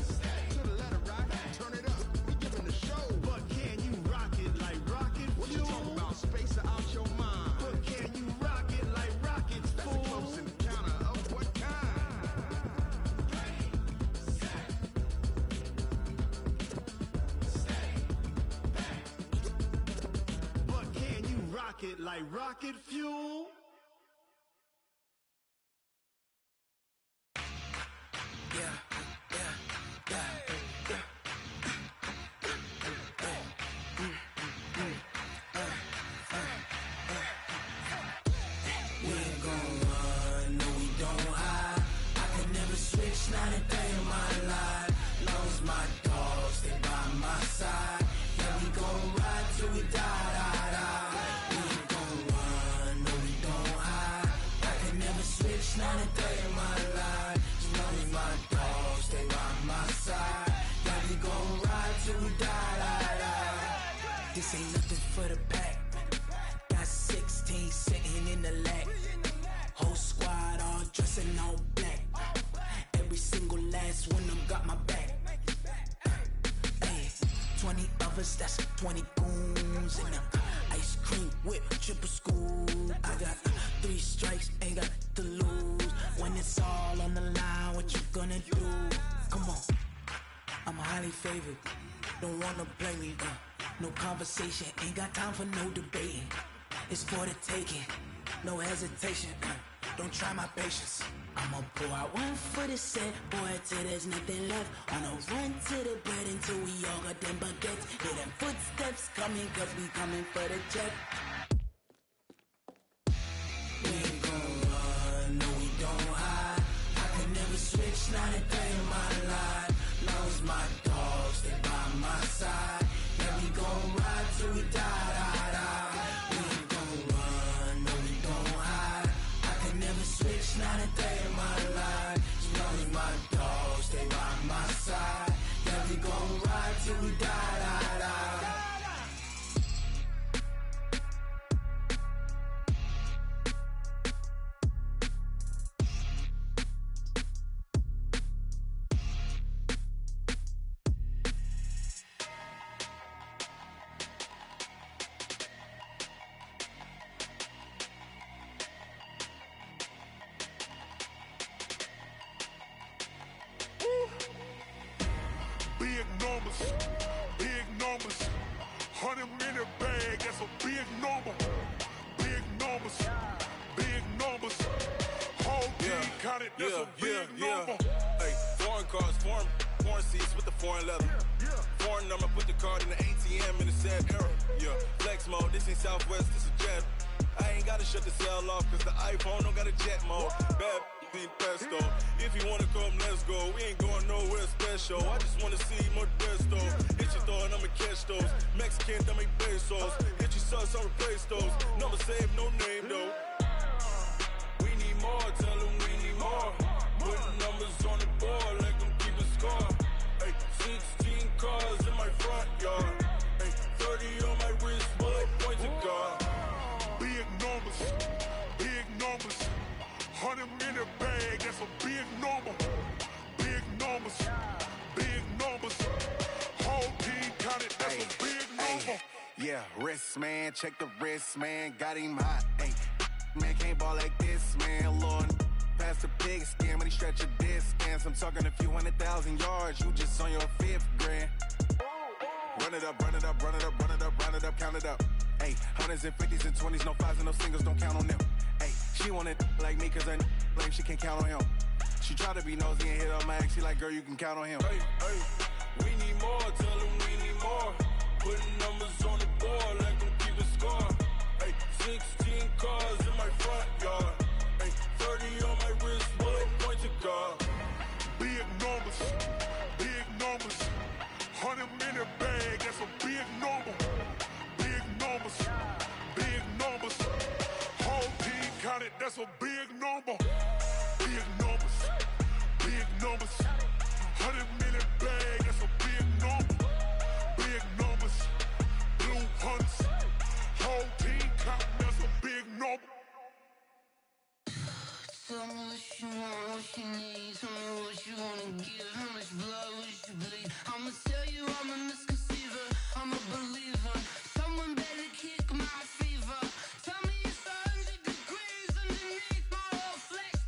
to the letter right. Turn it up, we giving the show. But can you rock it like rocket fuel? What you talking about? Space or out your mind? But can you rock it like rockets, fool? That's a close encounter of what kind? But can you rock it like rocket fuel? We ain't gon' run, no we don't hide. I could never switch, not a day in my life. Lost my dogs, they by my side. Yeah, we gon' ride till we die, die, die. We ain't gon' run, no we don't hide. I could never switch, not a day in my life. Lost my dogs, they by my side. Yeah, we gon' ride till we die, die, die. This ain't nothing for the pack. Got 16 sitting in the lap. Whole squad all dressing all black. Every single last one of them got my back. Hey, 20 of us, that's 20 goons. And ice cream whip, triple school. I got 3 strikes, ain't got to lose. When it's all on the line, what you gonna do? Come on, I'm highly favored. Don't wanna blame me, no conversation. Ain't got time for no debating. It's for the taking. no hesitation. Don't try my patience. I'ma pour out one for the set, boy, till there's nothing left. On a run to the bed until we all got them baguettes. Hear them footsteps coming, cause we coming for the check. We ain't gon' run, no we don't hide. I can never switch, not a day in my life. Long as my dogs, they by my side. Yeah, we gon' ride till we die, die, die. We ain't gon' run, no we don't hide. I can never switch, not a day in my life. As long as my dogs, they by my side. Yeah, we gon' ride till we die, die, die. Big numbers, big numbers. 100 in the bag, that's a big number. Big numbers, big numbers. Whole team counted, that's a big number. Hey, foreign cars, foreign seats with the foreign leather. Foreign number, put the card in the ATM in the sad era. Yeah, flex mode, this ain't Southwest, this is Jet. I ain't gotta shut the cell off, cause the iPhone don't got a jet mode. Bad need pesto. If you wanna come, let's go. We ain't going nowhere special. I just wanna see more Modesto. Hit your thought, I'ma catch those. Mexican, dummy pesos. Hit your sus, I'll replace those. Number save, no name though. We need more, tell them we need more. Putting numbers on the board, let them keep a score. Hey, 16 cars in my front yard. Hey, 30 on my wrist, bullet point to God. Big numbers, big numbers. 100 in the bag, that's a big number. Big numbers, big numbers. Whole team counted, that's a big number. Yeah, wrist man, check the wrist man, got him hot. Ay, man can't ball like this, man. Lord, past the pig skin, but he stretch a distance. I'm talking a few 100,000 yards, you just on your 5th grand. Run it up, run it up, run it up, run it up, run it up, count it up. Ay, 100s and 50s and 20s, no 5s and no singles, don't count on them. Ay, she want it like me, cause her like she can't count on him. She try to be nosy and hit on my ex, she like, girl, you can count on him. Hey, hey, we need more, tell them we need more. Putting numbers on the board, let them keep a score. Hey, 16 cars in my front yard. Hey, 30 on my wrist, bullet point to God. Big numbers, big numbers. 100 in the bag, that's a big number. Big numbers, big numbers. Whole team counted, that's a big number. Big numbers, big numbers. 100 in the bag, that's a big number. Big numbers, blue hunts. Whole team counted, that's a big number. Tell me what you want, what you need. Tell me what you wanna give. How much blood would you bleed? I'ma tell you I'm a misconceiver. I'm a believer. Someone better kick my fever. Tell me it's 100 degrees underneath my whole flesh.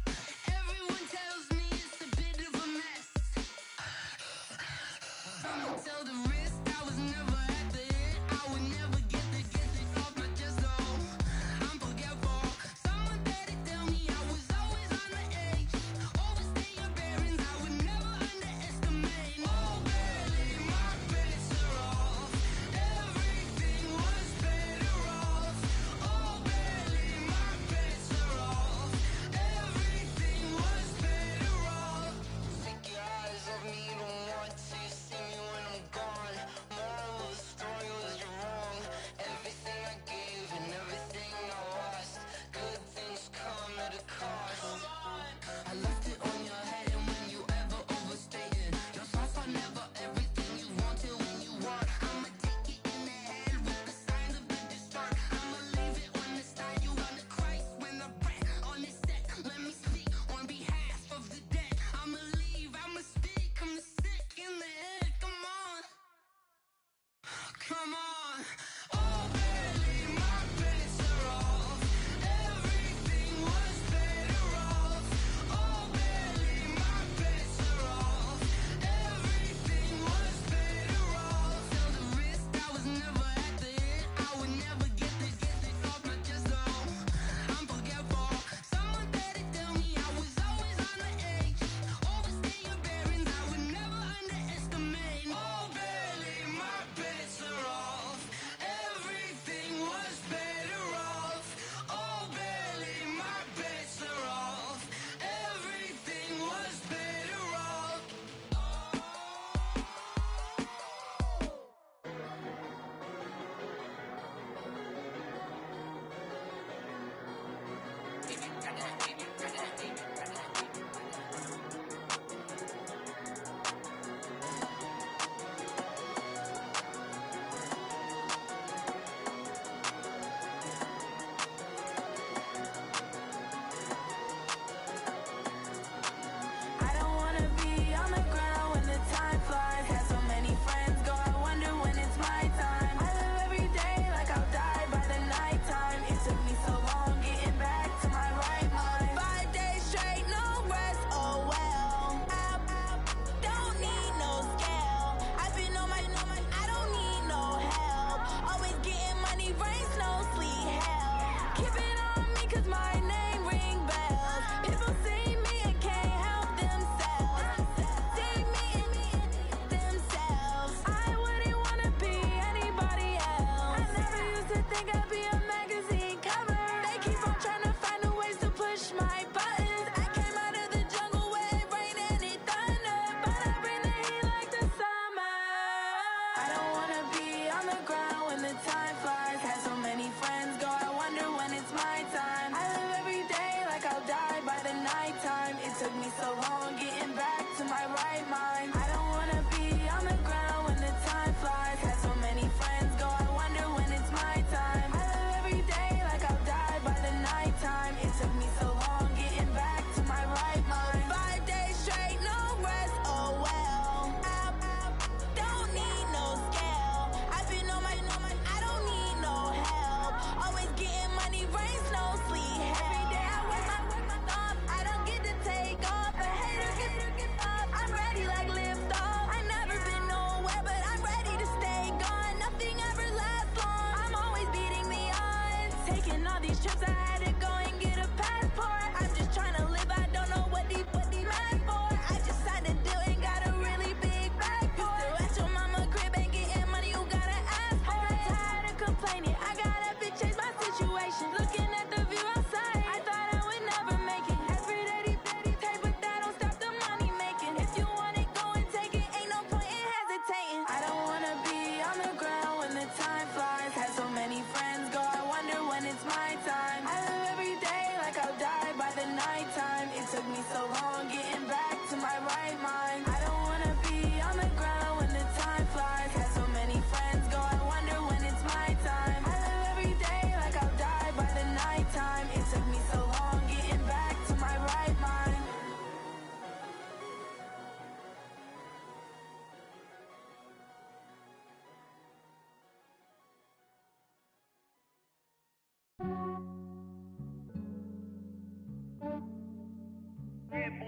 Everyone tells me it's a bit of a mess.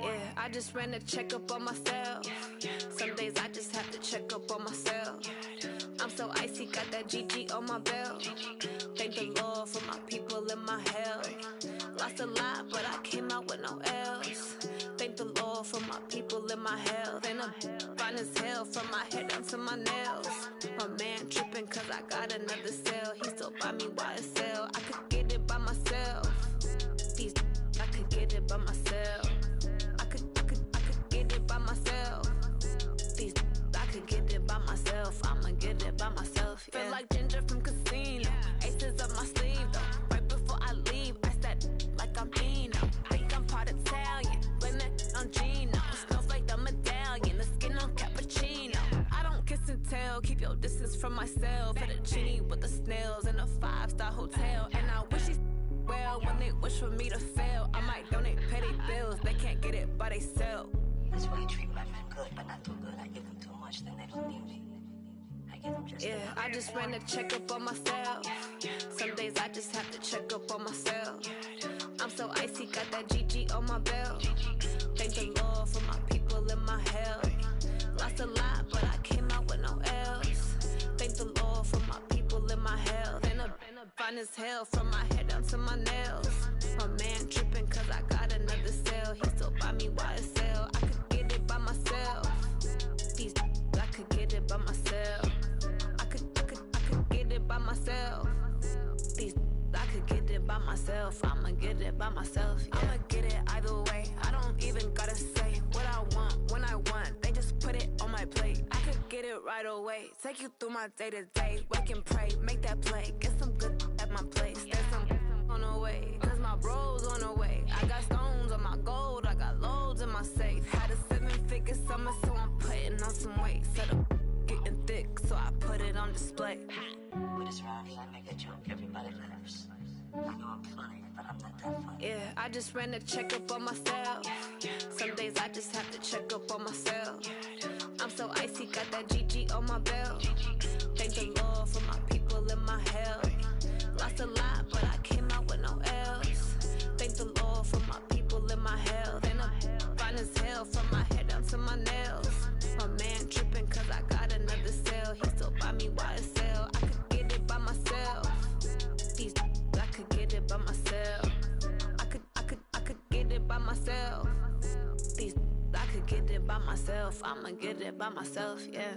Yeah, I just ran a checkup on myself. Some days I just have to check up on myself. I'm so icy, got that GG on my belt. Thank the Lord for my people in my health. Lost a lot, but I came out with no L's. Thank the Lord for my people in my health. And I'm fine as hell from my head down to my nails. My man tripping cause I got another cell. He still buy me YSL. I could get it by myself. These I could get it by myself. I could get it by myself. These I could get it by myself. I'ma get it by myself. Yeah. Feel like Ginger from Casino. Aces up my sleeve though. Right before I leave, I start like I'm Dino. Think I'm part Italian. Blame that on Gino. Smells like the medallion. The skin on cappuccino. I don't kiss and tell. Keep your distance from myself. Fettuccine with the snails in a 5-star hotel. And I wish he's well when they wish for me to fail. I might donate petty bills. They can't get it by themselves. That's why you treat my friend good, but not too good. I give them too much, then they don't need me. I give them just yeah, I just ran a checkup on myself. Some days I just have to check up on myself. I'm so icy, got that GG on my belt. Thank the Lord for my people in my health. Lost a lot, but I came out with no L's. Thank the Lord for my people in my health. And I'm fine as hell from my head down to my nails. My man tripping cause I got another cell. He still buy me YSL. I could get it by myself. These I could get it by myself. I could get it by myself. These I could get it by myself. I'ma get it by myself. Yeah. I'ma get it either way. I don't even gotta say what I want when I want. They just put it on my plate. I could get it right away. Take you through my day to day. Wake and pray, make that play. Get some good at my place. There's some on the way. Cause my bro's on the way. I got stones on my gold. I got loads in my safe. Had a 7-figure summer, so I'm putting on some weight. Set up getting thick, so I put it on display. With this round, I make a joke, everybody laughs. I know I'm funny, but I'm not that funny. Yeah, I just ran a checkup on myself. Some days I just have to check up on myself. I'm so icy, got that GG on my belt. Thank the Lord for my people in my health. Lost a lot, but I came out with no L's. Thank the Lord for my people in my health. And I'm fine as hell from my head down to my nails. My man tripping cause I got another cell. He still buy me YSL. I could get it by myself. These I could get it by myself. I could get it by myself. These I could get it by myself. I'ma get it by myself, yeah.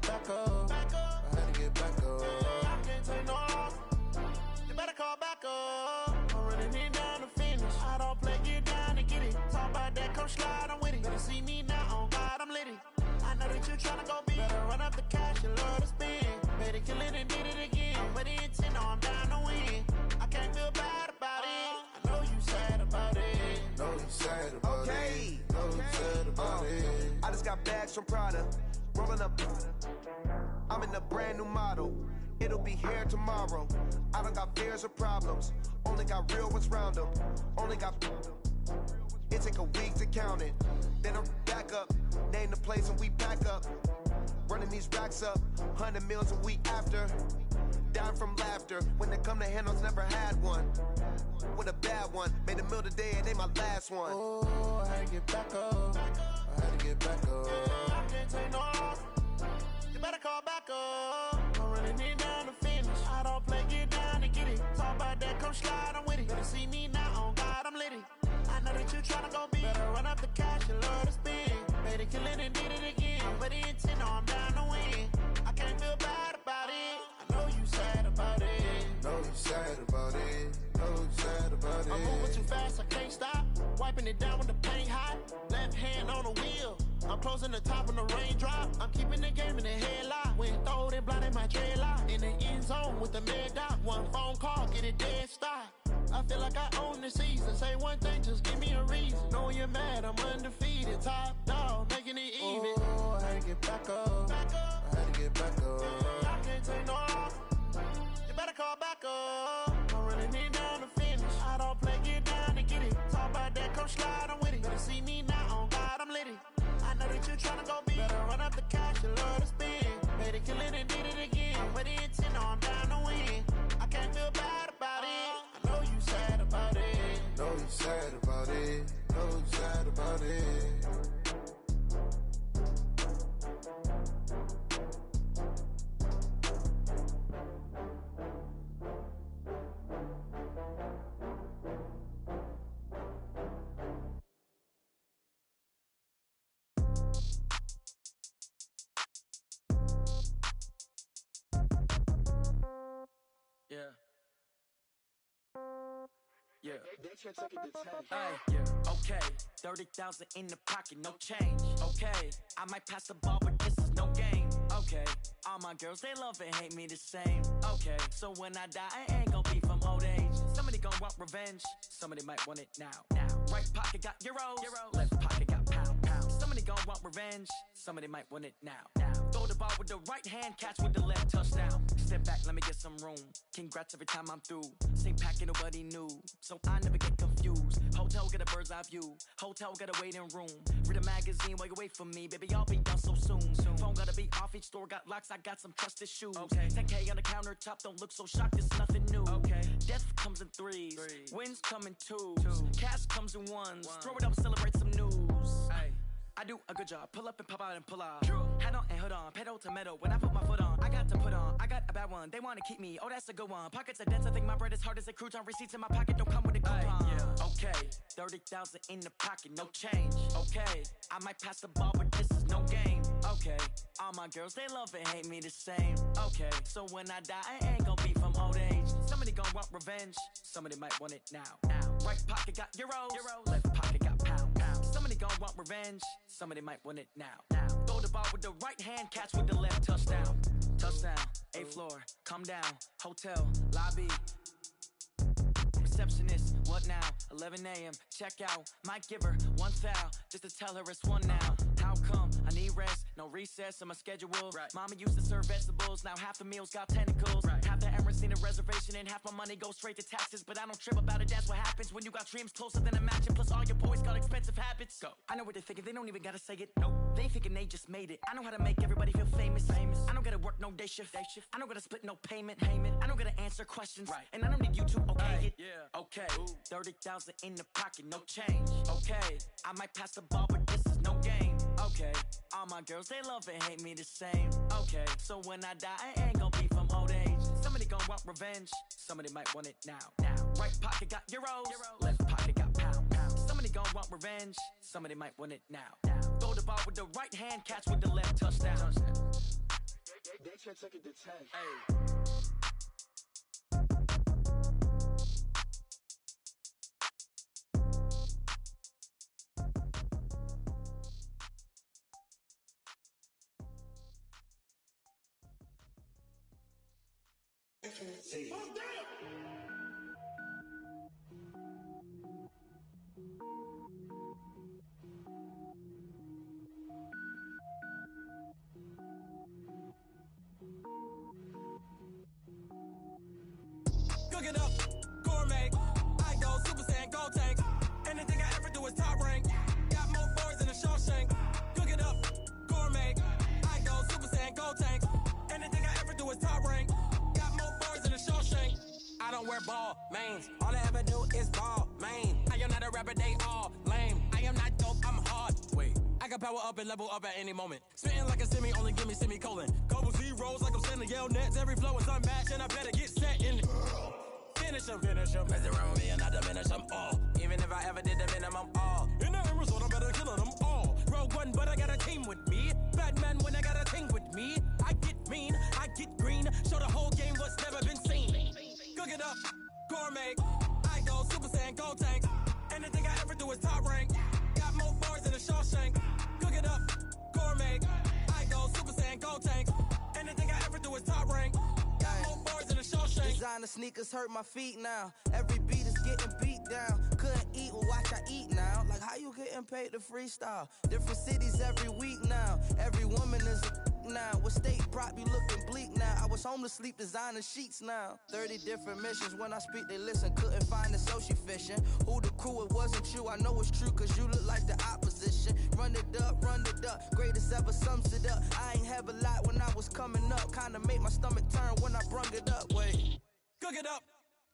Back up. I had to get back up. I can't take no loss. You better call back up. I'm running it down to finish. I don't play, get down to get it. Talk about that, come slide, I'm with it. Better see me now, on God, I'm litty. I know that you tryna go big. Better run up the cash, you love to spend. Better kill it and did it again. I'm with the intent, no, I'm down to win. I can't feel bad about it. I know you sad about it. Know you sad about it. Know you sad about it. I just got bags from Prada. Rolling up, I'm in a brand new model. It'll be here tomorrow. I don't got fears or problems. Only got real ones round them. Only got. It take a week to count it. Then I'm back up. Name the place and we pack up. Running these racks up. 100 meals a week after. Down from laughter. When they come to handles, never had one. With a bad one. Made a meal today and they my last one. Oh, I had to get back up. I had to get back up. I can't take no loss. You better call back up. I'm running it down to finish. I don't play, get down to get it. Talk about that, come slide, I'm with it. Better see me now, on God, I'm litty. I know that you tryna go big. Better run up the cash, you love to spend. Better kill it and did it again. I'm with the intent, no, I'm down to win. I can't feel bad about it. I know you sad about it. Know you sad about it. Know you sad about it. I'm moving too fast, I can't stop. Wipe wiping it down when the paint hot. Left hand on the wheel. I'm closing the top when the raindrop. I'm keeping the game in the headlock. When throwed and blinded my dreadlock. In the end zone with the mad dot. One phone call, get it dead stop. I feel like I own the season. Say one thing, just give me a reason. Knowing you're mad, I'm undefeated. Top dog, making it even. Oh, I had to get back up. I had to get back up. I can't take no loss. You better call back up. I'm running it down to finish. I don't play, get down to get it. Talk about that, come slide, I'm with it. Better see me now, on God, I'm litty. I know that you tryna go big. Better run up the cash, you love to spend. Made it, kill it, and did it again. I'm ready and 10, I'm down to win. I can't feel bad about it. I know you sad about it. Know you sad about it. Know you sad about it. Yeah. Yeah. Hey, yeah. Okay. 30,000 in the pocket, no change. Okay. I might pass the ball, but this is no game. Okay. All my girls, they love and hate me the same. Okay. So when I die, I ain't gon' be from old age. Somebody gon' want revenge. Somebody might want it now. Right pocket got euros. Left pocket got pound. Somebody gon' want revenge. Somebody might want it now. Throw the ball with the right hand, catch with the left, touchdown. Step back, let me get some room. Congrats every time I'm through. Same packet, nobody knew, so I never get confused. Hotel get a bird's eye view. Hotel got a waiting room. Read a magazine while you wait for me, baby. I'll be done so soon. Phone gotta be off. Each store got locks. I got some trusted shoes. Okay. 10K on the countertop. Don't look so shocked. It's nothing new. Okay. Death comes in threes. Wins come in twos. Cash comes in ones. Throw it up, celebrate some news. Ay. I do a good job. Pull up and pop out and pull out. Head on and hood on. Pedal to metal. When I put my foot on, I got to put on. I got a bad one. They want to keep me. Oh, that's a good one. Pockets are dense. I think my bread is hard as a crouton. Receipts in my pocket don't come with a coupon. Yeah. Okay. 30,000 in the pocket. No change. Okay. I might pass the ball, but this is no game. Okay. All my girls, they love and hate me the same. Okay. So when I die, I ain't gonna be from old age. Somebody gonna want revenge. Somebody might want it now. Right pocket got euros. Left pocket got pound. Somebody gonna want revenge. Somebody might want it now. Throw the ball with the right hand, catch with the left, touchdown. Touchdown, 8th floor, come down, hotel, lobby. Receptionist, what now? 11 a.m., check out. Might give her one foul, just to tell her it's one now. How come? I need rest, no recess in my schedule. Right. Mama used to serve vegetables, now half the meals got tentacles. Right. Half the Emirates need a reservation and half my money goes straight to taxes. But I don't trip about it, that's what happens when you got dreams closer than a mansion. Plus all your boys got expensive habits. Go. I know what they're thinking, they don't even gotta say it. Nope. They thinking they just made it. I know how to make everybody feel famous. I don't gotta work no day shift. I don't gotta split no payment. I don't gotta answer questions. Right. And I don't need you to okay it. Yeah. Okay. 30,000 in the pocket, no change. Okay. I might pass the ball, but this is no game. Okay. All my girls, they love and hate me the same. Okay. So when I die, I ain't gonna be from old age. Somebody gonna want revenge. Somebody might want it now. Right pocket got euros. Left pocket got pound. Somebody gonna want revenge. Somebody might want it now. Throw the ball with the right hand, catch with the left, touchdown. They can't take it to 10. Hey. See. Cook it up, gourmet. I go Super Saiyan, gold tank. Anything I ever do is top rank. Got more boys than a Shawshank. Cook it up, gourmet. I go Super Saiyan, gold tank. Anything I ever do is top rank. Got more boys than a Shawshank. I don't wear ball mains. All I ever do is ball main. I am not a rapper, they all lame. I am not dope, I'm hard. Wait, I can power up and level up at any moment. Spitting like a semi, only give me semicolon. Couple zeros like I'm sending yell nets. Every flow is unmatched and I better get set in. Finish them. Mess around with me and I diminish them all. Even if I ever did the minimum all. In the end result, I'm better killing them all. Rogue One, but I got a team with me. Batman when I got a team with me. I get mean, I get green. Show the whole game what's never been seen. Cook it up, gourmet. I go Super Saiyan, gold tank. Anything I ever do is top rank. Designer sneakers hurt my feet now. Every beat is getting beat down. Couldn't eat, well watch I eat now. Like how you getting paid to freestyle? Different cities every week now. Every woman is a now. With state prop, you looking bleak now. I was home to sleep, designer sheets now. 30 different missions. When I speak, they listen. Couldn't find it, so she fishing. Who the crew, it wasn't you. I know it's true, cause you look like the opposition. Run it up, greatest ever sums it up. I ain't have a lot when I was coming up. Kinda made my stomach turn when I brung it up. Wait. Cook it up,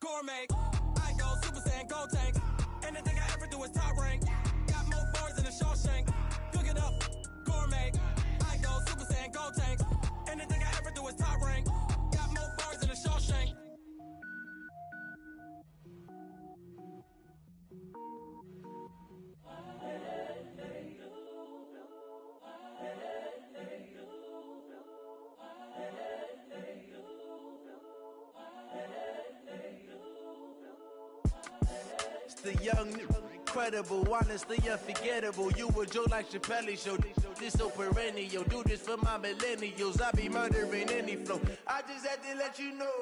gourmet. I go Super Saiyan, gold tank. Anything I ever do is top rank. Got more bars than a Shawshank. Cook it up, gourmet. I go Super Saiyan, gold tank. Anything I ever do is top rank. Got more bars than a Shawshank. The young, incredible, honestly unforgettable. You a joke like Chappelle Show. This so perennial. Do this for my millennials. I be murdering any flow. I just had to let you know.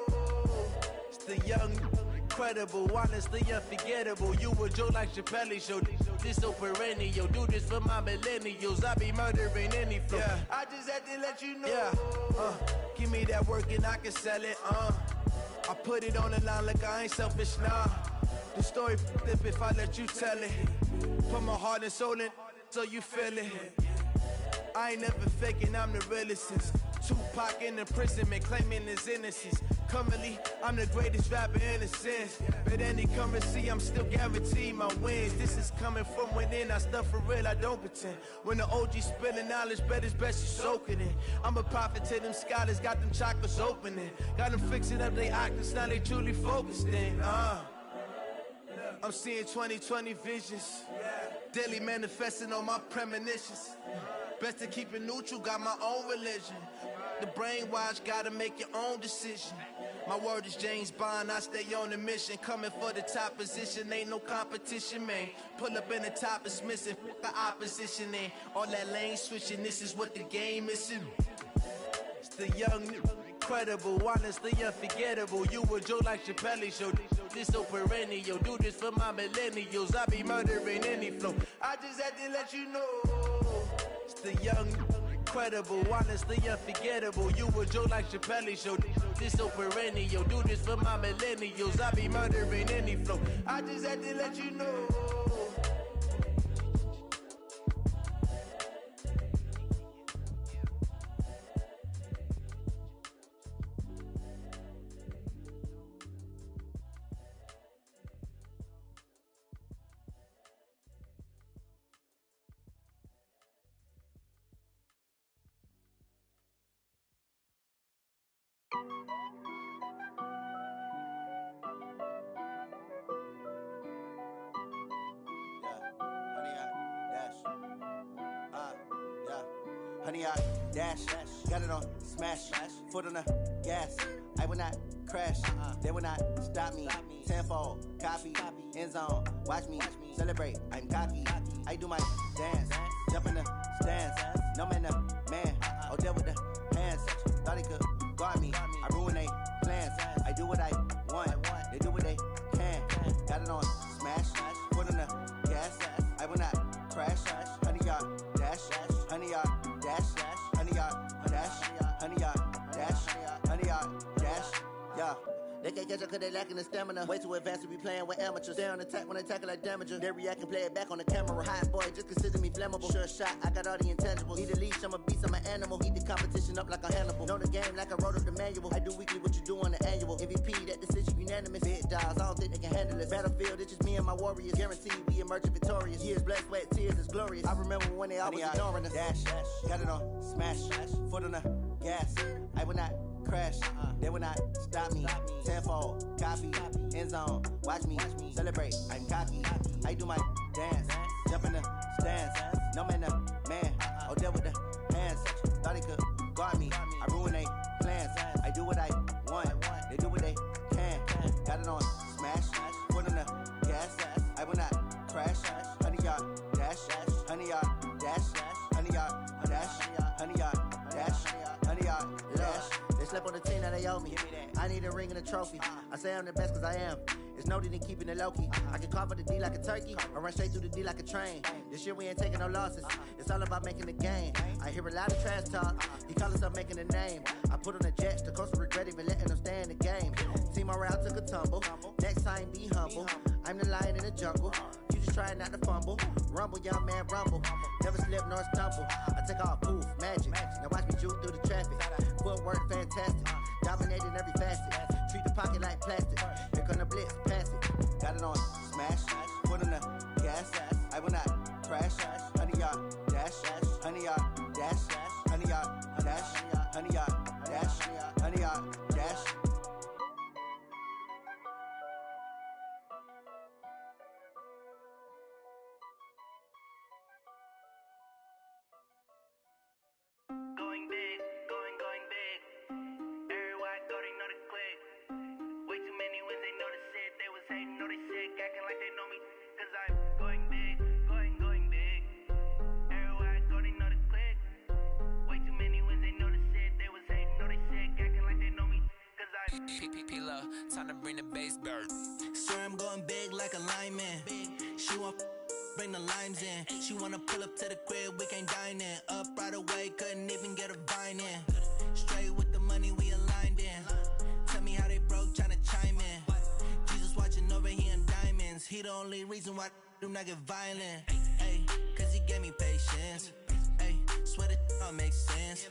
It's the young, incredible, honestly unforgettable. You a joke like Chappelle Show. This so perennial. Do this for my millennials. I be murdering any flow. Yeah. I just had to let you know. Yeah. Give me that work and I can sell it. I put it on the line like I ain't selfish, nah. The story flip if I let you tell it. Put my heart and soul in so you feel it. I ain't never faking, I'm the realest since Tupac in imprisonment, claiming his innocence. Currently, I'm the greatest rapper in a sense. But any currency, I'm still guaranteed my wins. This is coming from within, I stuff for real, I don't pretend. When the OG spilling knowledge, bet it's best you soak it in. I'm a prophet to them scholars, got them chakras opening. Got them fixing up they octaves, now they truly focused in. I'm seeing 2020 visions. Daily manifesting on my premonitions. Best to keep it neutral, got my own religion. The brainwash, gotta make your own decision. My word is James Bond, I stay on a mission. Coming for the top position, ain't no competition, man. Pull up in the top is missing, the opposition in. All that lane switching, this is what the game is. It's the young, incredible, honestly unforgettable. You a joke like Chappelle Show. This so perennial. Do this for my millennials. I be murdering any flow. I just had to let you know. It's the young, incredible, honestly unforgettable. You a joke like Chappelle Show. This so perennial. Do this for my millennials. I be murdering any flow. I just had to let you know. Honey, I dash, got it on smash, foot on the gas. I will not crash, they will not stop me. Tenfold, copy, end zone, watch me celebrate. I'm cocky, I do my dance, jump in the stands. No man, man, oh there with the hands. Thought he could guard me, I ruin they plans. I do what I want, they do what they can. Got it on smash, foot on the gas. I will not crash, honey, y'all dash, honey, y'all dash, honey, y'all dash, honey, y'all dash, honey, y'all dash, yeah. They can't catch up cause they lacking the stamina. Way too advanced to be playing with amateurs. Stay on attack when they tackle like damager. They react and play it back on the camera. Hot boy, just consider me flammable. Sure shot, I got all the intangibles. Need a leash, I'm a beast, I'm an animal. Eat the competition up like a Hannibal. Know the game like I wrote up the manual. I do weekly what you do on the annual. MVP, that decision unanimous. Big dogs, I don't think they can handle it. Battlefield, it's just me and my warriors. Guaranteed we emerging victorious. Years, blood, sweat, tears, is glorious. I remember when they always ignoring us. Dash, got it on smash, foot on the gas. I will not crash, they will not stop me. Tenfold, copy, end zone, watch me celebrate. I'm cocky, I do my dance, jump in the stands. No man, man, oh there with the hands. Thought he could guard me, I ruin they plans. I do what I want, they do what they can. Got it on smash, foot on the gas. I will not crash, honey, y'all dash, honey, y'all dash, honey, y'all dash, honey, y'all dash, honey, y'all dash. They slept on the team now they owe me. I need a ring and a trophy. I say I'm the best cause I am. It's noted in keeping it low-key. I can carve up the D like a turkey or run straight through the D like a train. This year we ain't taking no losses. It's all about making the game. I hear a lot of trash talk. He call himself making a name. I put on the jets. The coach regret even letting them stay in the game. Team morale took a tumble. Next time be humble. I'm the lion in the jungle. You just trying not to fumble. Rumble, young man, rumble. Never slip nor stumble. I take off, poof, magic. Now watch me juke through the traffic. Footwork fantastic. Dominating every facet. Treat the pocket like plastic. Here come the blitz, pass it. Got it on smash. Put on the gas. I will not crash. 100 yard dash. 100 yard dash. 100 yard dash. 100 yard dash. 100 yard dash. Going big, going big. Everybody thought they know the click. Way too many wins, they know the shit. They was hating, know they sick, acting like they know me. Cause I'm going big, going big. Everybody thought they know the click. Way too many wins, they know the shit. They was hating, know they sick, acting like they know me. Cause I'm P-P-P-Love, time to bring the bass bird. Swear I'm going big like a lineman. She want bring the limes in. She wanna pull up to the crib, we can't dine in. Up right away, couldn't even get a vine in. Straight with the money, we aligned in. Tell me how they broke, tryna chime in. Jesus watching over here in diamonds. He the only reason why do not get violent. Ay, cause he gave me patience. Ay, swear that all makes sense.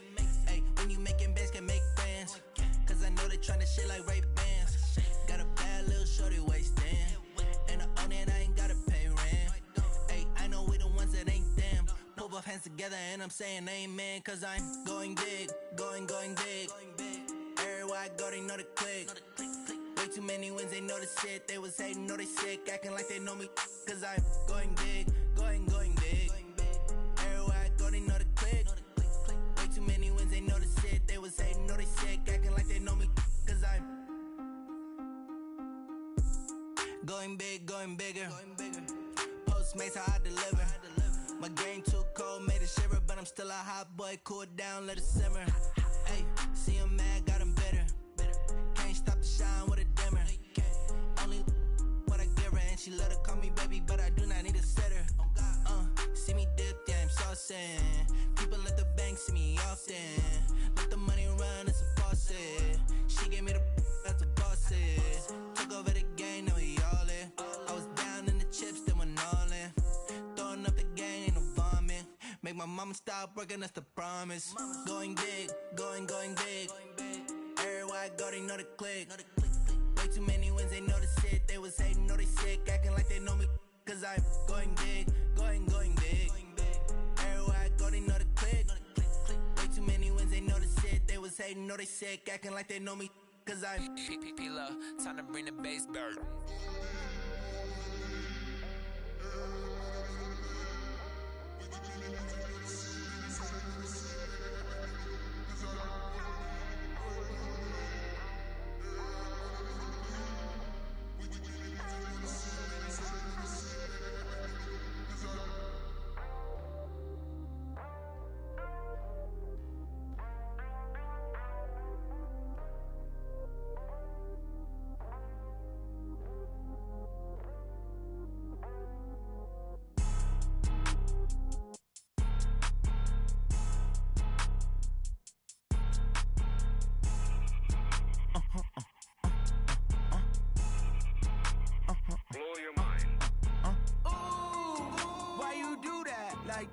Ay, when you making bands, can make friends. Cause I know they tryna shit like Ray Bans. Got a bad little shorty wasting. And I own it, I ain't gotta pay rent. Ay, I know we the ones that ain't them. Pull both hands together and I'm saying amen. Cause I'm going big, going big. Everywhere I go, they know the click. Way too many wins, they know the shit. They was hating, know they sick, acting like they know me. Cause I'm going big, going big. Everywhere I go, they know the click. Way too many wins, they know the shit. They was hating, know they sick, acting like they know me. Cause I'm going big, going bigger. Postmates how I deliver. My game too cold, made it shiver, but I'm still a hot boy. Cool it down, let it simmer. Hey, see him mad, got him bitter. Can't stop the shine with a dimmer. Only what I give her, and she let her call me baby, but I do not need a sitter. See me dip, yeah, I'm saucing. People at the bank see me often. Let the money run, it's a faucet. She gave me the that's a boss it. Took over the game, now we all in. I was down in the chips, then went all in. Throwing up the game, ain't no vomit. Make my mama stop working, that's the promise. Going big, going big. Everywhere I go, they know the click. Way too many wins, they know the shit. They was hating, know they sick, acting like they know me. Cause I'm going big, going big. Everywhere I go, they know the click. Way too many wins, they know the shit. They was hating, know they sick, acting like they know me. Cause I'm P-P-P-Love, time to bring the bass bird.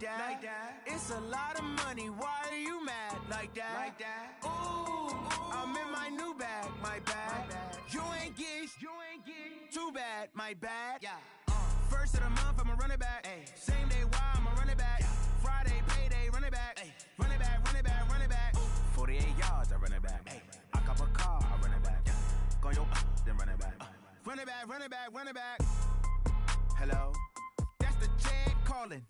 Like that. It's a lot of money. Why are you mad? Like that. Ooh, I'm in my new bag. My bad. You ain't get. Too bad. My bad. Yeah. First of the month, I'ma run it back. Ay. Same day, why I'ma run it back. Yeah. Friday, payday, run it back. Ay. Run it back. 48 yards, I run it back. Ay. I cop a car, I run it back. Yeah. Go your then run it back. Run it back. Hello? That's the Jag calling.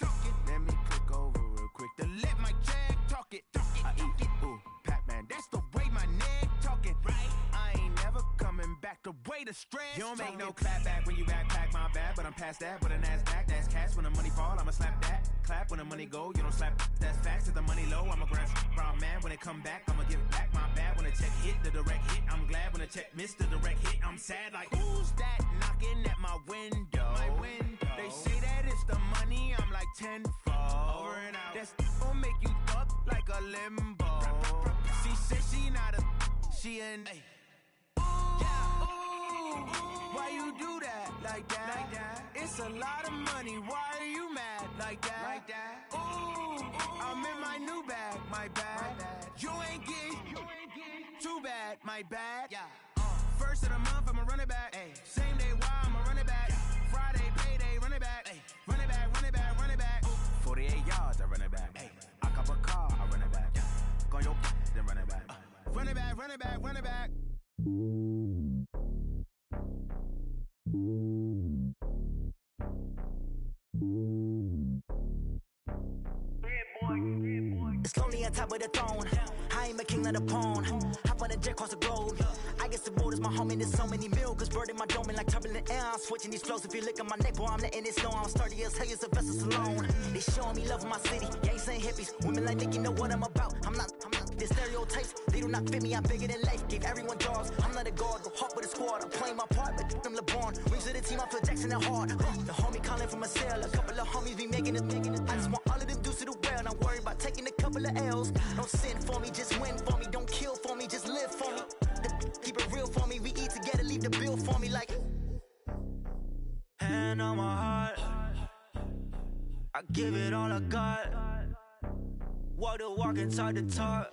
Let me click over real quick to let my Jag talk it. I eat it, ooh, Pac-Man. That's the way my neck talking. Right? I ain't never coming back the way the stress. You don't make no clap back when you backpack, my bad, but I'm past that. With a NASDAQ, that's cash. When the money fall, I'ma slap that. Clap when the money go, you don't slap. That's facts. If the money low, I'ma grab brown man. When it come back, I'ma give back my bad when a check hit the direct hit. I'm glad when a check missed the direct hit. I'm sad like, who's that knocking at my window? They say that it's the money, I'm like tenfold. Over and out. That's gon' make you fuck like a limbo. She said she not a, she an. Why you do that like that? It's a lot of money. Why are you mad like that? Ooh, I'm in my new bag, my bad. You ain't getting too bad, my bad. First of the month, I'ma run it back. Same day, why I'ma run it back. Friday, payday, run it back. Run it back, run it back, run it back. 48 yards, I run it back. I cop a car, I run it back. Go your then run it back. Run it back, run it back, run it back. It's lonely on top of the throne. I am a king of the pawn. Hop on a jet across the globe. I guess the world is my home and there's so many milk. Bird in my dome and like turbulent air. I'm switching these flows. If you look at my neck, boy, I'm letting it snow. I'm sturdy as hell, as a vessel alone. They showing me love in my city. Gangs and hippies. Women like Nicky know what I'm about. I'm not. The stereotypes, they do not fit me. I'm bigger than life. Gave everyone jobs. I'm not a guard. Go hard with a squad. I'm playing my part, but them LeBron. Rings of the team, I feel Jackson and hard. The homie calling from a cell. A couple of homies be making it. I just want all of them dudes to do well. Not worry about taking a couple of L's. Don't sin for me, just win for me. Don't kill for me, just live for me. Keep it real for me. We eat together, leave the bill for me like. Hand on my heart, I give it all I got. Walk the walk and talk the talk.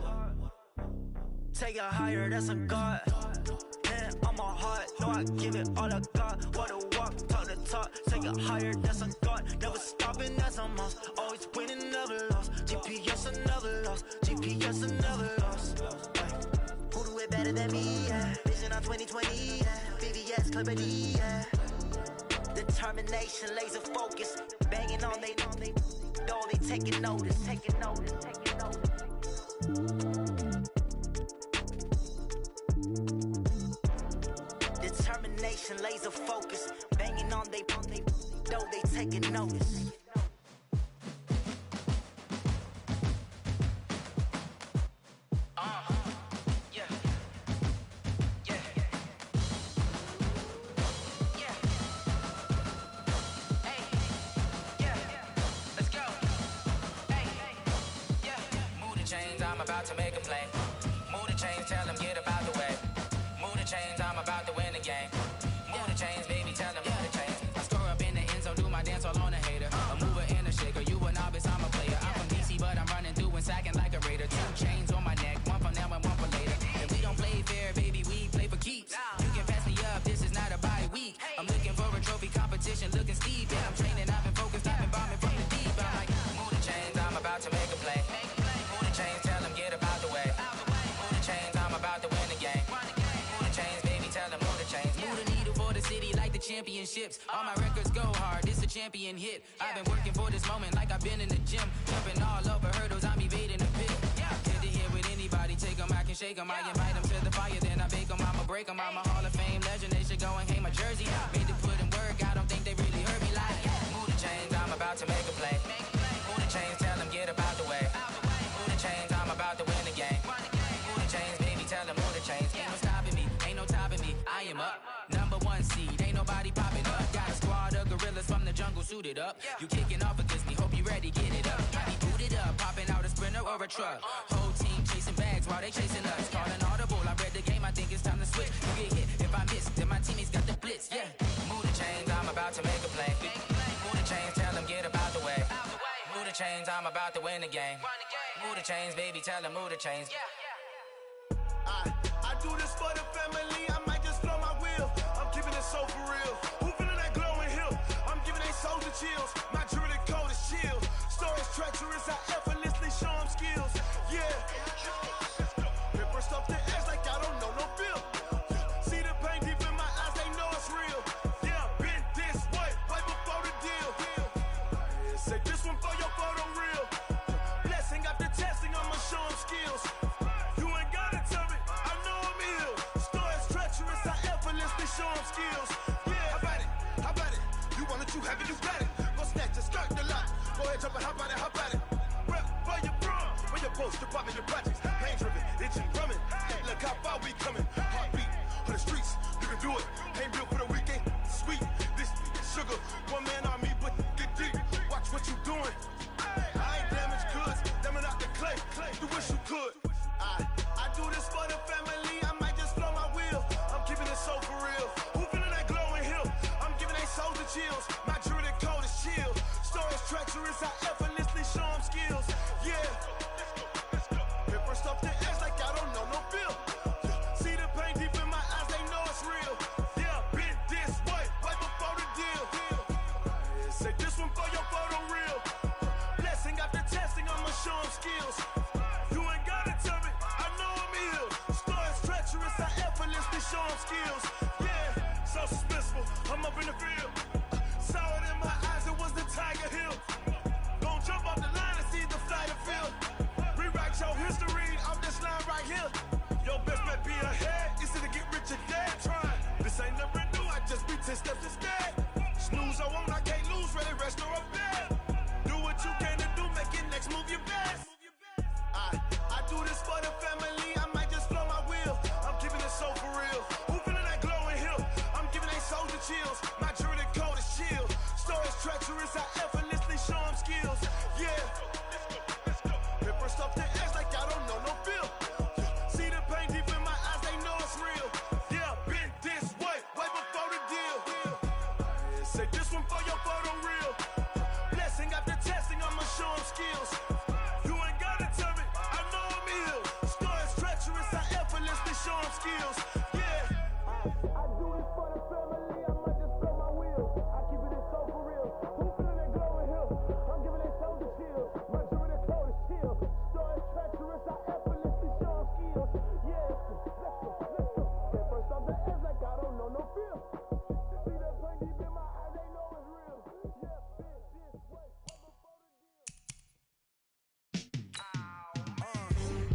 Take it higher, that's a God. Hand on my heart, no, I give it all I got. Walk the walk, talk the talk. Take it higher, that's a God. Never stopping, that's a must. Always winning, never lost. GPS, I never lost. GPS, I never lost. Who do it better than me? Yeah. Vision on 2020. Yeah. VVS, Clarity. Yeah. Determination, laser focus. Banging on they know they taking notice. Taking notice. Taking notice. Determination, laser focus. Banging on they know they taking notice. About to make a play. Move the chains, tell them get about the way. Move the chains, I'm about to win the game. Move the chains, baby, tell them move the chains. I score up in the end zone, do my dance all on a hater. A mover and a shaker, you a novice, I'm a player. I'm from DC, but I'm running through and sacking like a raider. 2 chains on my neck, one for now and one for later. And we don't play fair, baby, we play for keeps. You can pass me up, this is not a bye week. I'm looking for a trophy competition, looking steep. Yeah, I'm training, I've been focused, I've been bombing from the deep. I'm like, move the chains, I'm about to make a play. Move the chains, tell them get about the way. Move the chains, I'm about to win the game. Move the chains, baby, tell them move the chains. Move the needle for the city like the championships. All my records go hard, this a champion hit. I've been working for this moment like I've been in the gym. Jumping all over hurdles, I'm evading the pit. Head to head with anybody, take them, I can shake them. I invite them to the fire, then I bake them, I'ma break them. I'm a Hall of Fame legend, they should go and hang my jersey. Made to put in work, I don't think they really heard me like. Move the chains, I'm about to make a play. Move the chains, tell them get about the way. Move the chains, I'm about to win the game. Move the chains, baby, tell them move the chains. Ain't no stopping me, ain't no topping me. I am up, number 1 seed, ain't nobody popping up. Got a squad of gorillas from the jungle suited up. You kicking off against me, hope you ready, get it up. I be booted up, popping out a sprinter or a truck. Whole team chasing bags while they chasing us. Calling audible, I read the game, I think it's time to switch. You get hit, if I miss, then my teammates got the blitz, yeah. Move the chains, I'm about to make a play. Move the chains, tell them get about the way. Move the chains, I'm about to win the game. Move the chains, baby, tell them move the chains. I do this for the family, I might just blow my wheel. I'm keeping it so for real. Who feeling that glowing hill? I'm giving they souls the chills. My jewelry code is chill. Stories treacherous, I effortlessly show them skills. Yeah. Ripper stuff the edge like I don't know no feel. See the pain deep in my eyes, they know it's real. Yeah, been this way, way before the deal. Say this one for your photo real. Blessing after testing, I'ma show them skills. You ain't gotta tell me, I know I'm ill. Stories treacherous, I effortlessly show them skills. Yeah, how about it? How about it? You want it, you have it, you got it. Go snatch it, start the lot. Go ahead, jump it, how about it? How about it? Rep for your bro, when your post, department of projects. Pain driven, itching, drumming. Hey, look how far we coming. Heartbeat on the streets, you can do it. Ain't built for the weekend. Sweet, this sugar, one man army, but get deep. Watch what you doing. I ain't damaged goods, damn it out the clay. You wish you could. I do this for the family. I might just blow my wheel. I'm keeping it so for real. Who feeling that glowing hill? I'm giving they souls the chills. My jewelry code is chill. Stories treacherous, I effortlessly show them skills. Yeah. Paper stuff the edge like I don't know no feel. See the pain deep in my eyes, they know it's real. Yeah, been this way, way before the deal. Say this one for your photo real. Blessing after testing, I'ma show them skills. You ain't gotta tell me, I know I'm ill. Stories treacherous, I effortlessly show them skills. Yeah, so suspenseful, I'm up in the field. Saw it in my eyes, it was the Tiger Hill. Gon' jump off the line and see the flight of field. Rewrite your history off this line right here. Your best bet be ahead, easy to get rich or dead. Trying, this ain't never new, I just be 10 steps instead. Snooze I won't, I can't lose, ready, rest or a bed. Do what you can to do, make it next move your best. I do this for the family, I might just blow my wheel. I'm keeping it so for real. Who feeling that glowing hill? I'm giving they souls the chills. My jewelry code is chill. Stories treacherous, I effortlessly show them skills. Yeah. Paper stuff the edge like I don't know no feel. See the pain deep in my eyes, they know it's real. Yeah, been this way, way before the deal. Say this one for your photo real. Blessing after testing, I'ma show them skills. You ain't gotta tell me, I know I'm ill. Stories treacherous, I effortlessly show them skills. Yeah. I do this for the family, I might just blow my wheel. I keep it so for real. Who feeling that glowing hill? I'm giving they souls the chills. My jewelry code is chill. Stories treacherous, I effortlessly show them skills. Yeah, let's go. At first off the edge like I don't know no feel. See the pain deep in my eyes, they know it's real. Yeah, been this way, way before the deal.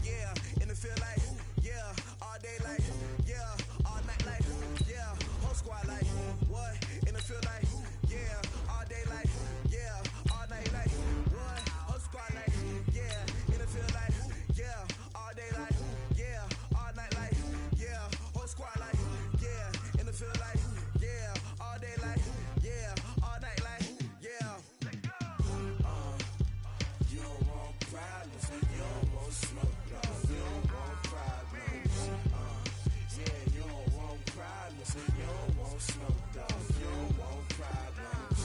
Yeah, in the field like, yeah, all day like, yeah, all night like, yeah, whole squad like, what? In the field like, yeah, all day like, yeah, all night like, what? Whole squad like, yeah, in the field like, yeah, all day like, yeah, all night like, yeah, whole squad like, yeah, in the field like, yeah, all day like, yeah, all night like, yeah. You don't want problems, you don't want smoke, you don't want problems. Yeah, you don't want problems, you don't want smoke, you don't want problems.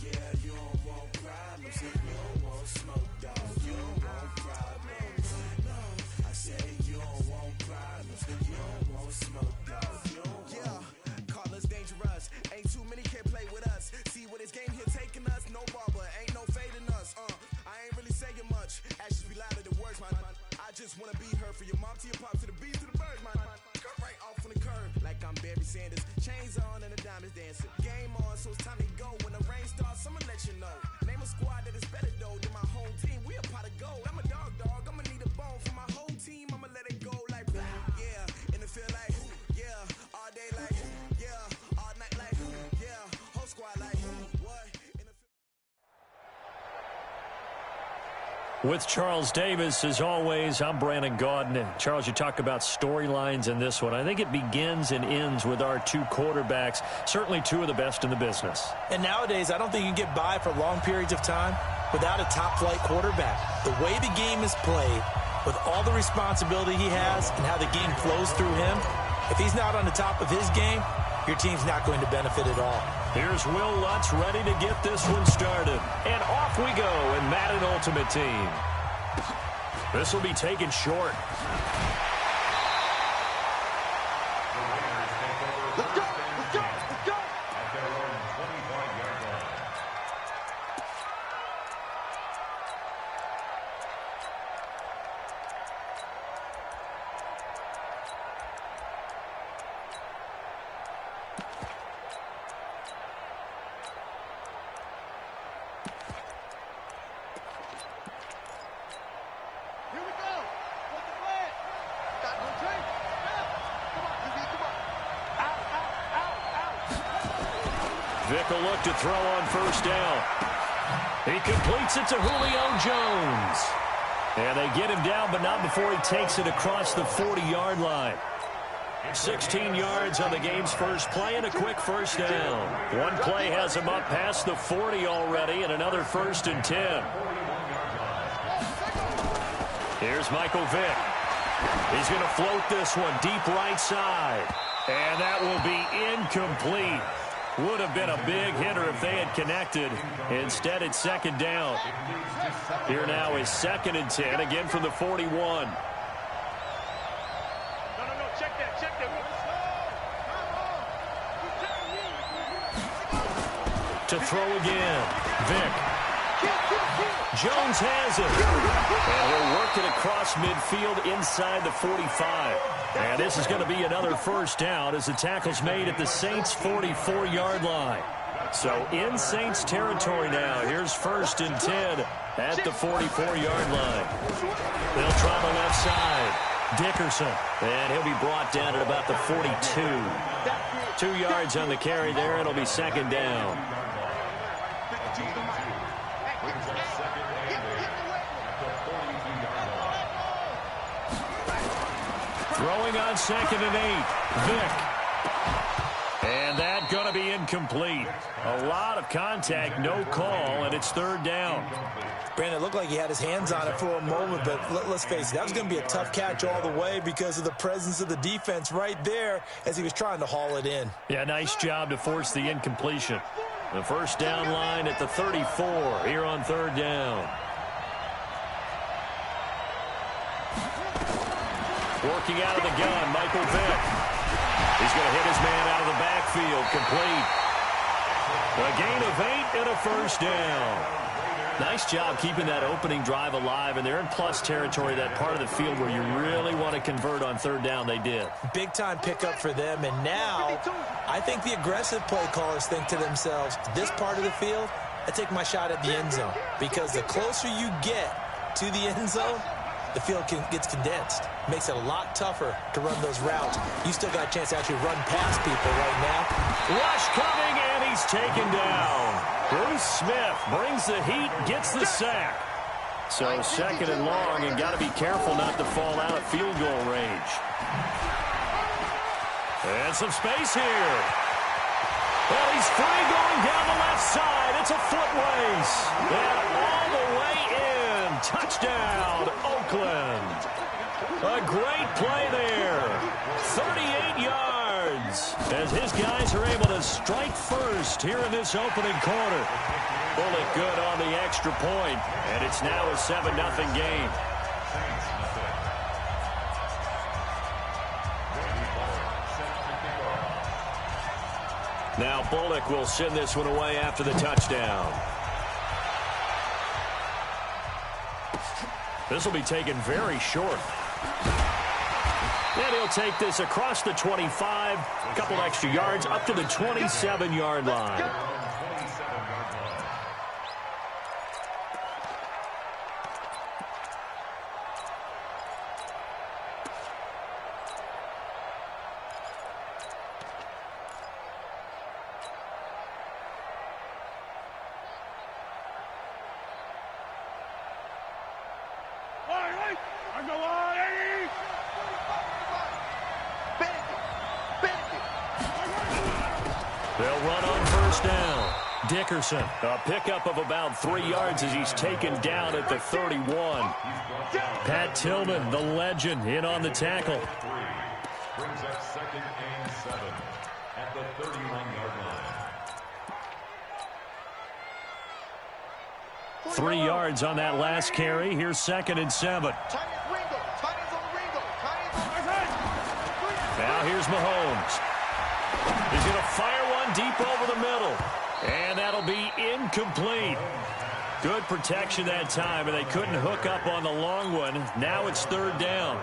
Yeah, you don't want problems, you don't want smoke, you don't want problems. No, I said you don't want problems, you don't want smoke, you don't want. Yeah, call us dangerous, ain't too many can play with us. See what this game here taking us, no barber, ain't no fading us. I ain't really saying much, actions be louder than words, man. I just wanna be heard from your mom to your pop to the beat to the birds, man. Cut right off on the curb, like I'm Barry Sanders. Chains on and the diamonds dancing. Game on, so it's time to go. When the rain starts, I'ma let you know. Name a squad that is better though than my home team. We a pot of gold. I'm a dog, I'ma need a bone for my whole team. I'ma let it go like, yeah, in the field like, yeah, all day like, yeah, all night like, yeah, whole squad like, what? With Charles Davis, as always, I'm Brandon Gaudin. Charles, you talk about storylines in this one. I think it begins and ends with our two quarterbacks, certainly two of the best in the business. And nowadays, I don't think you can get by for long periods of time without a top-flight quarterback. The way the game is played, with all the responsibility he has and how the game flows through him, if he's not on the top of his game, your team's not going to benefit at all. Here's Will Lutz ready to get this one started. And off we go in Madden Ultimate Team. This will be taken short. Let's go, let's go, let's go. Vic will look to throw on first down. He completes it to Julio Jones. And they get him down, but not before he takes it across the 40-yard line. 16 yards on the game's first play and a quick first down. One play has him up past the 40 already and another 1st and 10. Here's Michael Vick. He's going to float this one deep right side. And that will be incomplete. Would have been a big hitter if they had connected. Instead, it's 2nd down. Here now is 2nd and 10, again from the 41. No, check that. To throw again. Vick. Jones has it. And he'll work it across midfield inside the 45. And this is going to be another 1st down as the tackle's made at the Saints' 44-yard line. So in Saints territory now. Here's 1st and 10 at the 44-yard line. They'll try the left side. Dickerson. And he'll be brought down at about the 42. 2 yards on the carry there. It'll be 2nd down. Throwing on 2nd and 8. Vick. And that going to be incomplete. A lot of contact, no call, and it's 3rd down. Brandon, it looked like he had his hands on it for a moment, but let's face it, that was going to be a tough catch all the way because of the presence of the defense right there as he was trying to haul it in. Yeah, nice job to force the incompletion. The 1st down line at the 34 here on 3rd down. Working out of the gun, Michael Vick. He's going to hit his man out of the backfield, complete. A gain of 8 and a 1st down. Nice job keeping that opening drive alive, and they're in plus territory, that part of the field where you really want to convert on 3rd down. They did. Big-time pickup for them, and now I think the aggressive play callers think to themselves, this part of the field, I take my shot at the end zone, because the closer you get to the end zone, the field gets condensed. Makes it a lot tougher to run those routes. You still got a chance to actually run past people right now. Rush coming, and he's taken down. Bruce Smith brings the heat, gets the sack. So 2nd and long, and got to be careful not to fall out of field goal range. And some space here. Well, he's free going down the left side. It's a foot race. And all the way in. Touchdown, Oakland. A great play there. 38 yards as his guys are able to strike first here in this opening quarter. Bullet good on the extra point, and it's now a 7-0 game. Now Bullock will send this one away after the touchdown. This will be taken very short. And he'll take this across the 25, a couple extra yards, up to the 27-yard line. They'll run on 1st down. Dickerson, a pickup of about 3 yards as he's taken down at the 31. Pat Tillman, the legend, in on the tackle. Brings up 2nd and 7 at the 31-yard line. 3 yards on that last carry. Here's 2nd and 7. Now here's Mahomes. He's going to fire one deep over the middle. And that'll be incomplete. Good protection that time, and they couldn't hook up on the long one. Now it's 3rd down.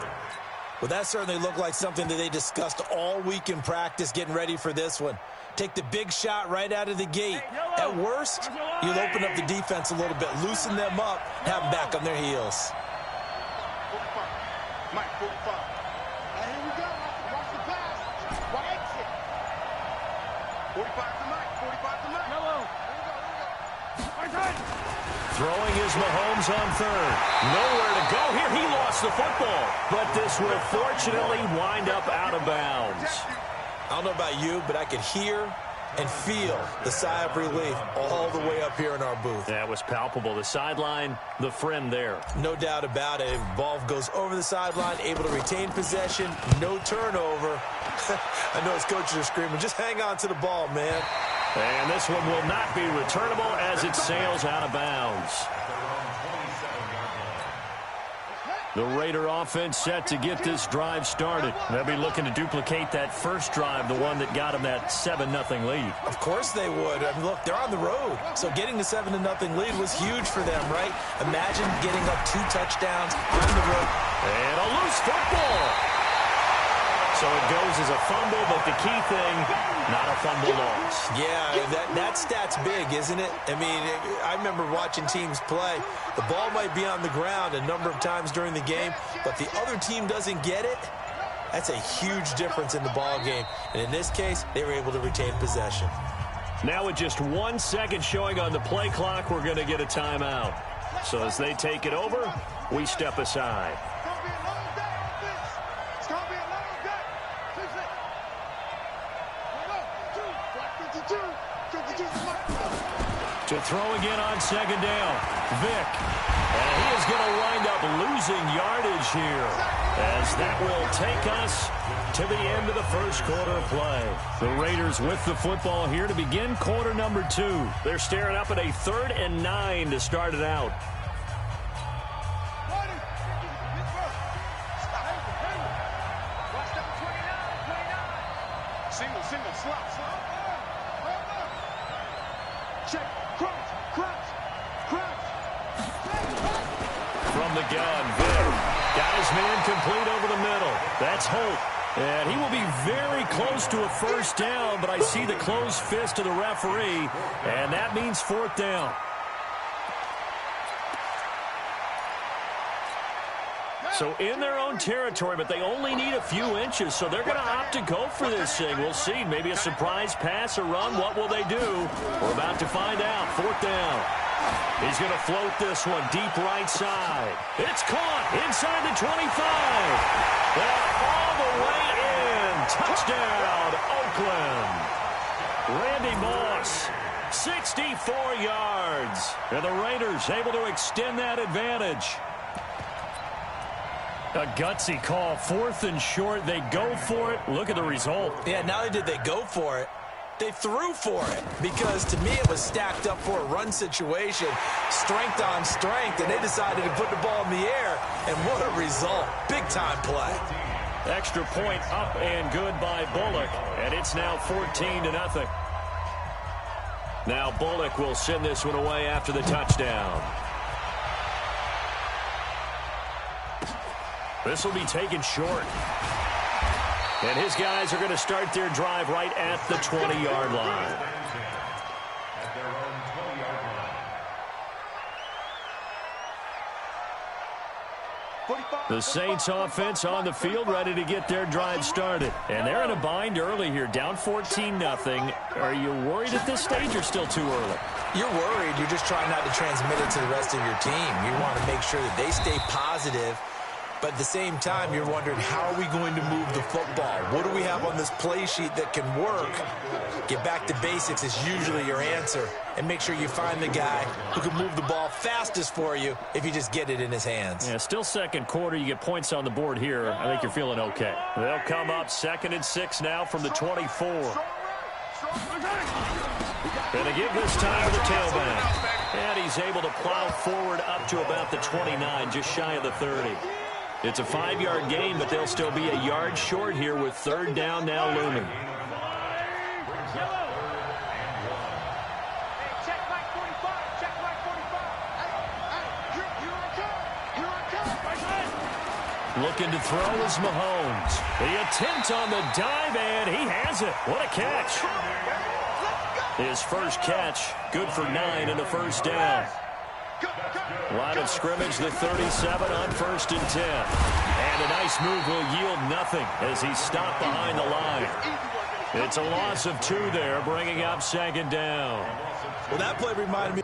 Well, that certainly looked like something that they discussed all week in practice getting ready for this one. Take the big shot right out of the gate. At worst, you'll open up the defense a little bit, loosen them up, have them back on their heels. Mike, 45. Here we go. Watch the pass. Watch exit. 45 to Mike. 45 to Mike. Yellow. Here we go. Right side. Throwing is Mahomes on third. Nowhere to go here. He lost the football. But this will fortunately wind up out of bounds. I don't know about you, but I could hear and feel the sigh of relief all the way up here in our booth. That was palpable. The sideline, the friend there. No doubt about it. Ball goes over the sideline, able to retain possession, no turnover. I know his coaches are screaming, just hang on to the ball, man. And this one will not be returnable as it sails out of bounds. The Raider offense set to get this drive started. They'll be looking to duplicate that first drive, the one that got them that 7-0 lead. Of course they would. I mean, look, they're on the road. So getting the 7-0 lead was huge for them, right? Imagine getting up 2 touchdowns on the road. And a loose football. So it goes as a fumble, but the key thing, not a fumble loss. Yeah, that stat's big, isn't it? I mean, I remember watching teams play. The ball might be on the ground a number of times during the game, but the other team doesn't get it. That's a huge difference in the ball game. And in this case, they were able to retain possession. Now with just 1 second showing on the play clock, we're going to get a timeout. So as they take it over, we step aside. To throw again on second down, Vick. And he is going to wind up losing yardage here, as that will take us to the end of the first quarter of play. The Raiders with the football here to begin quarter number 2. They're staring up at a 3rd and 9 to start it out. Single, slot. Check, crouch. From the gun, Vick got his man complete over the middle. That's Hope. And he will be very close to a first down, but I see the closed fist of the referee, and that means 4th down. So in their own territory, but they only need a few inches, so they're going to opt to go for this thing. We'll see. Maybe a surprise pass or run. What will they do? We're about to find out. 4th down. He's going to float this one deep right side. It's caught inside the 25. And all the way in. Touchdown, Oakland. Randy Moss, 64 yards. And the Raiders able to extend that advantage. A gutsy call, 4th and short. They go for it. Look at the result. Yeah, not only did they go for it, they threw for it, because to me it was stacked up for a run situation, strength on strength, and they decided to put the ball in the air, and what a result. Big-time play. Extra point up and good by Bullock, and it's now 14-0. Now Bullock will send this one away after the touchdown. This will be taken short. And his guys are going to start their drive right at the 20-yard line. The Saints offense on the field ready to get their drive started. And they're in a bind early here, down 14-0. Are you worried at this stage or still too early? You're worried. You're just trying not to transmit it to the rest of your team. You want to make sure that they stay positive. But at the same time, you're wondering, how are we going to move the football? What do we have on this play sheet that can work? Get back to basics is usually your answer. And make sure you find the guy who can move the ball fastest for you if you just get it in his hands. Yeah, still second quarter. You get points on the board here. I think you're feeling okay. They'll come up 2nd and 6 now from the 24. Going to give this time to the tailback. And he's able to plow forward up to about the 29, just shy of the 30. It's a 5-yard gain, but they'll still be a yard short here with 3rd down now looming. Looking to throw is Mahomes. The attempt on the dive, and he has it. What a catch. His first catch, good for 9 and a first down. Line of scrimmage, the 37 on 1st and 10. And a nice move will yield nothing as he's stopped behind the line. It's a loss of 2 there, bringing up 2nd down. Well, that play reminded me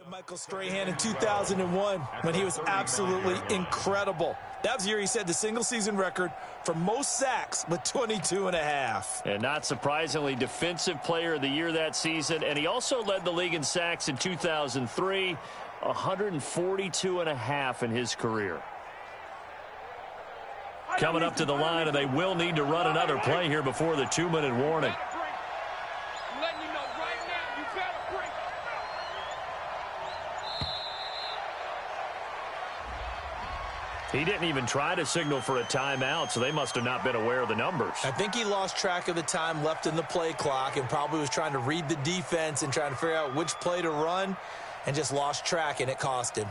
Michael Strahan in 2001 when he was absolutely incredible. That was the year he set the single-season record for most sacks with 22.5. And not surprisingly, Defensive Player of the Year that season. And he also led the league in sacks in 2003, 142.5 in his career. Coming up to the line, and they will need to run another play here before the 2-minute warning. He didn't even try to signal for a timeout, so they must have not been aware of the numbers. I think he lost track of the time left in the play clock and probably was trying to read the defense and trying to figure out which play to run and just lost track, and it cost him.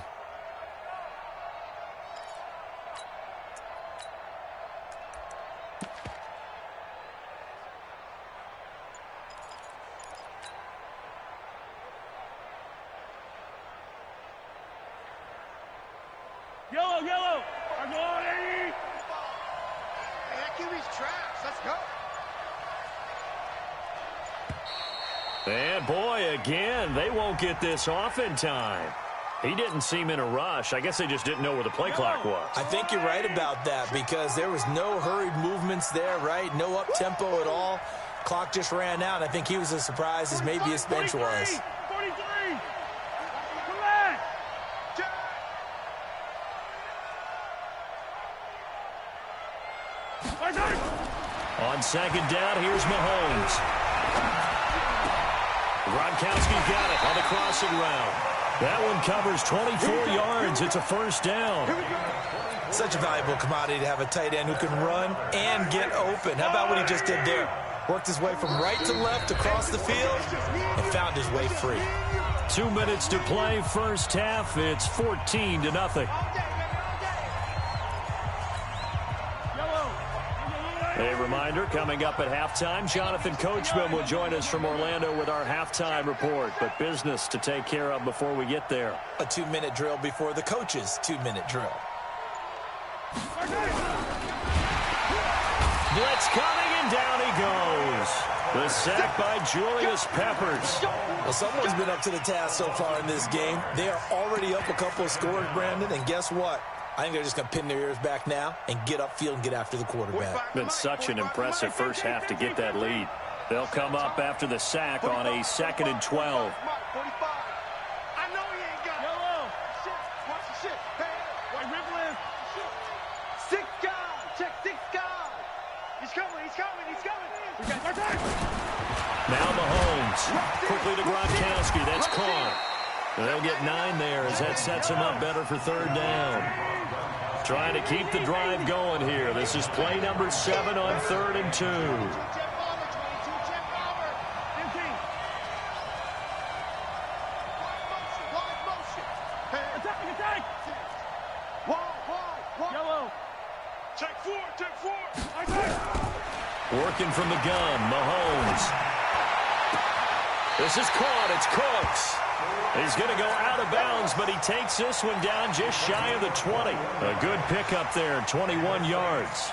Yellow, yellow. I'm on, Eddie. Hey, that QB's trash. Let's go. And boy, again, they won't get this off in time. He didn't seem in a rush. I guess they just didn't know where the play clock was. I think you're right about that because there was no hurried movements there, right? No up-tempo at all. Clock just ran out. I think he was as surprised as maybe his bench was. 43. Come on. On second down, here's Mahomes. Gronkowski's got it on the crossing route. That one covers 24 yards. It's a first down. Such a valuable commodity to have a tight end who can run and get open. How about what he just did there? Worked his way from right to left across the field and found his way free. 2 minutes to play, first half. It's 14-0. A reminder, coming up at halftime, Jonathan Coachman will join us from Orlando with our halftime report, but business to take care of before we get there. A 2-minute drill before the coach's 2-minute drill. Blitz coming, and down he goes. The sack by Julius Peppers. Well, someone's been up to the task so far in this game. They are already up a couple of scores, Brandon, and guess what? I think they're just going to pin their ears back now and get upfield and get after the quarterback. Been such an impressive first half to get that lead. They'll come up after the sack on a 2nd and 12. I know he ain't got yellow. Shit. Watch the shit. Hey, white Ripley. 6 guys. Check 6 guys. He's coming. He's coming. He's coming. We got our time. Now Mahomes. Quickly to Gronkowski. That's caught. They'll get 9 there as that sets him up better for third down. Trying to keep the drive going here. This is play number 7 on 3rd and 2. Yellow. Check 4. Working from the gun, Mahomes. This is caught. It's Cooks. He's going to go out of bounds, but he takes this one down just shy of the 20. A good pickup there, 21 yards.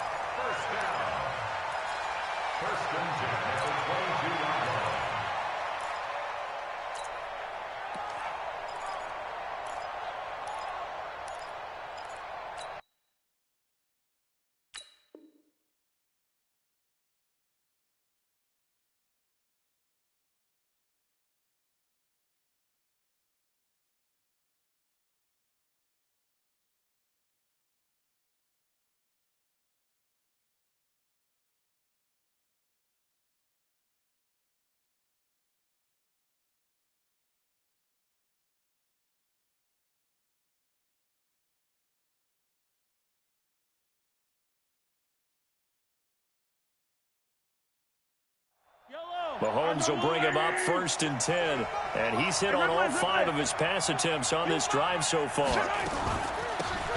Mahomes will bring him up 1st and 10, and he's hit on all 5 of his pass attempts on this drive so far.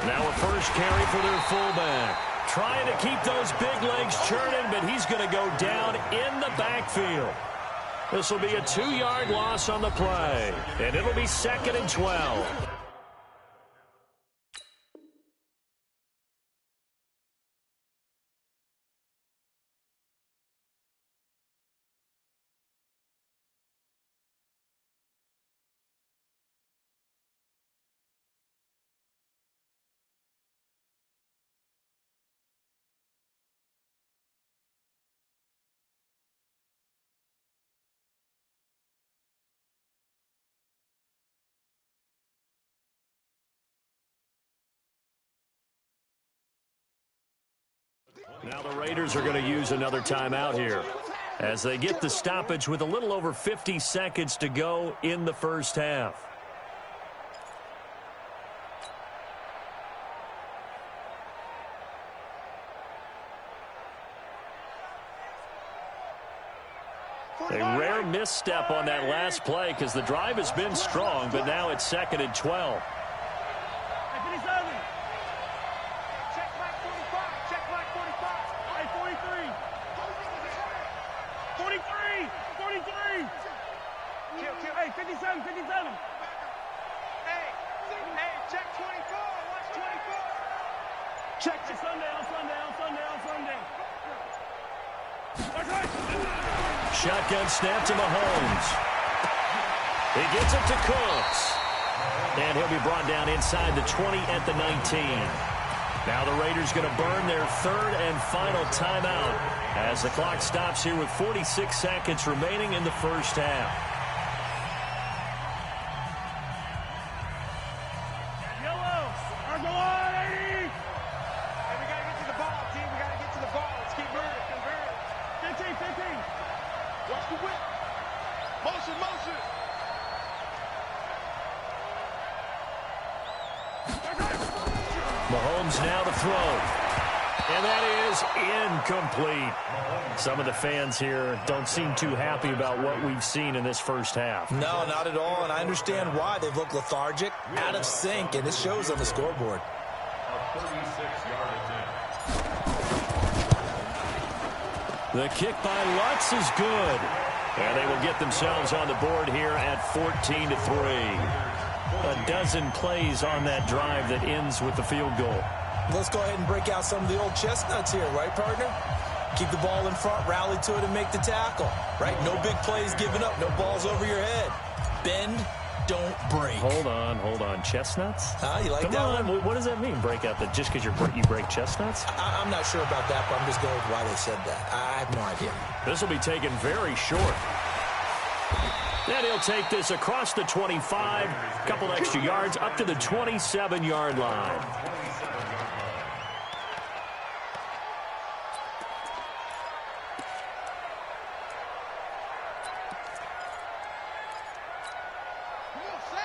Now a first carry for their fullback. Trying to keep those big legs churning, but he's going to go down in the backfield. This will be a 2-yard loss on the play, and it'll be 2nd and 12. Now the Raiders are going to use another timeout here as they get the stoppage with a little over 50 seconds to go in the first half. A rare misstep on that last play because the drive has been strong, but now it's 2nd and 12. Hey, 57. Hey, check 24. Watch 24. Check on Sunday. Shotgun snap to Mahomes. He gets it to Cooks. And he'll be brought down inside the 20 at the 19. Now the Raiders going to burn their 3rd and final timeout as the clock stops here with 46 seconds remaining in the first half. Mahomes now to throw. And that is incomplete. Some of the fans here don't seem too happy about what we've seen in this first half. No, not at all, and I understand why. They've looked lethargic, out of sync, and it shows on the scoreboard. The kick by Lutz is good. And they will get themselves on the board here at 14-3. A dozen plays on that drive that ends with the field goal. Let's go ahead and break out some of the old chestnuts here, right, partner? Keep the ball in front, rally to it, and make the tackle, right? No big plays given up, no balls over your head. Bend, don't break. Hold on. Chestnuts? You like Come that on. one? What does that mean, break out? That just because you break chestnuts? I'm not sure about that, but I'm just going with why they said that. I have no idea. This will be taken very short. Then he'll take this across the 25, couple extra yards, up to the 27-yard line.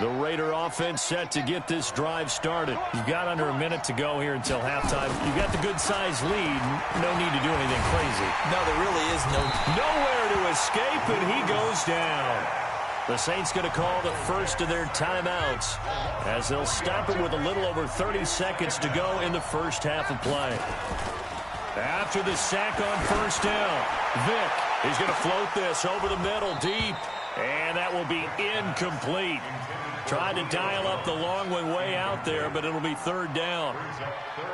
The Raider offense set to get this drive started. You've got under a minute to go here until halftime. You've got the good-sized lead. No need to do anything crazy. No, there really is nowhere to escape, and he goes down. The Saints going to call the first of their timeouts as they'll stop it with a little over 30 seconds to go in the first half of play. After the sack on first down, Vick is going to float this over the middle deep, and that will be incomplete. Tried to dial up the long one way out there, but it'll be 3rd down.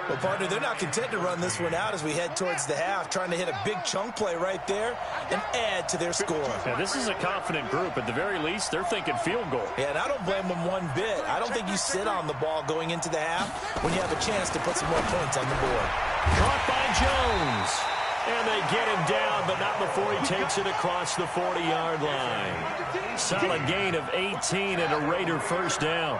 Well, partner, they're not content to run this one out as we head towards the half, trying to hit a big chunk play right there and add to their score. Now, this is a confident group. At the very least, they're thinking field goal. Yeah, and I don't blame them one bit. I don't think you sit on the ball going into the half when you have a chance to put some more points on the board. Caught by Jones. And they get him down, but not before he takes it across the 40-yard line. Solid gain of 18 and a Raider first down.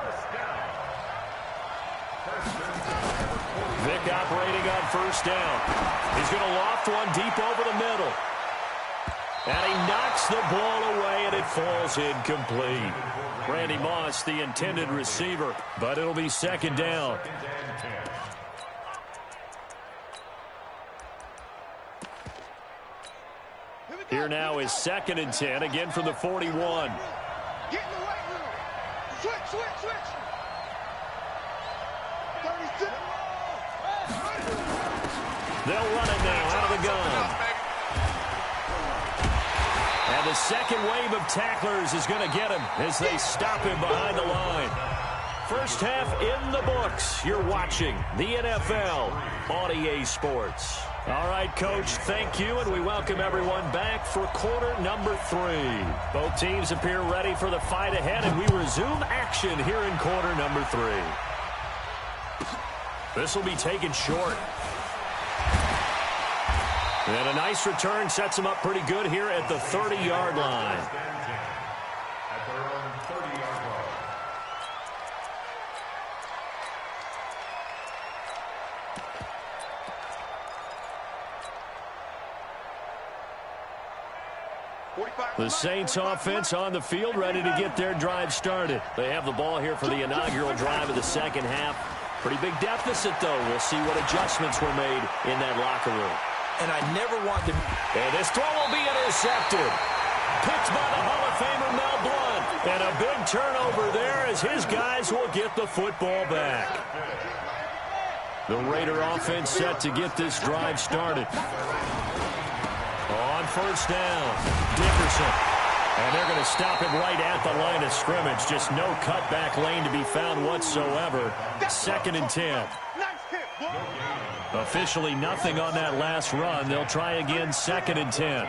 Vick operating on first down. He's going to loft one deep over the middle. And he knocks the ball away, and it falls incomplete. Randy Moss, the intended receiver, but it'll be 2nd down. Here now is 2nd and 10, again from the 41. Get in the right room. Switch. 36. They'll run it now out of the gun. And the second wave of tacklers is going to get him as they stop him behind the line. First half in the books. You're watching the NFL on EA Sports. All right, Coach, thank you, and we welcome everyone back for quarter number 3. Both teams appear ready for the fight ahead, and we resume action here in quarter number 3. This will be taken short. And a nice return sets him up pretty good here at the 30-yard line. At their own 30-yard line. The Saints offense on the field, ready to get their drive started. They have the ball here for the inaugural drive of the second half. Pretty big deficit, though. We'll see what adjustments were made in that locker room. And I never want to... And this throw will be intercepted. Picked by the Hall of Famer Mel Blount. And a big turnover there as his guys will get the football back. The Raider offense set to get this drive started. On first down, Dickerson. And they're going to stop him right at the line of scrimmage. Just no cutback lane to be found whatsoever. 2nd and 10. Officially nothing on that last run. They'll try again 2nd and 10.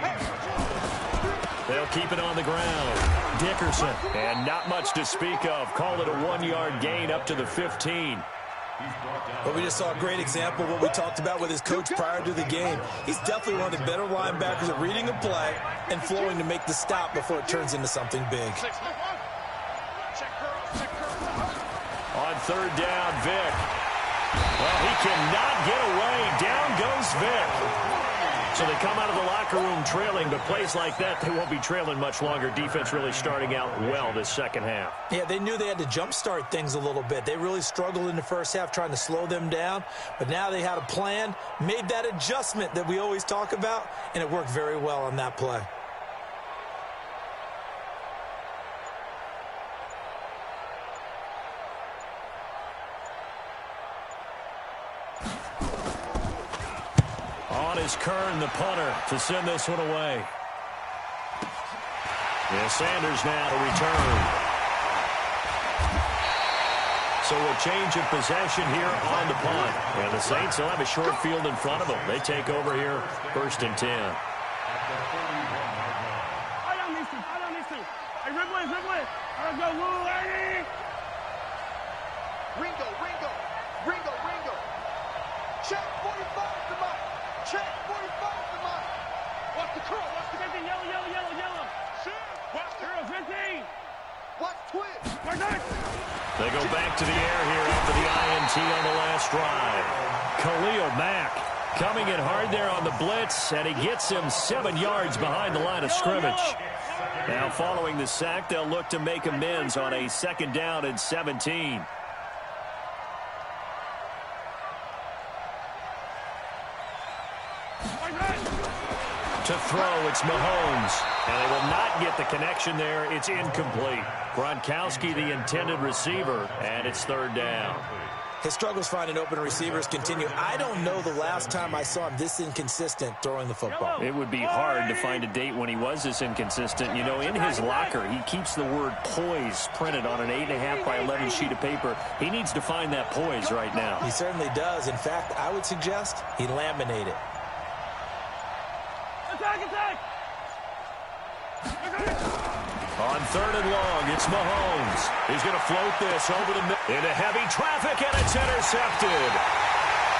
They'll keep it on the ground. Dickerson. And not much to speak of. Call it a 1-yard gain up to the 15. But we just saw a great example of what we talked about with his coach prior to the game. He's definitely one of the better linebackers at reading a play and flowing to make the stop before it turns into something big. On 3rd down, Vick. Well, he cannot get away. Down goes Vick. So they come out of the locker room trailing, but plays like that, they won't be trailing much longer. Defense really starting out well this second half. Yeah, they knew they had to jumpstart things a little bit. They really struggled in the first half trying to slow them down, but now they had a plan, made that adjustment that we always talk about, and it worked very well on that play. On is Kern, the punter, to send this one away. Yeah, Sanders now to return. So a change of possession here on the punt. And the Saints will have a short field in front of them. They take over here, 1st and 10. I don't need to. Hey, Ringo. I go, Lou, lady. Ringo. Check 45 to Mike. Check 45 to Mike. Watch the curl. Watch the 15. Yellow. Watch the curl. 15. Watch twist. They go back to the air here after the INT on the last drive. Khalil Mack coming in hard there on the blitz, and he gets him 7 yards behind the line of scrimmage. Now following the sack, they'll look to make amends on a 2nd down and 17. To throw, it's Mahomes. And they will not get the connection there. It's incomplete. Gronkowski, the intended receiver, and it's 3rd down. His struggles finding open receivers continue. I don't know the last time I saw him this inconsistent throwing the football. It would be hard to find a date when he was this inconsistent. You know, in his locker, he keeps the word poise printed on an 8.5 by 11 sheet of paper. He needs to find that poise right now. He certainly does. In fact, I would suggest he laminate it. Attack! On 3rd and long, it's Mahomes. He's going to float this over the middle into heavy traffic, and it's intercepted.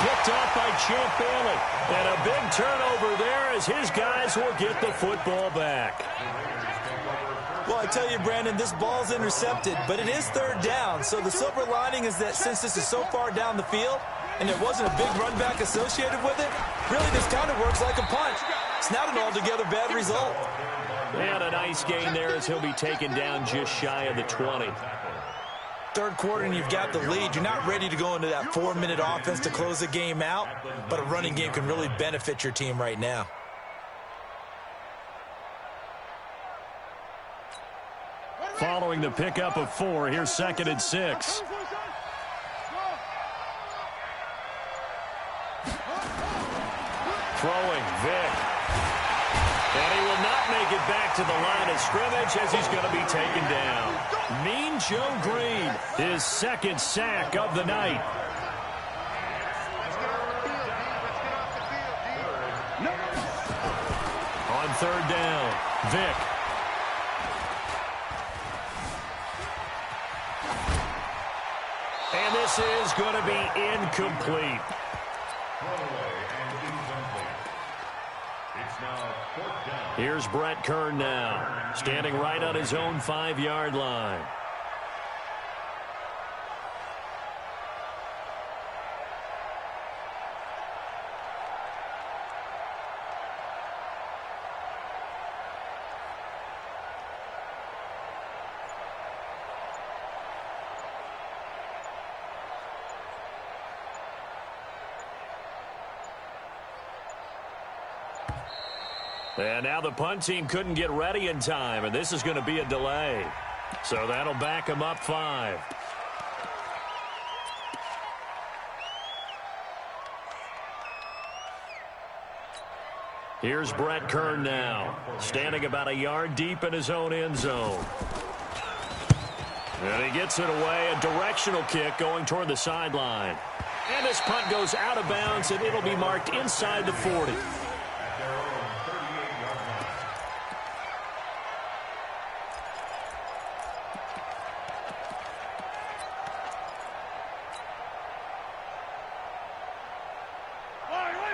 Picked off by Champ Bailey. And a big turnover there as his guys will get the football back. Well, I tell you, Brandon, this ball's intercepted, but it is 3rd down. So the silver lining is that since this is so far down the field and there wasn't a big run back associated with it, really this kind of works like a punt. It's not an altogether bad result. And a nice gain there as he'll be taken down just shy of the 20. 3rd quarter and you've got the lead. You're not ready to go into that 4-minute offense to close the game out, but a running game can really benefit your team right now. Following the pickup of 4, here's 2nd and 6. Throwing, Vick. And he will not make it back to the line of scrimmage as he's going to be taken down. Mean Joe Green, his 2nd sack of the night. On 3rd down, Vick. And this is going to be incomplete. Here's Brett Kern now, standing right on his own 5-yard line. And now the punt team couldn't get ready in time, and this is going to be a delay. So that'll back them up 5. Here's Brett Kern now, standing about a yard deep in his own end zone. And he gets it away, a directional kick going toward the sideline. And this punt goes out of bounds, and it'll be marked inside the 40.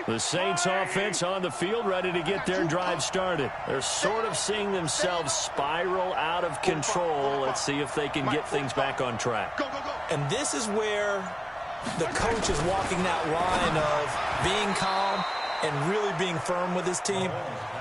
The Saints offense on the field, ready to get their drive started. They're sort of seeing themselves spiral out of control. Let's see if they can get things back on track. And this is where the coach is walking that line of being calm and really being firm with his team.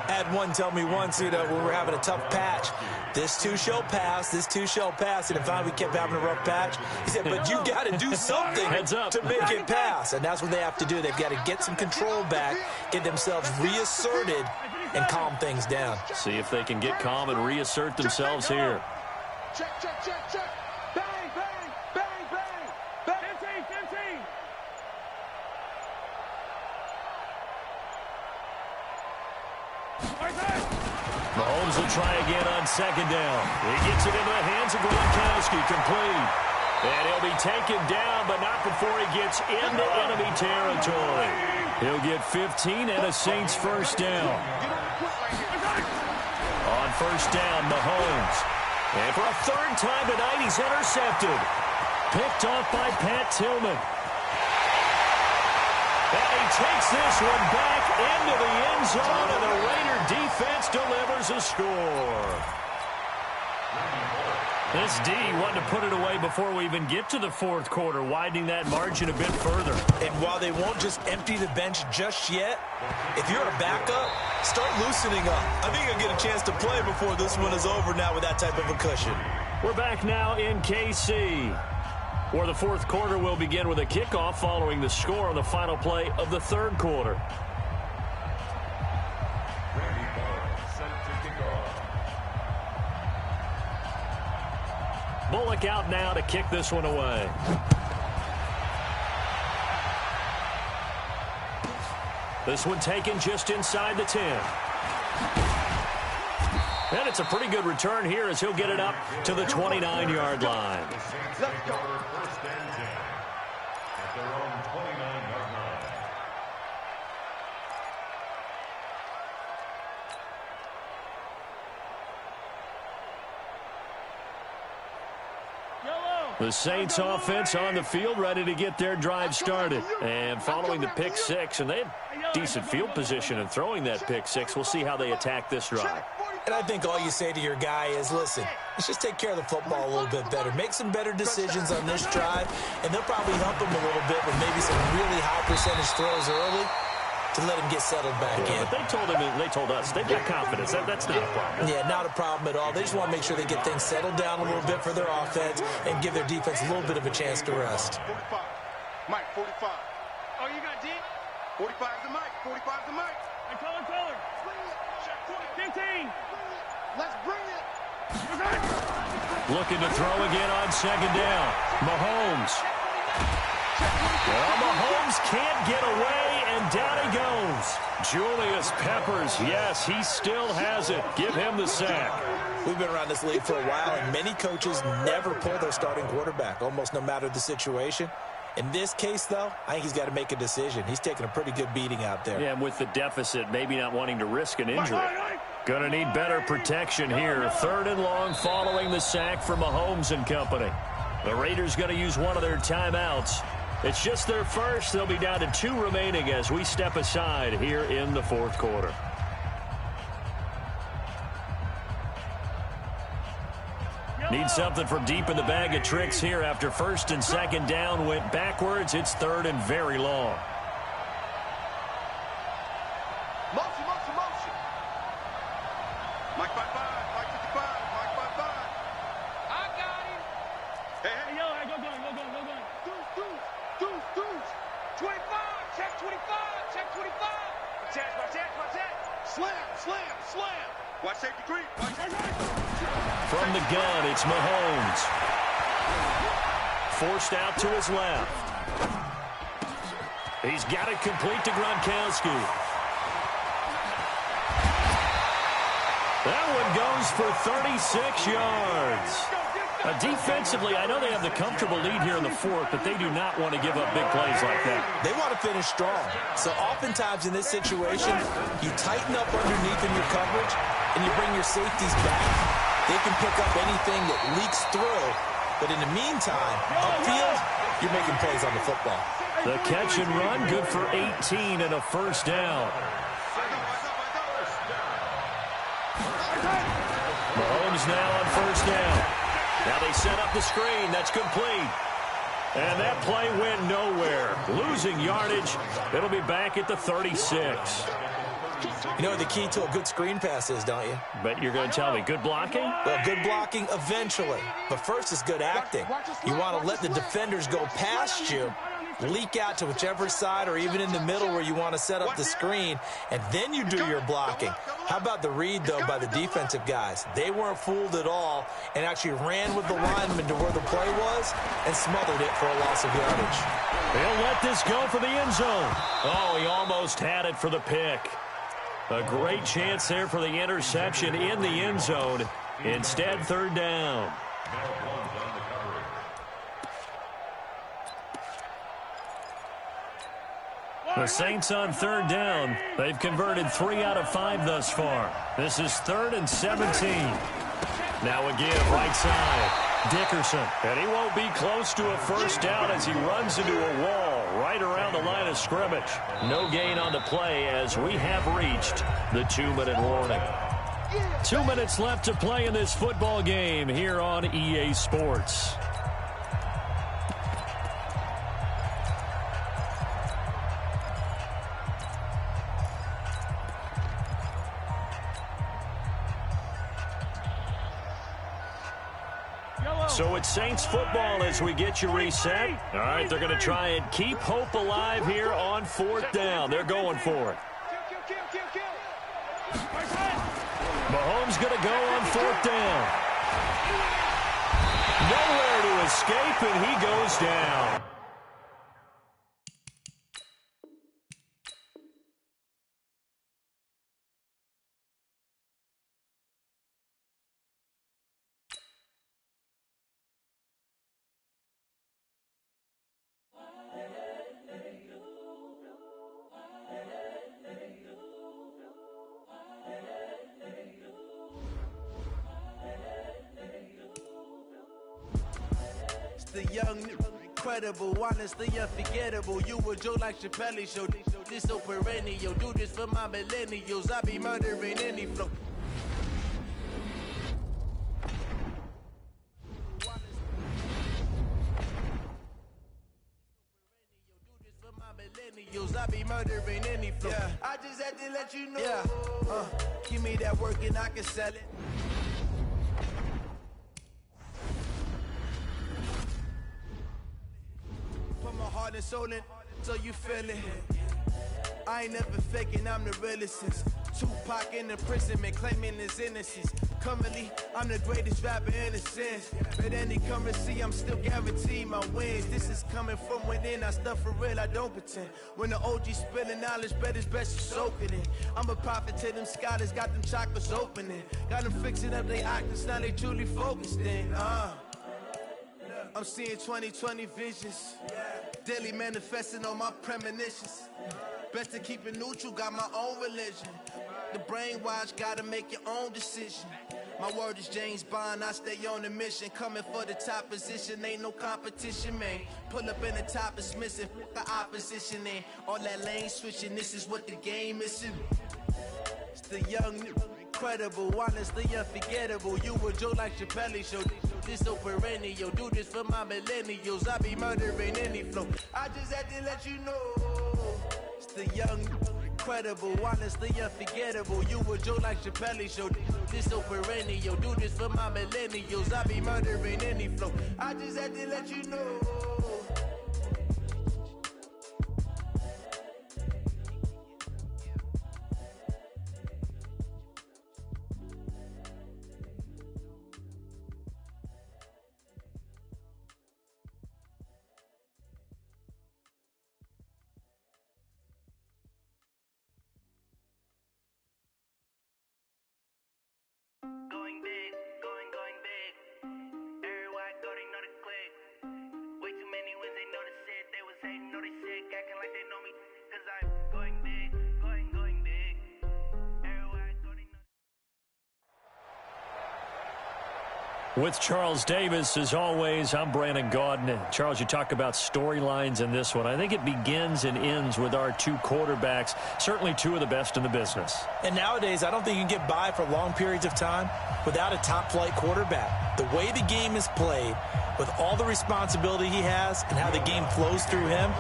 I had one tell me once, when we were having a tough patch, this too shall pass, this too shall pass. And finally we kept having a rough patch. He said, but you got to do something to make it pass. And that's what they have to do. They've got to get some control back, get themselves reasserted, and calm things down. See if they can get calm and reassert themselves here. Check, check, check, check. Bang, bang, bang, bang. Bang. 15. Mahomes will try again on second down. He gets it into the hands of Gronkowski, complete. And he'll be taken down, but not before he gets into enemy territory. He'll get 15 and a Saints first down. On first down, Mahomes. And for a third time tonight, he's intercepted. Picked off by Pat Tillman. And he takes this one back into the end zone, and the Raider defense delivers a score. This D wanted to put it away before we even get to the fourth quarter, widening that margin a bit further. And while they won't just empty the bench just yet, if you're a backup, start loosening up. I think you'll get a chance to play before this one is over now with that type of a cushion. We're back now in KC, where the fourth quarter will begin with a kickoff following the score on the final play of the third quarter. Bullock out now to kick this one away. This one taken just inside the 10. And it's a pretty good return here as he'll get it up to the 29-yard line. Let's go. First and 10 at their own 29-yard line. The Saints offense on the field, ready to get their drive started. And following the pick six, and they had decent field position in throwing that pick six. We'll see how they attack this drive. And I think all you say to your guy is, listen, let's just take care of the football a little bit better. Make some better decisions on this drive, and they'll probably help him a little bit with maybe some really high percentage throws early to let him get settled back in. But they told us they've got confidence. That's not a problem. Yeah, not a problem at all. They just want to make sure they get things settled down a little bit for their offense and give their defense a little bit of a chance to rest. 45. Mike, 45. Oh, you got D? 45 is the Mike. 45 is the Mike. And color. 15. Let's bring it. Looking to throw again on second down. Mahomes. Well, Mahomes can't get away, and down he goes. Julius Peppers, yes, he still has it. Give him the sack. We've been around this league for a while, and many coaches never pull their starting quarterback, almost no matter the situation. In this case, though, I think he's got to make a decision. He's taking a pretty good beating out there. Yeah, and with the deficit, maybe not wanting to risk an injury. Gonna need better protection here. Third and long following the sack from Mahomes and company. The Raiders going to use one of their timeouts. It's just their first. They'll be down to 2 remaining as we step aside here in the fourth quarter. Need something from deep in the bag of tricks here after first and second down went backwards. It's third and very long. Motion. Mike 55, Mike 55, Mike 55. I got him. Hey, yo, go gun. Deuce. 25, check 25. Watch that. Slam, slam, slam. Watch safety creep. From the gun, it's Mahomes. Forced out to his left. He's got it complete to Gronkowski. That one goes for 36 yards. Defensively, I know they have the comfortable lead here in the fourth, but they do not want to give up big plays like that. They want to finish strong. So oftentimes in this situation, you tighten up underneath in your coverage, and you bring your safeties back. They can pick up anything that leaks through. But in the meantime, upfield, you're making plays on the football. The catch and run, good for 18 and a first down. Mahomes now on first down. Now they set up the screen. That's complete. And that play went nowhere. Losing yardage. It'll be back at the 36. You know what the key to a good screen pass is, don't you? Bet you're going to tell me. Good blocking? Well, good blocking eventually. But first is good acting. You want to let the defenders go past you, leak out to whichever side or even in the middle where you want to set up the screen, and then you do your blocking. How about the read, though, by the defensive guys? They weren't fooled at all and actually ran with the lineman to where the play was and smothered it for a loss of yardage. He'll let this go for the end zone. Oh, he almost had it for the pick. A great chance there for the interception in the end zone. Instead, third down. The Saints on third down. They've converted 3 out of 5 thus far. This is 3rd and 17. Now a give right side. Dickerson. And he won't be close to a first down as he runs into a wall right around the line of scrimmage. No gain on the play as we have reached the 2-minute warning. 2 minutes left to play in this football game here on EA Sports. So it's Saints football as we get you reset. All right, they're going to try and keep hope alive here on 4th down. They're going for it. Mahomes going to go on 4th down. Nowhere to escape, and he goes down. The young, incredible, honestly unforgettable. You a Joe like Chappelle show. This so perennial. Do this for my millennials. I be murdering any flow. I be murdering any flow. Yeah. I just had to let you know. Yeah. Give me that work and I can sell it. Put my heart and soul in, so you feel it. I ain't never faking, I'm the realest since Tupac in imprisonment, claiming his innocence. Currently, I'm the greatest rapper in a sense. But any currency, I'm still guaranteed my wins. This is coming from within, I stuff for real, I don't pretend. When the OG spilling knowledge, bet it's best you soak it in. I'm a prophet to them scholars, got them chakras opening. Got them fixing up their octaves, now they truly focused in. I'm seeing 2020 visions. Daily manifesting on my premonitions. Best to keep it neutral, got my own religion. The brainwash, gotta make your own decision. My word is James Bond, I stay on a mission. Coming for the top position, ain't no competition, man. Pull up in the top is missing, the opposition in. All that lane switching, this is what the game is. It's the young, incredible, honestly unforgettable. You a Joe like Chappelle show. This so perennial, do this for my millennials. I be murdering any flow. I just had to let you know. It's the young, incredible, honestly unforgettable. You a Joe like Chappelle show. This so perennial, do this for my millennials. I be murdering any flow. I just had to let you know. With Charles Davis, as always, I'm Brandon Gaudin. Charles, you talk about storylines in this one. I think it begins and ends with our two quarterbacks, certainly two of the best in the business. And nowadays, I don't think you can get by for long periods of time without a top-flight quarterback. The way the game is played, with all the responsibility he has and how the game flows through him,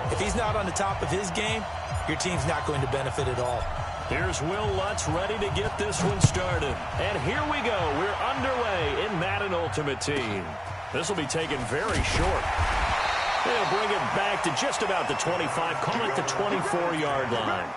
if he's not on the top of his game, your team's not going to benefit at all. Here's Will Lutz ready to get this one started. And here we go. We're underway in Madden Ultimate Team. This will be taken very short. They'll bring it back to just about the 25, call it the 24-yard line.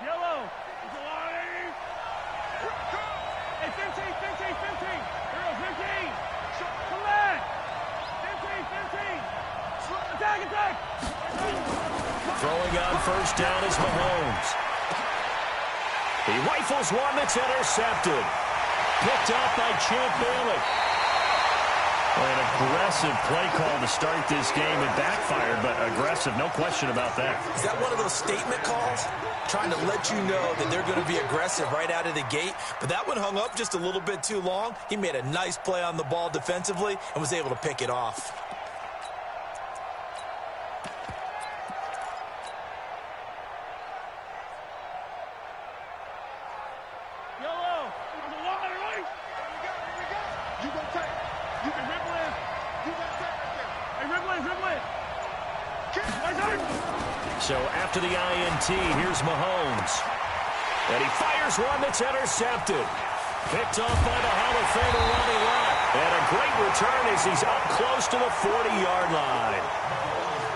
Yellow. It's a line. Hey, 15. Hero 15. Come on. 15. Attack. Throwing on first down is Mahomes. He rifles one that's intercepted. Picked up by Champ Bailey. An aggressive play call to start this game. It backfired, but aggressive, no question about that. Is that one of those statement calls? Trying to let you know that they're going to be aggressive right out of the gate. But that one hung up just a little bit too long. He made a nice play on the ball defensively and was able to pick it off. Yellow. There's a line, right? Here we go. You go take. You can dribble in. You got that right there. Hey, dribble in. So after the INT, here's Mahomes. And he fires one that's intercepted. Picked off by the Hall of Famer Ronnie Lott. And a great return as he's up close to the 40-yard line.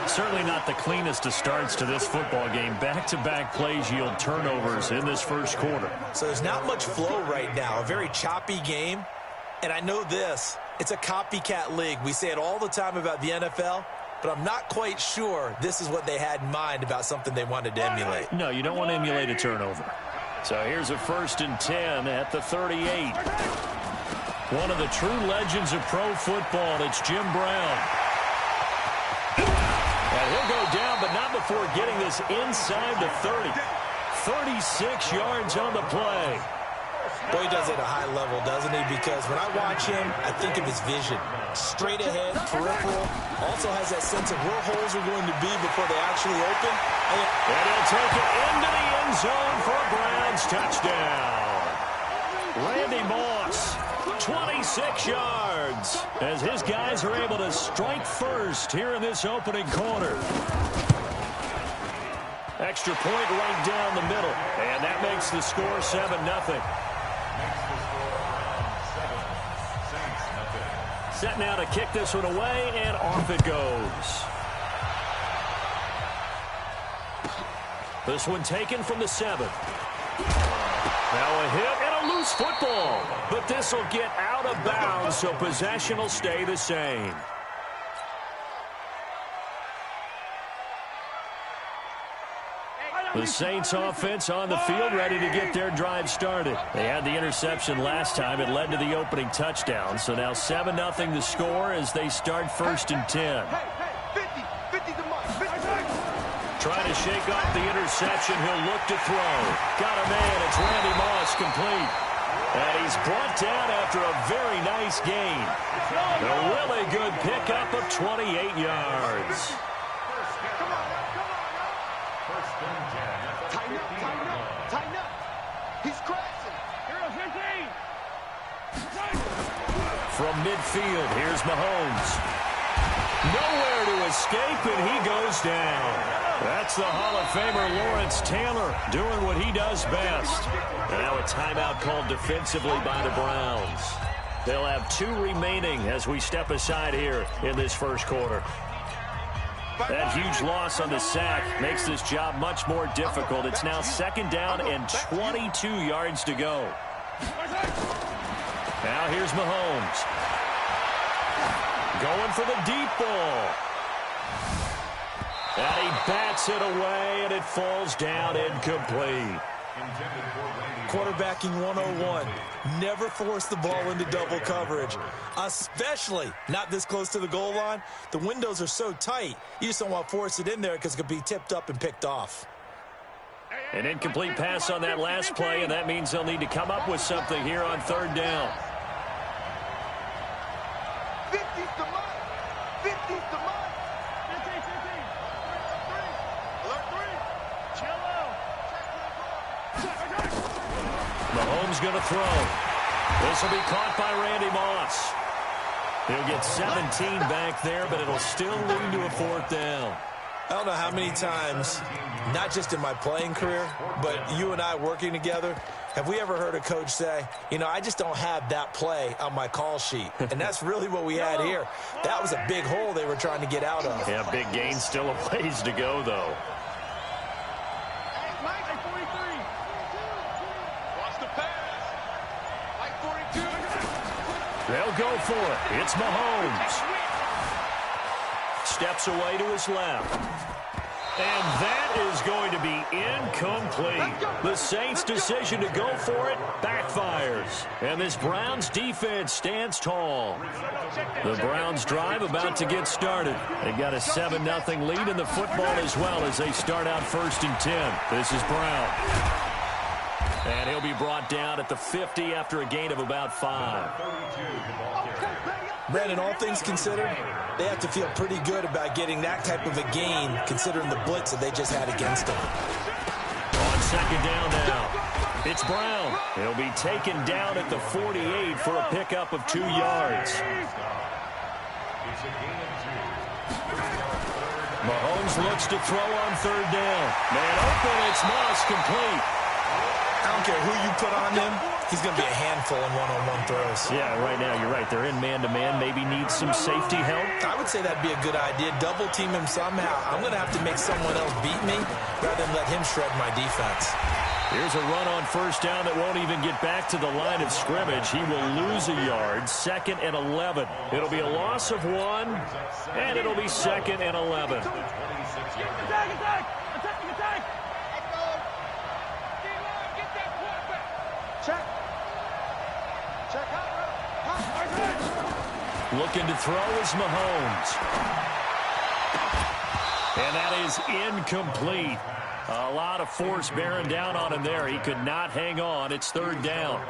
Certainly not the cleanest of starts to this football game. Back-to-back plays yield turnovers in this first quarter. So there's not much flow right now. A very choppy game. And I know this. It's a copycat league. We say it all the time about the NFL. But I'm not quite sure this is what they had in mind about something they wanted to emulate. No, you don't want to emulate a turnover. So here's a 1st and 10 at the 38. One of the true legends of pro football, it's Jim Brown. And he'll go down, but not before getting this inside the 30. 36 yards on the play. Boy, he does it at a high level, doesn't he? Because when I watch him, I think of his vision. Straight ahead, peripheral. Also has that sense of where holes are going to be before they actually open. And he'll take it into the end zone for a Browns touchdown. Randy Moss, 26 yards, as his guys are able to strike first here in this opening quarter. Extra point right down the middle, and that makes the score 7-0. Set now to kick this one away, and off it goes. This one taken from the 7. Now a hit and a loose football. But this will get out of bounds, so possession will stay the same. The Saints offense on the field, ready to get their drive started. They had the interception last time. It led to the opening touchdown. So now 7-0 the score as they start 1st and 10. Trying to shake off the interception. He'll look to throw. Got a man. It's Randy Moss complete. And he's brought down after a very nice gain. A really good pickup of 28 yards. Tighten up. He's crashing. Hero 15. From midfield, here's Mahomes. Nowhere to escape, and he goes down. That's the Hall of Famer Lawrence Taylor doing what he does best. And now a timeout called defensively by the Browns. They'll have 2 remaining as we step aside here in this first quarter. That huge loss on the sack makes this job much more difficult. It's now 2nd down and 22 yards to go. Now here's Mahomes. Going for the deep ball. And he bats it away, and it falls down incomplete. Quarterbacking 101. Never force the ball into double coverage, especially not this close to the goal line. The windows are so tight, you just don't want to force it in there because it could be tipped up and picked off. An incomplete pass on that last play, and that means they'll need to come up with something here on third down. 50's the mark. 50's the mark. 15. Alert 3. Chill out. Mahomes going to throw. This will be caught by Randy Moss. He'll get 17 back there, but it'll still lead to a fourth down. I don't know how many times, not just in my playing career, but you and I working together, have we ever heard a coach say, you know, I just don't have that play on my call sheet. And that's really what we had here. That was a big hole they were trying to get out of. Yeah, big gain, still a ways to go, though. They'll go for it. It's Mahomes. Steps away to his left. And that is going to be incomplete. The Saints' decision to go for it backfires. And this Browns defense stands tall. The Browns drive about to get started. They've got a 7-0 lead in the football as well as they start out 1st and 10. This is Brown. And he'll be brought down at the 50 after a gain of about 5. Brandon, all things considered, they have to feel pretty good about getting that type of a gain considering the blitz that they just had against them. On second down now, it's Brown. He'll be taken down at the 48 for a pickup of 2 yards. Mahomes looks to throw on third down. Man open, it's Moss, complete. I don't care who you put on him, he's going to be a handful in one-on-one throws. Yeah, right now you're right. They're in man-to-man. Maybe need some safety help. I would say that'd be a good idea. Double team him somehow. I'm going to have to make someone else beat me rather than let him shred my defense. Here's a run on first down that won't even get back to the line of scrimmage. He will lose a yard. 2nd and 11. It'll be a loss of 1, and it'll be 2nd and 11. Attack! Check out. Looking to throw is Mahomes. And that is incomplete. A lot of force bearing down on him there. He could not hang on. It's 3rd down.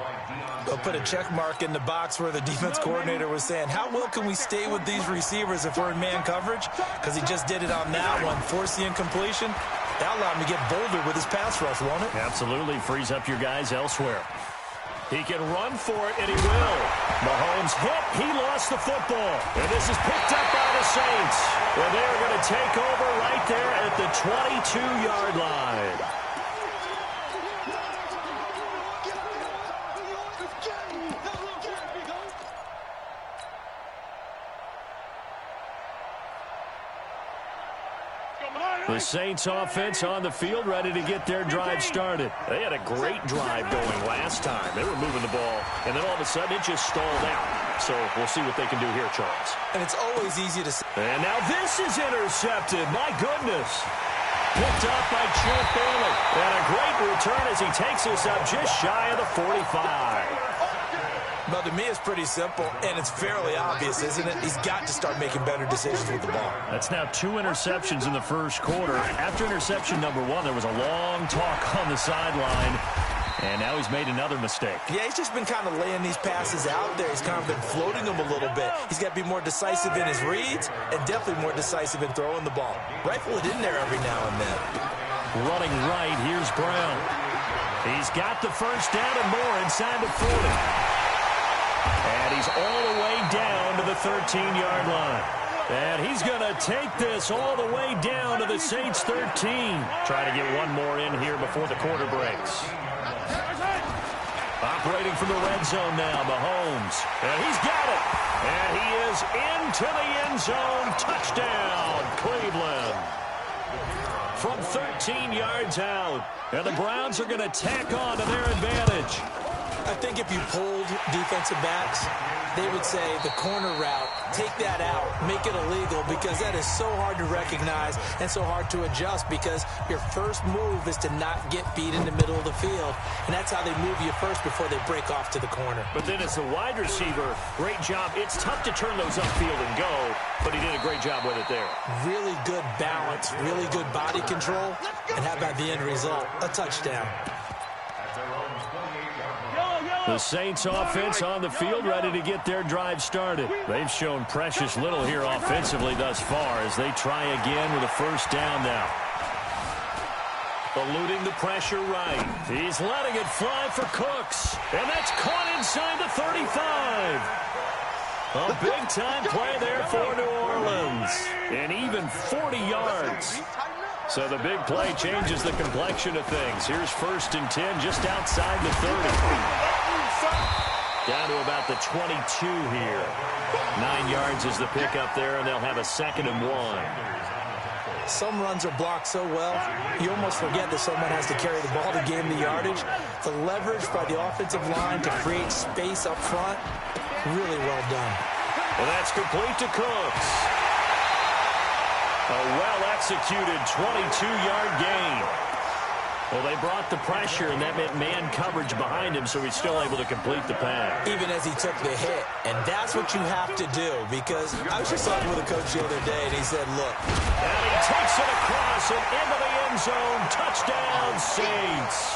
They'll put a check mark in the box where the defense coordinator was saying, how well can we stay with these receivers if we're in man coverage? Because he just did it on that one. Force the incompletion. That'll allow him to get bolder with his pass rush, won't it? Absolutely. Frees up your guys elsewhere. He can run for it, and he will. Mahomes hit. He lost the football. And this is picked up by the Saints. And they're going to take over right there at the 22-yard line. The Saints offense on the field ready to get their drive started. They had a great drive going last time. They were moving the ball, and then all of a sudden it just stalled out. So we'll see what they can do here, Charles. And it's always easy to say. And now this is intercepted. My goodness. Picked up by Champ Bailey. And a great return as he takes us up just shy of the 45. Well, to me, it's pretty simple, and it's fairly obvious, isn't it? He's got to start making better decisions with the ball. That's now 2 interceptions in the first quarter. After interception number 1, there was a long talk on the sideline, and now he's made another mistake. Yeah, he's just been kind of laying these passes out there. He's kind of been floating them a little bit. He's got to be more decisive in his reads and definitely more decisive in throwing the ball. Rifle it in there every now and then. Running right, here's Brown. He's got the first down and more inside the 40. And he's all the way down to the 13-yard line. And he's going to take this all the way down to the Saints' 13. Trying to get one more in here before the quarter breaks. Operating from the red zone now, Mahomes. And he's got it. And he is into the end zone. Touchdown, Cleveland. From 13 yards out. And the Browns are going to tack on to their advantage. I think if you polled defensive backs, they would say the corner route, take that out, make it illegal, because that is so hard to recognize and so hard to adjust, because your first move is to not get beat in the middle of the field, and that's how they move you first before they break off to the corner. But then as a wide receiver, great job. It's tough to turn those upfield and go, but he did a great job with it there. Really good balance, really good body control, and how about the end result? A touchdown. The Saints offense on the field, ready to get their drive started. They've shown precious little here offensively thus far as they try again with a first down now. Eluding the pressure right. He's letting it fly for Cooks. And that's caught inside the 35. A big-time play there for New Orleans. And even 40 yards. So the big play changes the complexion of things. Here's 1st and 10 just outside the 30. Down to about the 22 here. 9 yards is the pickup there, and they'll have a 2nd and 1. Some runs are blocked so well, you almost forget that someone has to carry the ball to gain the yardage. The leverage by the offensive line to create space up front, really well done. And that's complete to Cooks. A well-executed 22-yard gain. Well, they brought the pressure, and that meant man coverage behind him, so he's still able to complete the pass. Even as he took the hit. And that's what you have to do, because I was just talking with a coach the other day, and he said, look. And he takes it across and into the end zone. Touchdown, Saints.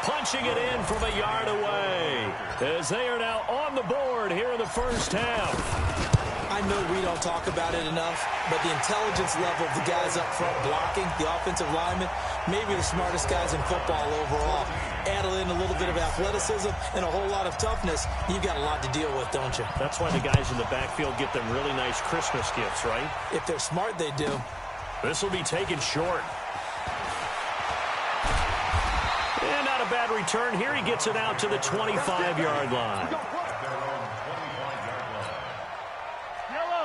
Punching it in from a yard away, as they are now on the board here in the first half. I know we don't talk about it enough, but the intelligence level of the guys up front blocking, the offensive linemen, maybe the smartest guys in football overall. Add in a little bit of athleticism and a whole lot of toughness, you've got a lot to deal with, don't you? That's why the guys in the backfield get them really nice Christmas gifts, right? If they're smart, they do. This will be taken short. And not a bad return here. He gets it out to the 25-yard line.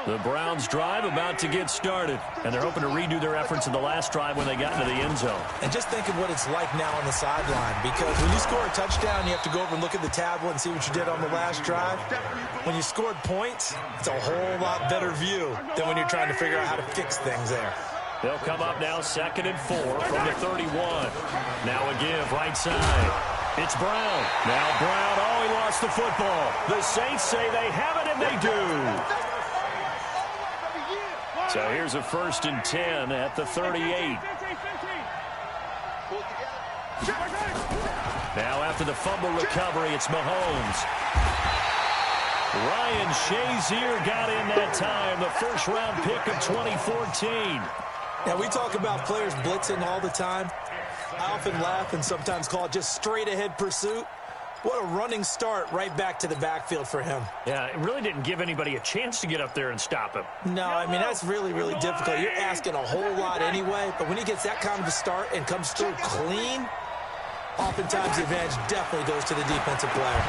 The Browns drive about to get started, and they're hoping to redo their efforts in the last drive when they got into the end zone. And just think of what it's like now on the sideline, because when you score a touchdown, you have to go over and look at the tablet and see what you did on the last drive. When you scored points, it's a whole lot better view than when you're trying to figure out how to fix things there. They'll come up now 2nd and 4 from the 31. Now a give right side. It's Brown. Now Brown, oh, he lost the football. The Saints say they have it, and they do. So here's a 1st and 10 at the 38. Now after the fumble recovery, it's Mahomes. Ryan Shazier got in that time, the first-round pick of 2014. Now, we talk about players blitzing all the time. I often laugh and sometimes call it just straight-ahead pursuit. What a running start right back to the backfield for him. Yeah, it really didn't give anybody a chance to get up there and stop him. No, I mean, that's really, really difficult. You're asking a whole lot anyway, but when he gets that kind of a start and comes through clean, oftentimes the advantage definitely goes to the defensive player.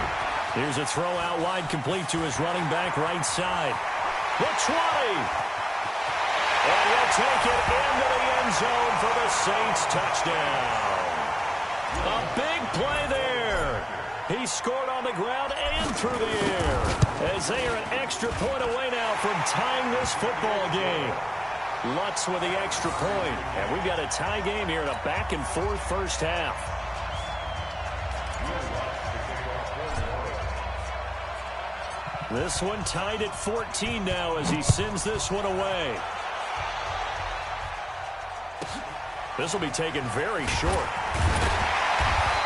Here's a throw out wide, complete to his running back right side. The 20. And he'll take it into the end zone for the Saints touchdown. A big play there. He scored on the ground and through the air, as they are an extra point away now from tying this football game. Lutz with the extra point, and we've got a tie game here in a back-and-forth first half. This one tied at 14 now as he sends this one away. This will be taken very short.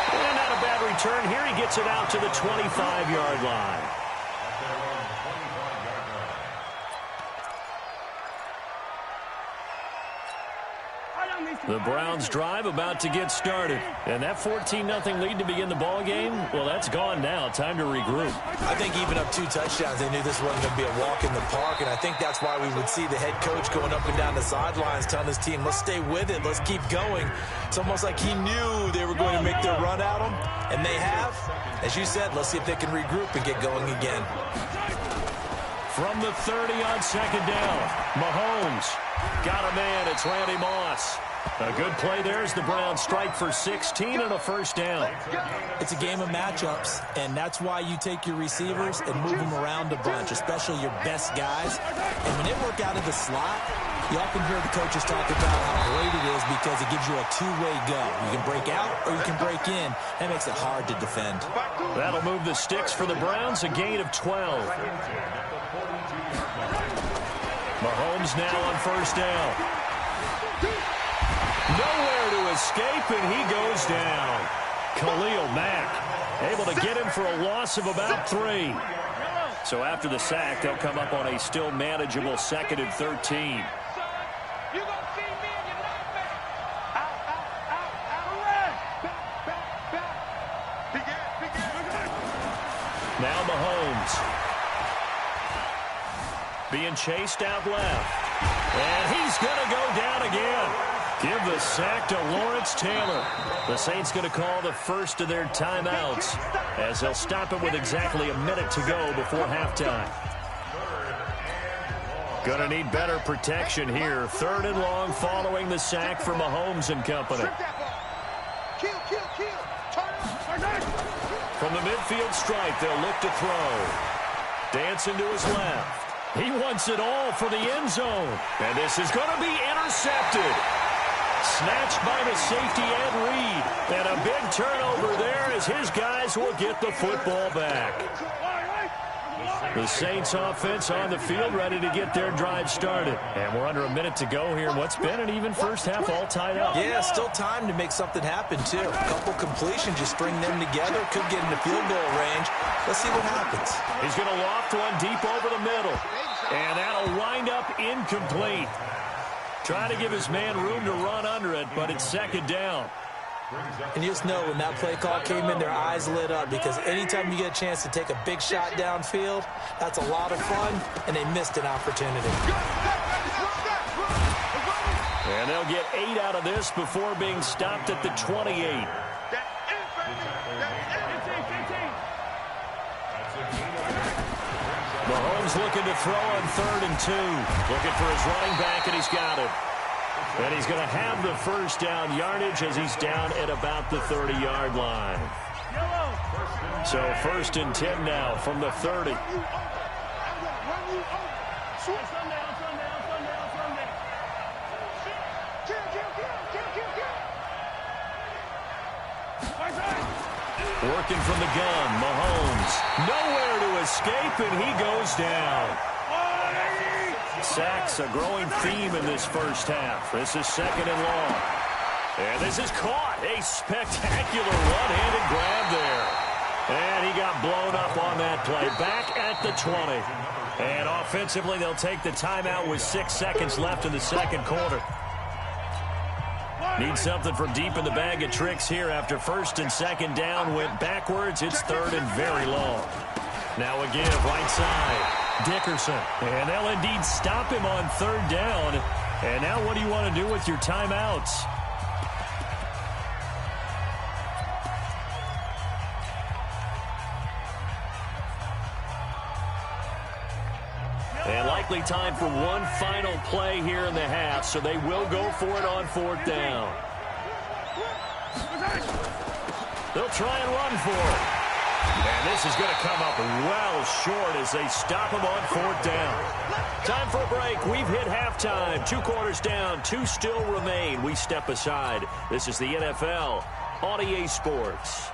And not a bad return here. He gets it out to the 25-yard line. The Browns drive about to get started. And that 14-0 lead to begin the ball game, well, that's gone now. Time to regroup. I think even up 2 touchdowns, they knew this wasn't going to be a walk in the park. And I think that's why we would see the head coach going up and down the sidelines telling his team, let's stay with it, let's keep going. It's almost like he knew they were going to make their run at him. And they have. As you said, let's see if they can regroup and get going again. From the 30 on second down, Mahomes got a man. It's Randy Moss. A good play there as the Browns strike for 16 and a first down. It's a game of matchups, and that's why you take your receivers and move them around a bunch, especially your best guys. And when they work out of the slot, you often hear the coaches talk about how great it is because it gives you a two-way go. You can break out or you can break in. That makes it hard to defend. That'll move the sticks for the Browns, a gain of 12. Mahomes now on first down. Nowhere to escape, and he goes down. Khalil Mack able to get him for a loss of about 3. So after the sack, they'll come up on a still manageable 2nd and 13. Now Mahomes being chased out left. And he's going to go down again. Give the sack to Lawrence Taylor. The Saints going to call the first of their timeouts as they'll stop it with exactly a minute to go before halftime. Going to need better protection here. 3rd and long following the sack for Mahomes and company. From the midfield stripe, they'll look to throw. Dancing to his left. He wants it all for the end zone. And this is going to be intercepted. Snatched by the safety Ed Reed. And a big turnover there as his guys will get the football back. The Saints offense on the field ready to get their drive started. And we're under a minute to go here in what's been an even first half all tied up. Yeah, still time to make something happen, too. A couple completions, just string them together. Could get into field goal range. Let's see what happens. He's going to loft one deep over the middle. And that'll wind up incomplete. Trying to give his man room to run under it, but it's 2nd down. And you just know when that play call came in, their eyes lit up because anytime you get a chance to take a big shot downfield, that's a lot of fun, and they missed an opportunity. And they'll get 8 out of this before being stopped at the 28. Mahomes looking to throw on 3rd and 2. Looking for his running back, and he's got it. And he's going to have the first down yardage as he's down at about the 30-yard line. So 1st and 10 now from the 30. Working from the gun, Mahomes. Nowhere to escape, and he goes down. Sacks, a growing theme in this first half. This is 2nd and long. And this is caught. A spectacular one-handed grab there. And he got blown up on that play. Back at the 20. And offensively, they'll take the timeout with 6 seconds left in the second quarter. Need something from deep in the bag of tricks here after 1st and 2nd down went backwards. It's 3rd and very long. Now again, right side. Dickerson. And they'll indeed stop him on 3rd down. And now what do you want to do with your timeouts? And likely time for one final play here in the half, so they will go for it on 4th down. They'll try and run for it. And this is going to come up well short as they stop him on 4th down. Time for a break. We've hit halftime. 2 quarters down. 2 still remain. We step aside. This is the NFL on EA Sports.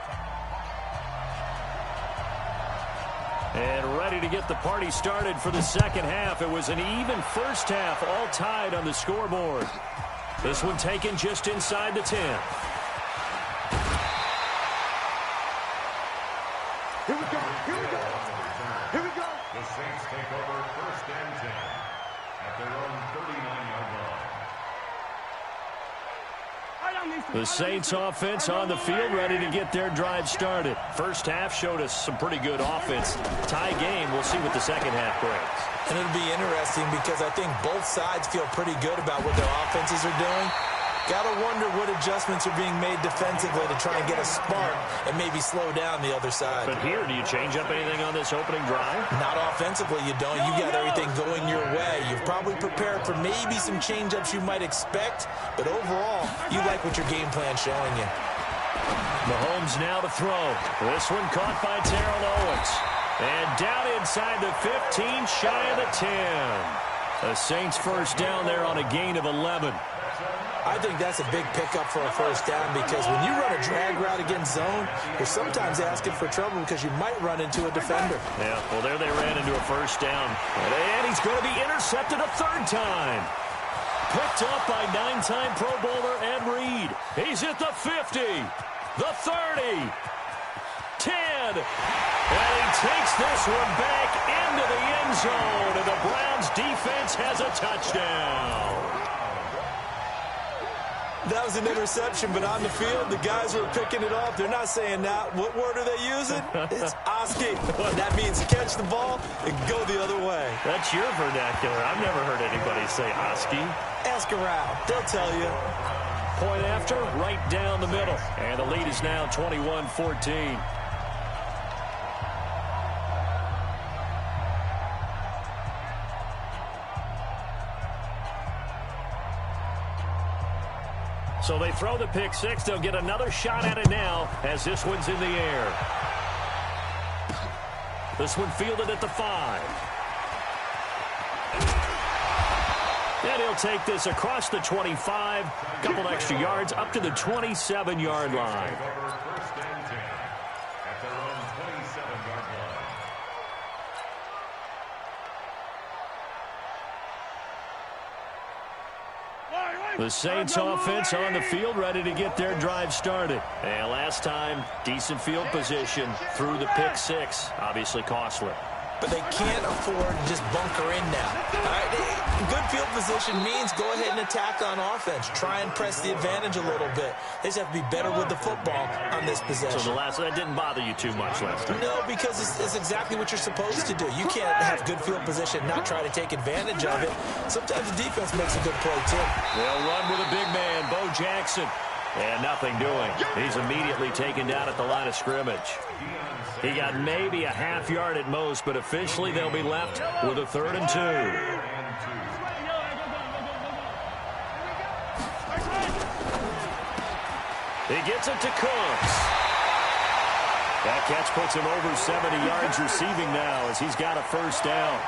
And ready to get the party started for the second half. It was an even first half, all tied on the scoreboard. This one taken just inside the 10. Here we go, here we go, here we go. The Saints take over 1st and 10 at their own 39-yard line. The Saints offense on the field ready to get their drive started. First half showed us some pretty good offense. Tie game, we'll see what the second half brings. And it'll be interesting because I think both sides feel pretty good about what their offenses are doing. Got to wonder what adjustments are being made defensively to try and get a spark and maybe slow down the other side. But here, do you change up anything on this opening drive? Not offensively, you don't. You got everything going your way. You've You've probably prepared for maybe some change-ups you might expect, but overall, you like what your game plan's showing you. Mahomes now to throw. This one caught by Terrell Owens. And down inside the 15, shy of the 10. The Saints first down there on a gain of 11. I think that's a big pickup for a first down because when you run a drag route against zone, you're sometimes asking for trouble because you might run into a defender. Yeah, well, there they ran into a first down. And he's going to be intercepted a third time. Picked up by 9-time Pro Bowler Ed Reed. He's at the 50, the 30, 10. And he takes this one back into the end zone. And the Browns defense has a touchdown. That was an interception, but on the field, the guys were picking it up. They're not saying that. What word are they using? It's Oski. That means catch the ball and go the other way. That's your vernacular. I've never heard anybody say Oski. Ask around. They'll tell you. Point after, right down the middle. And the lead is now 21-14. So they throw the pick six. They'll get another shot at it now as this one's in the air. This one fielded at the 5. And he'll take this across the 25. Couple extra yards up to the 27-yard line. The Saints offense on the field, ready to get their drive started. And last time, decent field position through the pick six. Obviously costly. But they can't afford to just bunker in now. All right, good field position means go ahead and attack on offense. Try and press the advantage a little bit. They just have to be better with the football on this possession. So that didn't bother you too much last time? No, because it's exactly what you're supposed to do. You can't have good field position and not try to take advantage of it. Sometimes the defense makes a good play, too. They'll run with a big man, Bo Jackson. And nothing doing. He's immediately taken down at the line of scrimmage. He got maybe a half yard at most, but officially they'll be left with a 3rd and 2. He gets it to Cooks. That catch puts him over 70 yards receiving now as he's got a first down.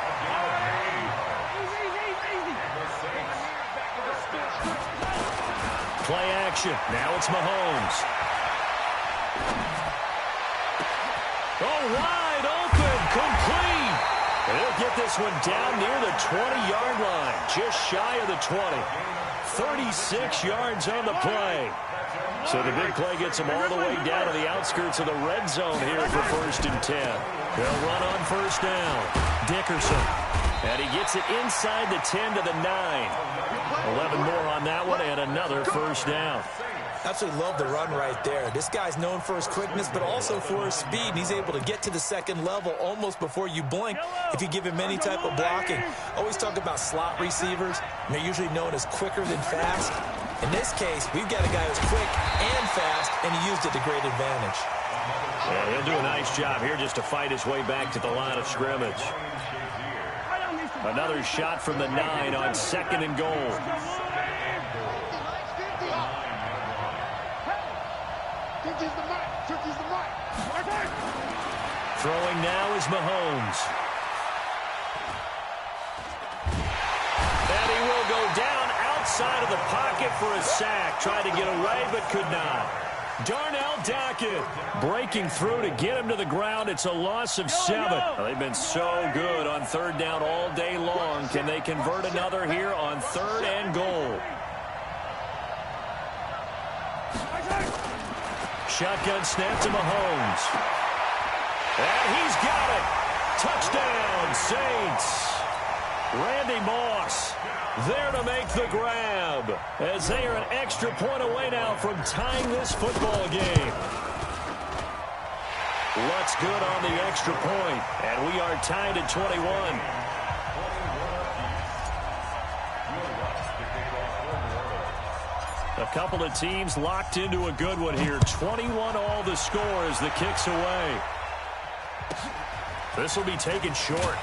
Play action. Now it's Mahomes. Oh, wide open. Complete. And he'll get this one down near the 20-yard line. Just shy of the 20. 36 yards on the play. So the big play gets him all the way down to the outskirts of the red zone here for 1st and 10. They'll run on first down. Dickerson. And he gets it inside the 10 to the 9. 11 more on that one and another first down. Absolutely love the run right there. This guy's known for his quickness, but also for his speed. And he's able to get to the second level almost before you blink if you give him any type of blocking. Always talk about slot receivers. And they're usually known as quicker than fast. In this case, we've got a guy who's quick and fast, and he used it to great advantage. Yeah, he'll do a nice job here just to fight his way back to the line of scrimmage. Another shot from the 9 on 2nd and goal. Throwing now is Mahomes. And he will go down outside of the pocket for a sack. Tried to get away but could not. Darnell Dockett breaking through to get him to the ground. It's a loss of 7. Well, they've been so good on 3rd down all day long. Can they convert another here on 3rd and goal? Shotgun snap to Mahomes. And he's got it. Touchdown, Saints. Randy Moss there to make the grab as they are an extra point away now from tying this football game. Looks good on the extra point, and we are tied at 21. A couple of teams locked into a good one here. 21 all the score as the kick's away. This will be taken short.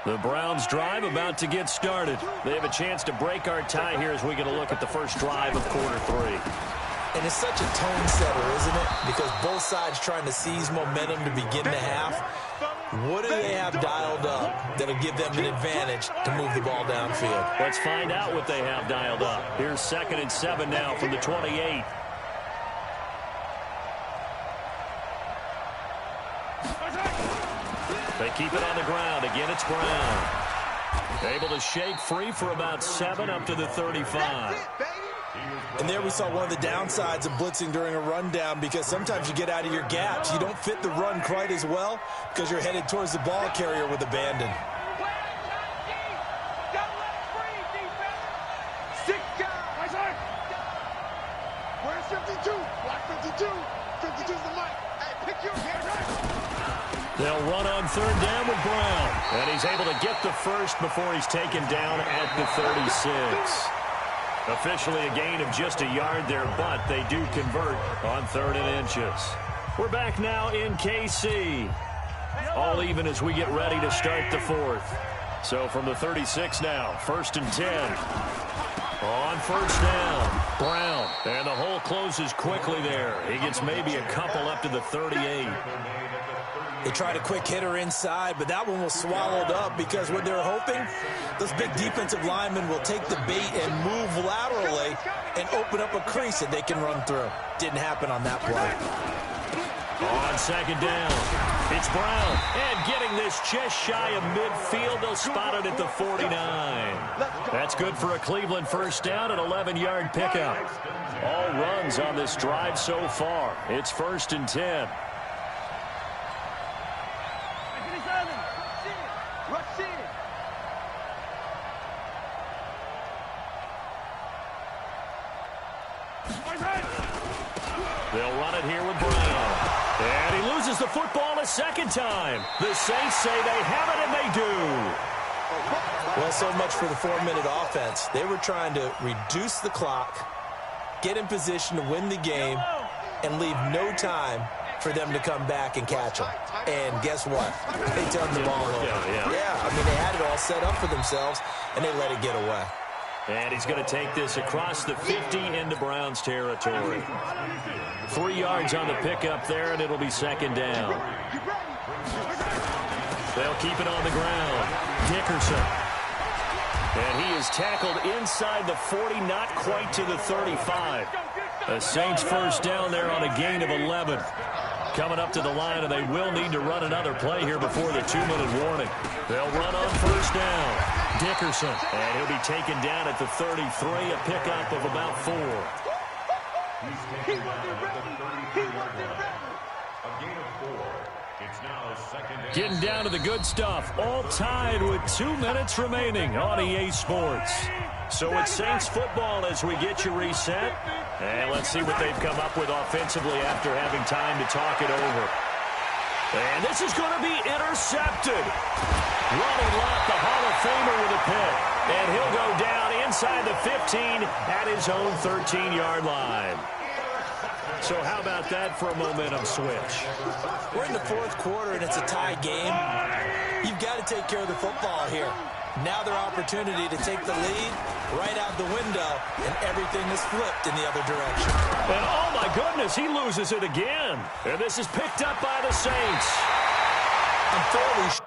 The Browns drive about to get started. They have a chance to break our tie here as we get a look at the first drive of quarter 3. And it's such a tone setter, isn't it? Because both sides trying to seize momentum to begin the half. What do they have dialed up that'll give them an advantage to move the ball downfield? Let's find out what they have dialed up. Here's 2nd and 7 now from the 28. They keep it on the ground. Again, it's Brown. Able to shake free for about 7 up to the 35. And there we saw one of the downsides of blitzing during a rundown, because sometimes you get out of your gaps. You don't fit the run quite as well because you're headed towards the ball carrier with abandon. Where's 52? Block 52. 52's the mic. Hey, pick your hand right. They'll run on 3rd down with Brown. And he's able to get the first before he's taken down at the 36. Officially a gain of just a yard there, but they do convert on 3rd and inches. We're back now in KC. All even as we get ready to start the 4th. So from the 36 now, 1st and 10. On 1st down, Brown. And the hole closes quickly there. He gets maybe a couple up to the 38. They tried a quick hitter inside, but that one was swallowed up because what they're hoping, those big defensive linemen will take the bait and move laterally and open up a crease that they can run through. Didn't happen on that play. On 2nd down, it's Brown. And getting this just shy of midfield, they'll spot it at the 49. That's good for a Cleveland 1st down, an 11-yard pickup. All runs on this drive so far. It's 1st and 10. They'll run it here with Brown. And he loses the football a 2nd time. The Saints say they have it, and they do. Well, so much for the 4-minute offense. They were trying to reduce the clock, get in position to win the game, and leave no time for them to come back and catch them. And guess what? They turned the ball over. Yeah, I mean, they had it all set up for themselves, and they let it get away. And he's going to take this across the 50 into Browns territory. 3 yards on the pickup there, and it'll be 2nd down. They'll keep it on the ground. Dickerson. And he is tackled inside the 40, not quite to the 35. The Saints 1st down there on a gain of 11. Coming up to the line, and they will need to run another play here before the 2-minute warning. They'll run on 1st down. Dickerson, and he'll be taken down at the 33, a pickup of about 4. He's taken down at the 33-yard line. A gain of 4. It's now 2nd and Getting down to the good stuff, all tied with 2 minutes remaining on EA Sports. So it's Saints football as we get you reset. And let's see what they've come up with offensively after having time to talk it over. And this is going to be intercepted. Ronnie Lott, the Hall of Famer, with a pick. And he'll go down inside the 15 at his own 13-yard line. So how about that for a momentum switch? We're in the 4th quarter, and it's a tie game. You've got to take care of the football here. Now their opportunity to take the lead right out the window, and everything is flipped in the other direction. And oh my goodness, he loses it again. And this is picked up by the Saints. I'm fairly sure.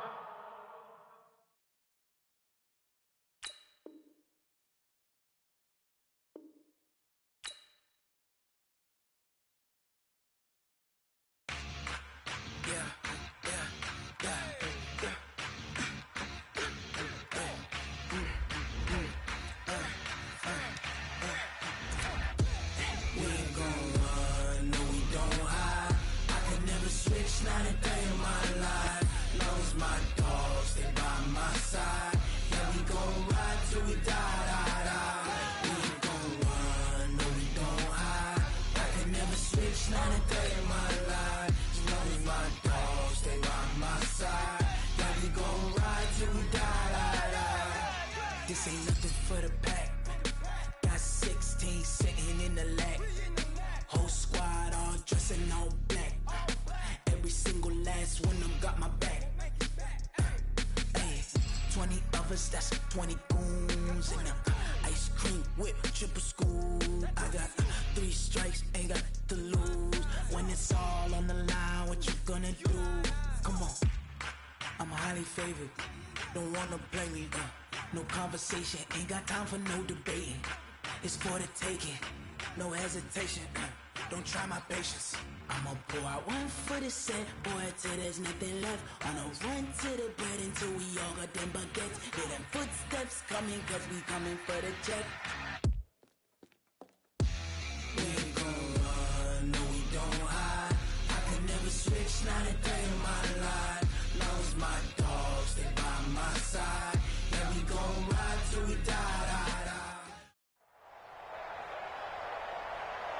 Not a day in my life. Knows my 20 goons in the ice cream whip, triple scoop. I got 3 strikes, ain't got to lose. When it's all on the line, what you gonna do? Come on, I'm highly favored. Don't wanna play me, no conversation, ain't got time for no debating. It's for the taking, no hesitation. Don't try my patience. I'ma pour out one for the set, boy, till there's nothing left. On a run to the bread until we all got them baguettes. Hear them footsteps coming, cause we coming for the check. We ain't gon' run, no we don't hide. I can never switch, not a day in my life. Long as my dogs stay by my side. Yeah, we gon' ride till we die.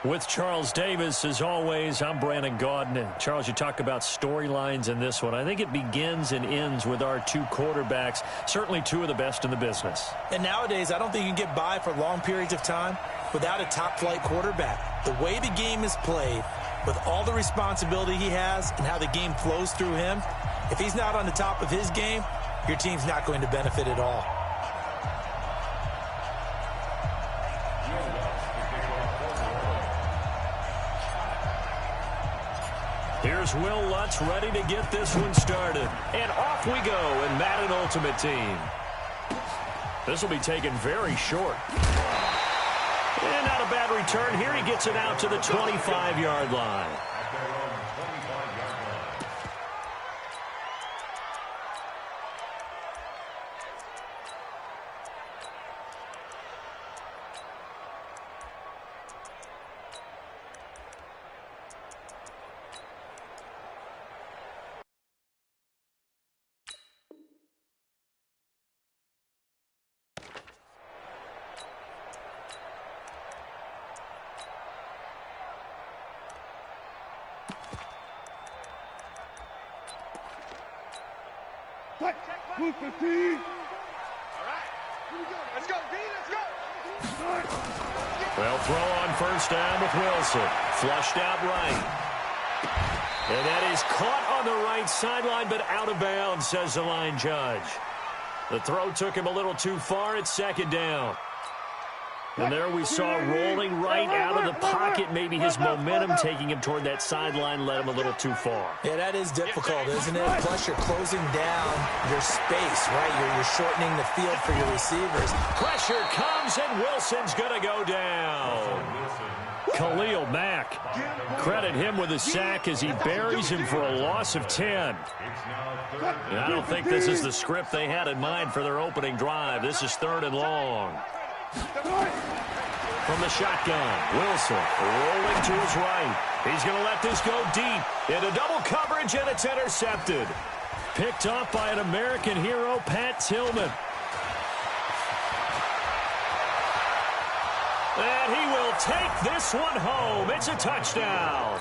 With Charles Davis, as always, I'm Brandon Gaudin. And Charles, you talk about storylines in this one. I think it begins and ends with our 2 quarterbacks, certainly 2 of the best in the business. And nowadays, I don't think you can get by for long periods of time without a top-flight quarterback. The way the game is played, with all the responsibility he has and how the game flows through him, if he's not on the top of his game, your team's not going to benefit at all. Here's Will Lutz ready to get this one started. And off we go in Madden Ultimate Team. This will be taken very short. And not a bad return. Here he gets it out to the 25-yard line. Move 15. All right. Let's go, D. Let's go. Well, throw on first down with Wilson. Flushed out right. And that is caught on the right sideline, but out of bounds, says the line judge. The throw took him a little too far at second down. And there we saw rolling right out of the pocket. Maybe his momentum taking him toward that sideline led him a little too far. Yeah, that is difficult, isn't it? Plus, you're closing down your space, right? You're shortening the field for your receivers. Pressure comes, and Wilson's going to go down. Khalil Mack. Credit him with a sack as he buries him for a loss of 10. And I don't think this is the script they had in mind for their opening drive. This is 3rd and long. From the shotgun, Wilson rolling to his right. He's going to let this go deep into double coverage, and it's intercepted. Picked off by an American hero, Pat Tillman. And he will take this one home. It's a touchdown.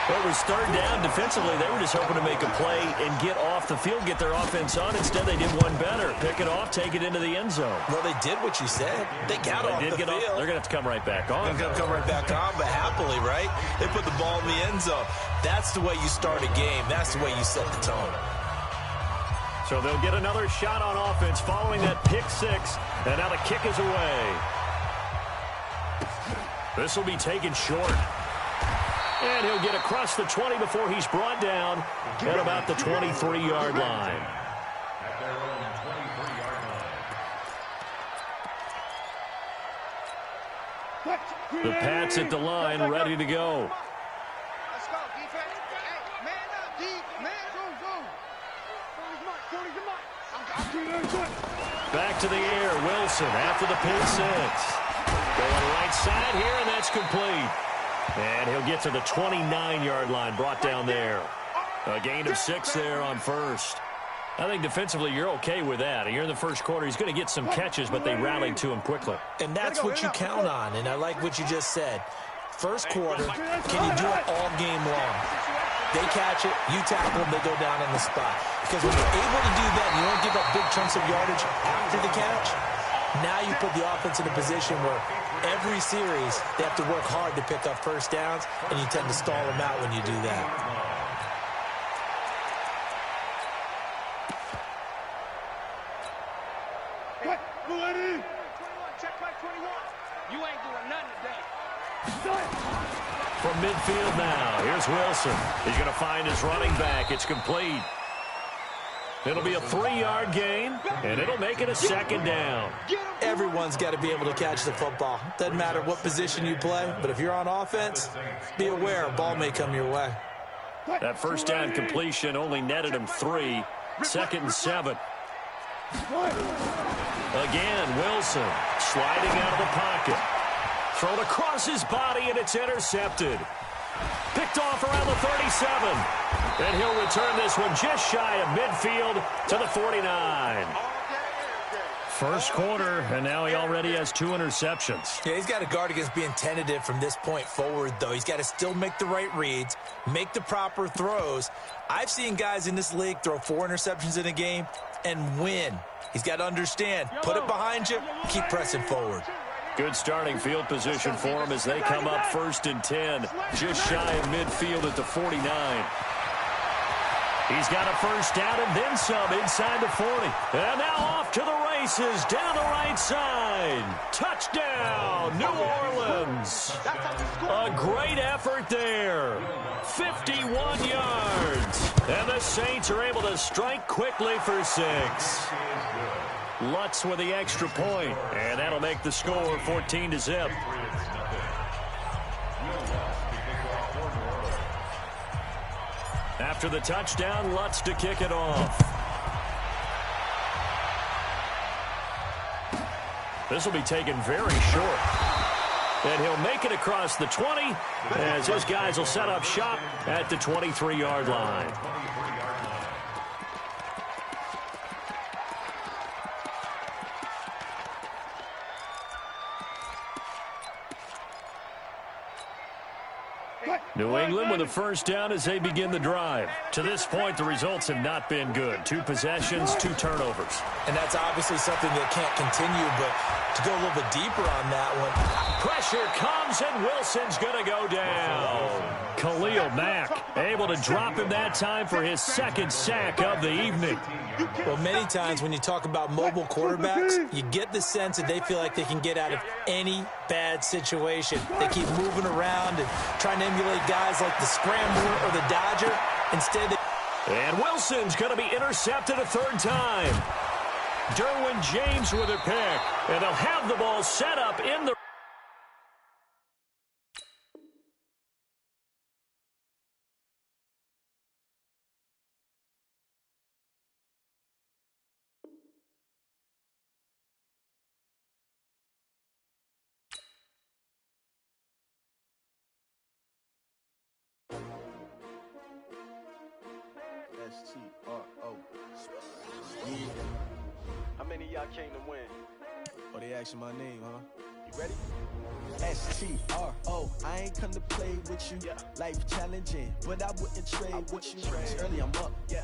Well, it was 3rd down defensively. They were just hoping to make a play and get off the field, get their offense on. Instead, they did one better. Pick it off, take it into the end zone. Well, they did what you said. They got off the field. They're going to have to come right back on. They're going to come right back on, but happily, right? They put the ball in the end zone. That's the way you start a game. That's the way you set the tone. So they'll get another shot on offense following that pick 6. And now the kick is away. This will be taken short. And he'll get across the 20 before he's brought down at about the 23-yard line. The Pats at the line, ready to go. Let's go, defense. Hey, man up, D. Man, go. Back to the air, Wilson after the pick 6. Going right side here, and that's complete. And he'll get to the 29-yard line, brought down there. A gain of 6 there on first. I think defensively you're okay with that. You're in the first quarter. He's going to get some catches, but they rallied to him quickly. And that's what you count on, and I like what you just said. First quarter, can you do it all game long? They catch it, you tackle them, they go down on the spot. Because when you're able to do that and you don't give up big chunks of yardage after the catch, now you put the offense in a position where every series they have to work hard to pick up first downs, and you tend to stall them out when you do that. You ain't doing nothing today. From midfield now, here's Wilson. He's going to find his running back. It's complete. It'll be a 3-yard gain, and it'll make it a second down. Everyone's got to be able to catch the football. Doesn't matter what position you play, but if you're on offense, be aware a ball may come your way. That first down completion only netted him 3. 2nd and 7. Again, Wilson sliding out of the pocket. Thrown across his body, and it's intercepted. Picked off around the 37. And he'll return this one just shy of midfield to the 49. First quarter, and now he already has 2 interceptions. Yeah, he's got to guard against being tentative from this point forward, though. He's got to still make the right reads, make the proper throws. I've seen guys in this league throw 4 interceptions in a game and win. He's got to understand, put it behind you, keep pressing forward. Good starting field position for him as they come up 1st and 10, just shy of midfield at the 49. He's got a first down and then some inside the 40. And now off to the races down the right side. Touchdown, New Orleans. A great effort there. 51 yards. And the Saints are able to strike quickly for 6. Lutz with the extra point, and that'll make the score 14-0. After the touchdown, Lutz to kick it off. This will be taken very short. And he'll make it across the 20 as his guys will set up shop at the 23-yard line. New England with a first down as they begin the drive. To this point, the results have not been good. 2 possessions, 2 turnovers. And that's obviously something that can't continue, but to go a little bit deeper on that one. Pressure comes, and Wilson's going to go down. Khalil Mack able to drop him that time for his 2nd sack of the evening. Well, many times when you talk about mobile quarterbacks, you get the sense that they feel like they can get out of any bad situation. They keep moving around and trying to emulate guys like the Scrambler or the Dodger. Instead, and Wilson's going to be intercepted a 3rd time. Derwin James with a pick, and they'll have the ball set up in the... S-T-R-O. Yeah. How many of y'all came to win? Oh, they asking my name, huh? You ready? S-T-R-O. I ain't come to play with you. Life challenging, but I wouldn't trade with you. Early, I'm up. Yeah.